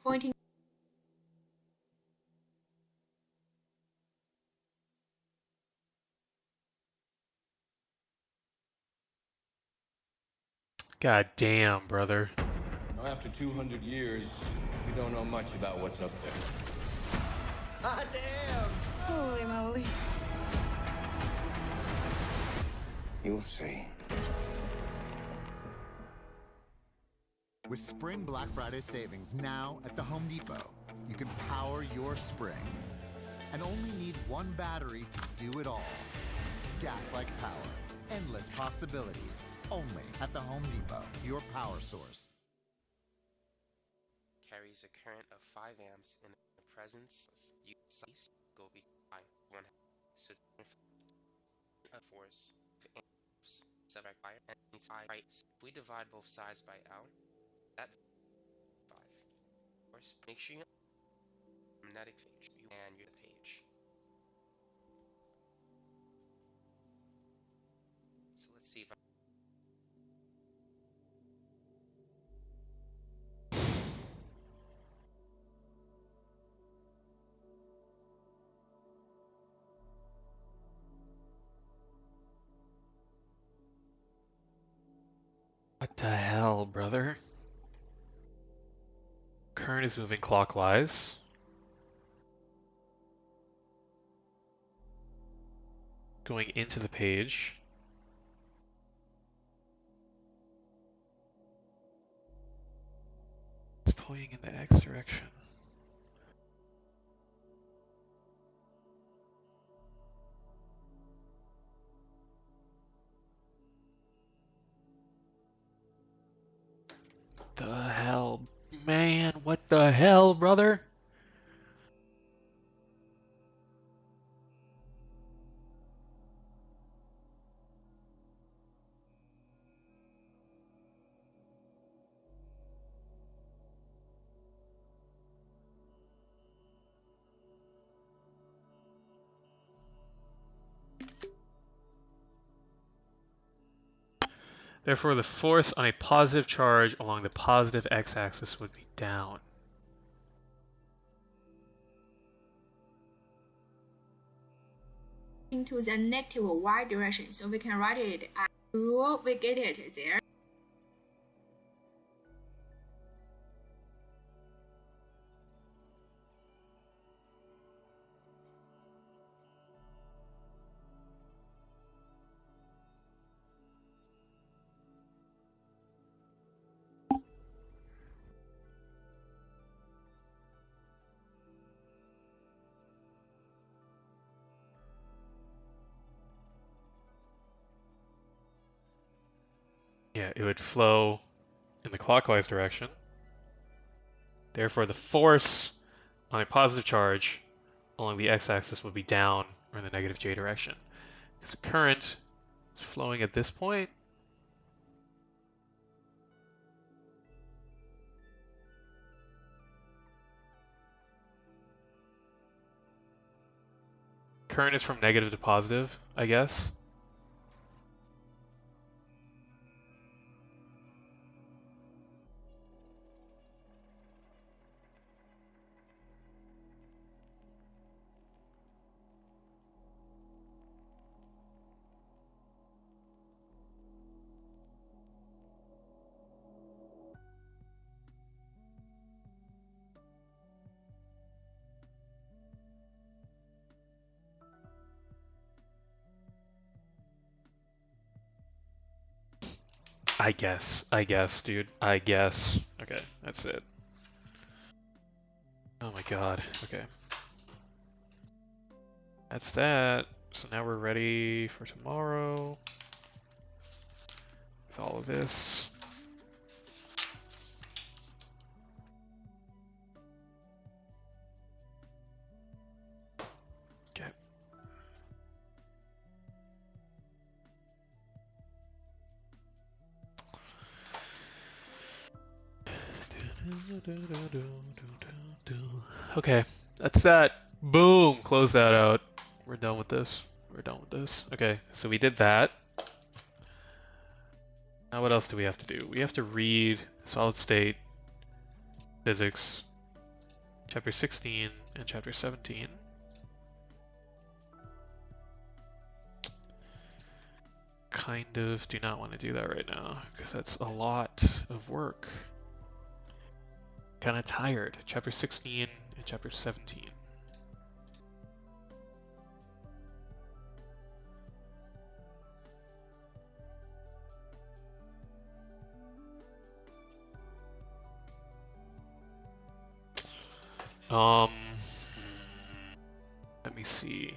Pointing. God damn, brother. Now, after 200 years, we don't know much about what's up there. Hot damn! Holy moly. You'll see. With Spring Black Friday savings now at the Home Depot, you can power your spring and only need one battery to do it all. Gas-like power, endless possibilities, only at the Home Depot, your power source. Carries a current of 5 amps in the presence you go by 1 so a force of amps subtract by and right. If we divide both sides by out, that 5. Of course, make sure you magnetic page and your page. So let's see if I What the hell, brother? Current is moving clockwise. Going into the page. pointing in the x direction. The hell, man? What the hell, brother? Therefore, the force on a positive charge along the positive x-axis would be down. Into the negative y direction, so we can write it as rule. We get it there. Yeah, it would flow in the clockwise direction. Therefore, the force on a positive charge along the x-axis would be down or in the negative j direction. Because the current is flowing at this point. Current is from negative to positive, I guess. I guess, dude. I guess. Okay, that's it. Oh my god, okay. That's that. So now we're ready for tomorrow. With all of this. Okay. Okay, that's that. Boom! Close that out. We're done with this. We're done with this. Okay, so we did that. Now what else do we have to do? We have to read solid state physics, chapter 16 and chapter 17. Kind of do not want to do that right now because that's a lot of work. Kind of tired. Chapter 16 and chapter 17. Let me see.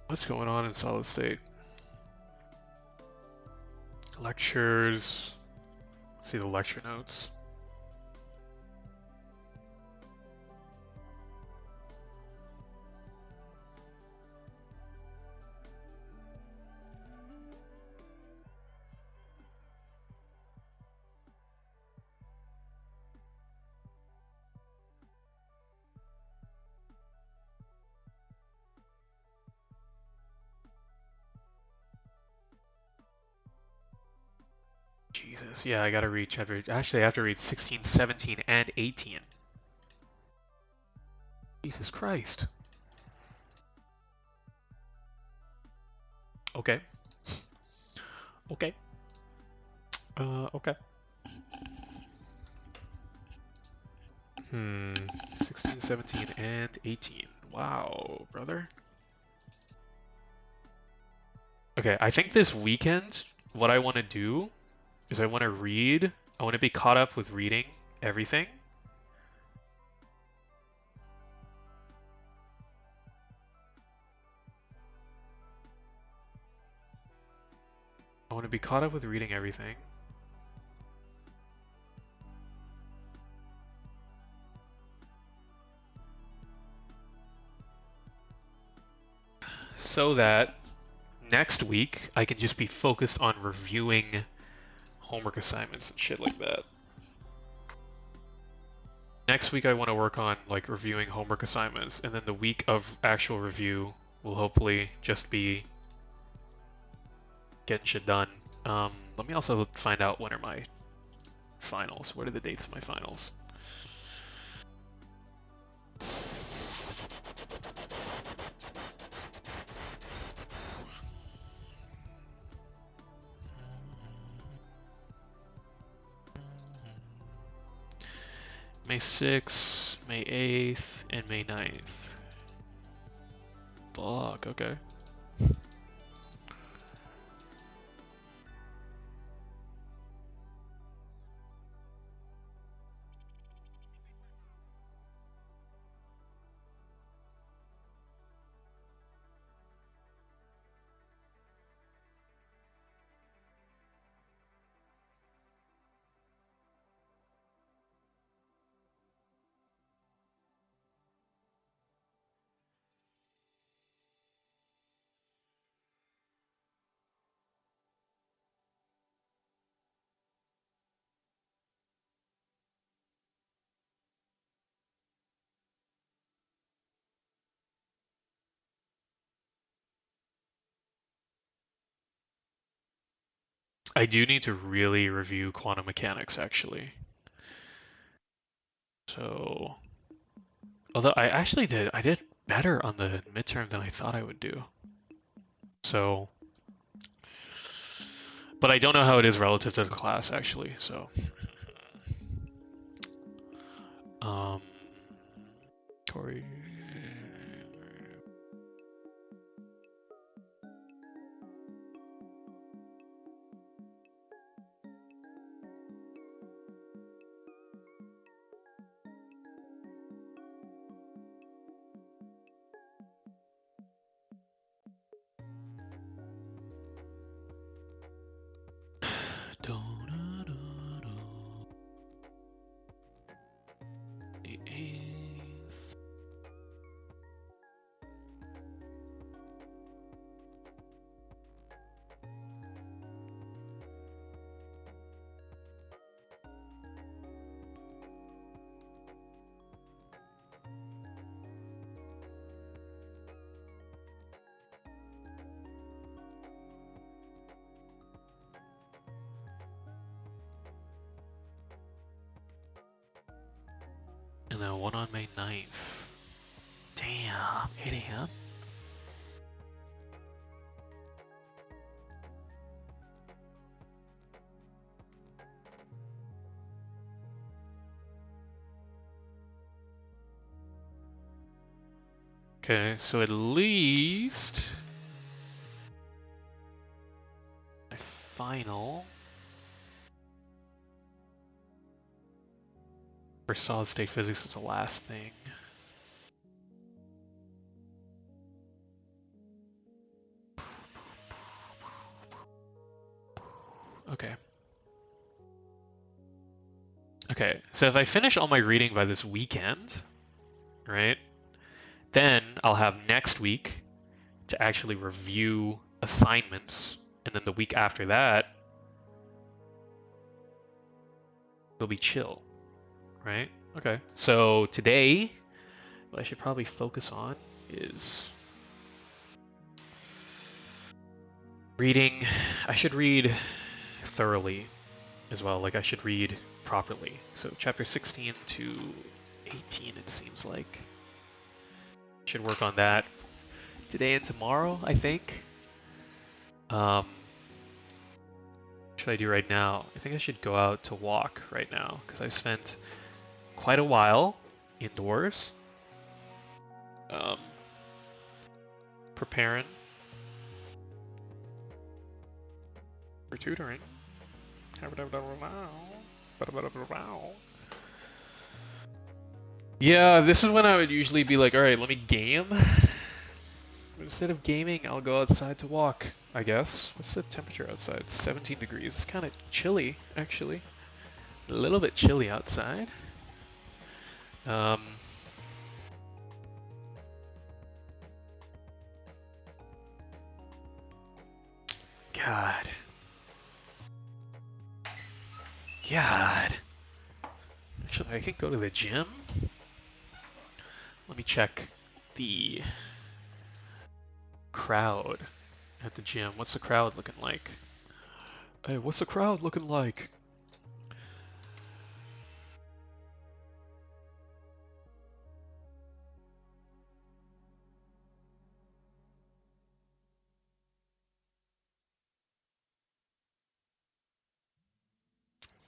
What's going on in solid state? Lectures. Let's see the lecture notes. Jesus, yeah, I gotta read chapter. Actually, I have to read 16, 17, and 18. Jesus Christ. Okay. Okay. Okay. 16, 17, and 18. Wow, brother. Okay, I think this weekend, what I want to do is I want to read. I want to be caught up with reading everything. I want to be caught up with reading everything. So that next week I can just be focused on reviewing homework assignments and shit like that. Next week I want to work on like reviewing homework assignments, and then the week of actual review will hopefully just be getting shit done. Let me also find out when are my finals. What are the dates of my finals? May 6th, May 8th, and May 9th. Fuck, okay. I do need to really review quantum mechanics, actually. So, although I did better on the midterm than I thought I would do. So, but I don't know how it is relative to the class, actually. So, Corey. The 8th. And then one on May 9th. Damn, 8 a.m.? Okay, so at least my final for solid state physics is the last thing. Okay. Okay, so if I finish all my reading by this weekend, right, then I'll have next week to actually review assignments, and then the week after that, it'll be chill, right? Okay, so today, what I should probably focus on is reading. I should read thoroughly as well, like I should read properly. So chapter 16 to 18, it seems like. Should work on that today and tomorrow, I think. What should I do right now? I think I should go out to walk right now because I've spent quite a while indoors preparing for tutoring. Yeah, this is when I would usually be like, alright, let me game. But instead of gaming, I'll go outside to walk, I guess. What's the temperature outside? 17 degrees. It's kind of chilly, actually. A little bit chilly outside. God. God. Actually, I can go to the gym. Let me check the crowd at the gym. What's the crowd looking like? Hey, what's the crowd looking like?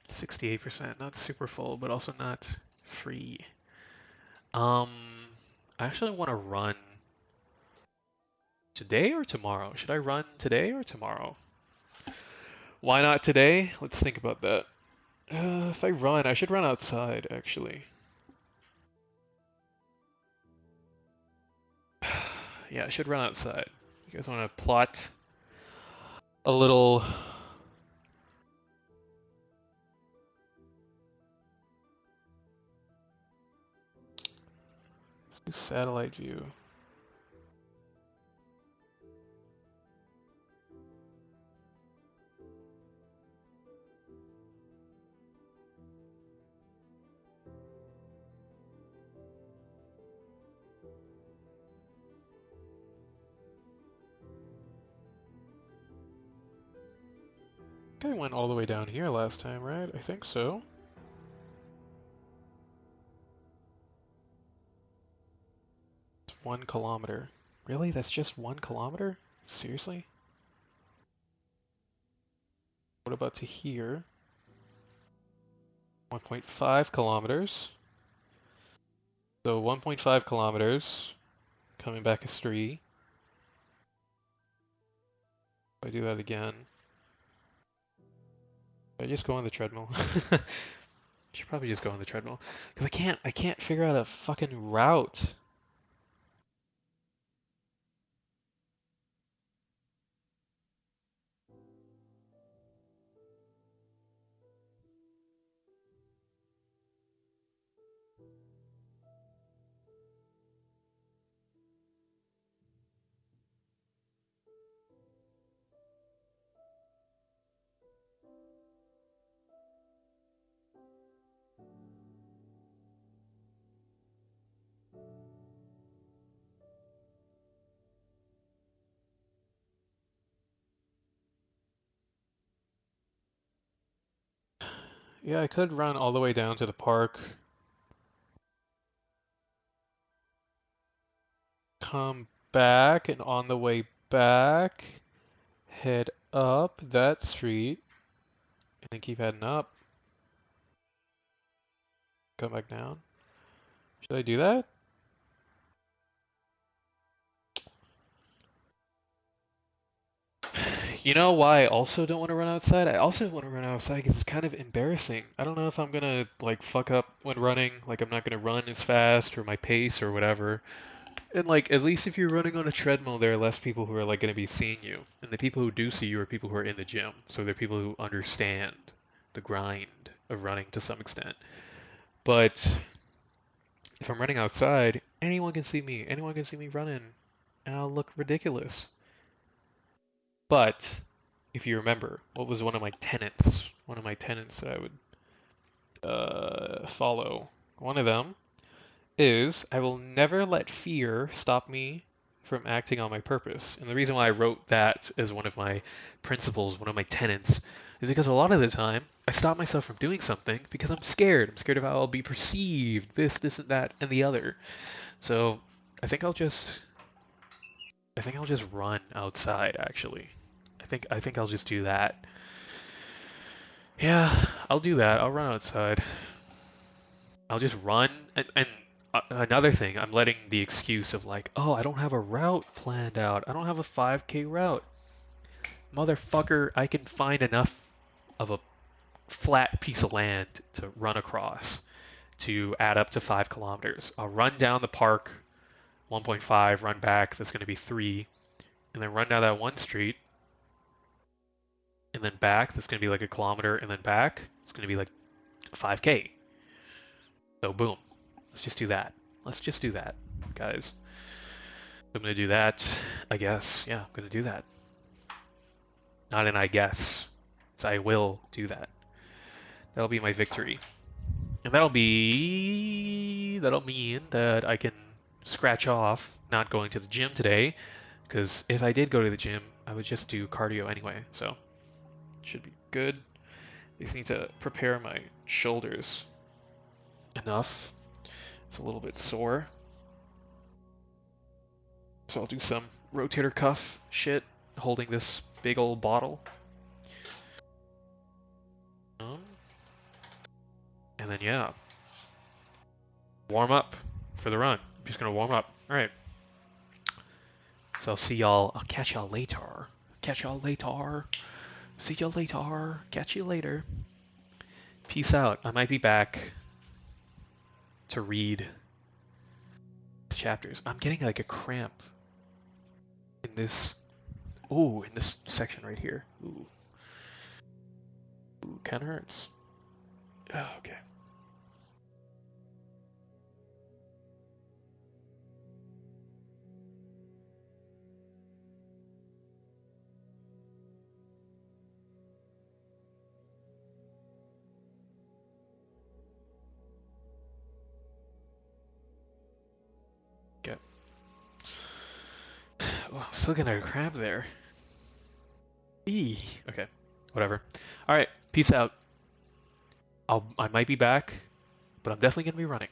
%68%, not super full, but also not free. I actually want to run today or tomorrow. Should I run today or tomorrow? Why not today? Let's think about that. If I run, I should run outside, actually. Yeah, I should run outside. You guys want to plot a little... Let's do satellite view. I went all the way down here last time, right? I think so. It's 1 kilometer. Really? That's just 1 kilometer? Seriously? What about to here? 1.5 kilometers. So 1.5 kilometers. Coming back is 3. If I do that again. I just go on the treadmill. Should probably just go on the treadmill. Because I can't figure out a fucking route. Yeah, I could run all the way down to the park. Come back, and on the way back, head up that street, and then keep heading up. Come back down. Should I do that? You know why I also don't want to run outside? I also want to run outside because it's kind of embarrassing. I don't know if I'm gonna like fuck up when running, like I'm not gonna run as fast or my pace or whatever. And like at least if you're running on a treadmill, there are less people who are like gonna be seeing you. And the people who do see you are people who are in the gym. So they're people who understand the grind of running to some extent. But if I'm running outside, anyone can see me. Anyone can see me running, and I'll look ridiculous. But if you remember, what was one of my tenets? One of my tenets that I would follow. One of them is I will never let fear stop me from acting on my purpose. And the reason why I wrote that as one of my principles, one of my tenets, is because a lot of the time I stop myself from doing something because I'm scared. I'm scared of how I'll be perceived, this, and that, and the other. So I think I'll just run outside, actually. I think I'll just do that. Yeah, I'll do that. I'll run outside. I'll just run. And another thing, I'm letting the excuse of like, oh, I don't have a route planned out. I don't have a 5K route. Motherfucker, I can find enough of a flat piece of land to run across to add up to 5 kilometers. I'll run down the park 1.5, run back, that's going to be 3, and then run down that one street, and then back, that's going to be like a kilometer, and then back, it's going to be like 5K. So boom, let's just do that. Let's just do that, guys. I'm going to do that, I guess. Yeah, I'm going to do that. Not an I guess. So I will do that. That'll be my victory. And that'll mean that I can scratch off not going to the gym today, because if I did go to the gym, I would just do cardio anyway, so it should be good. I just need to prepare my shoulders enough. It's a little bit sore. So I'll do some rotator cuff shit, holding this big old bottle. And then yeah, warm up for the run. I'm just gonna warm up. All right. So I'll see y'all. I'll catch y'all later. Catch y'all later. See y'all later. Catch you later. Peace out. I might be back to read chapters. I'm getting like a cramp in this. Ooh, in this section right here. Ooh. Ooh, kind of hurts. Oh, okay. Okay. Well, I'm still getting a cramp there. Eee. Okay. Whatever. All right. Peace out. I might be back, but I'm definitely going to be running.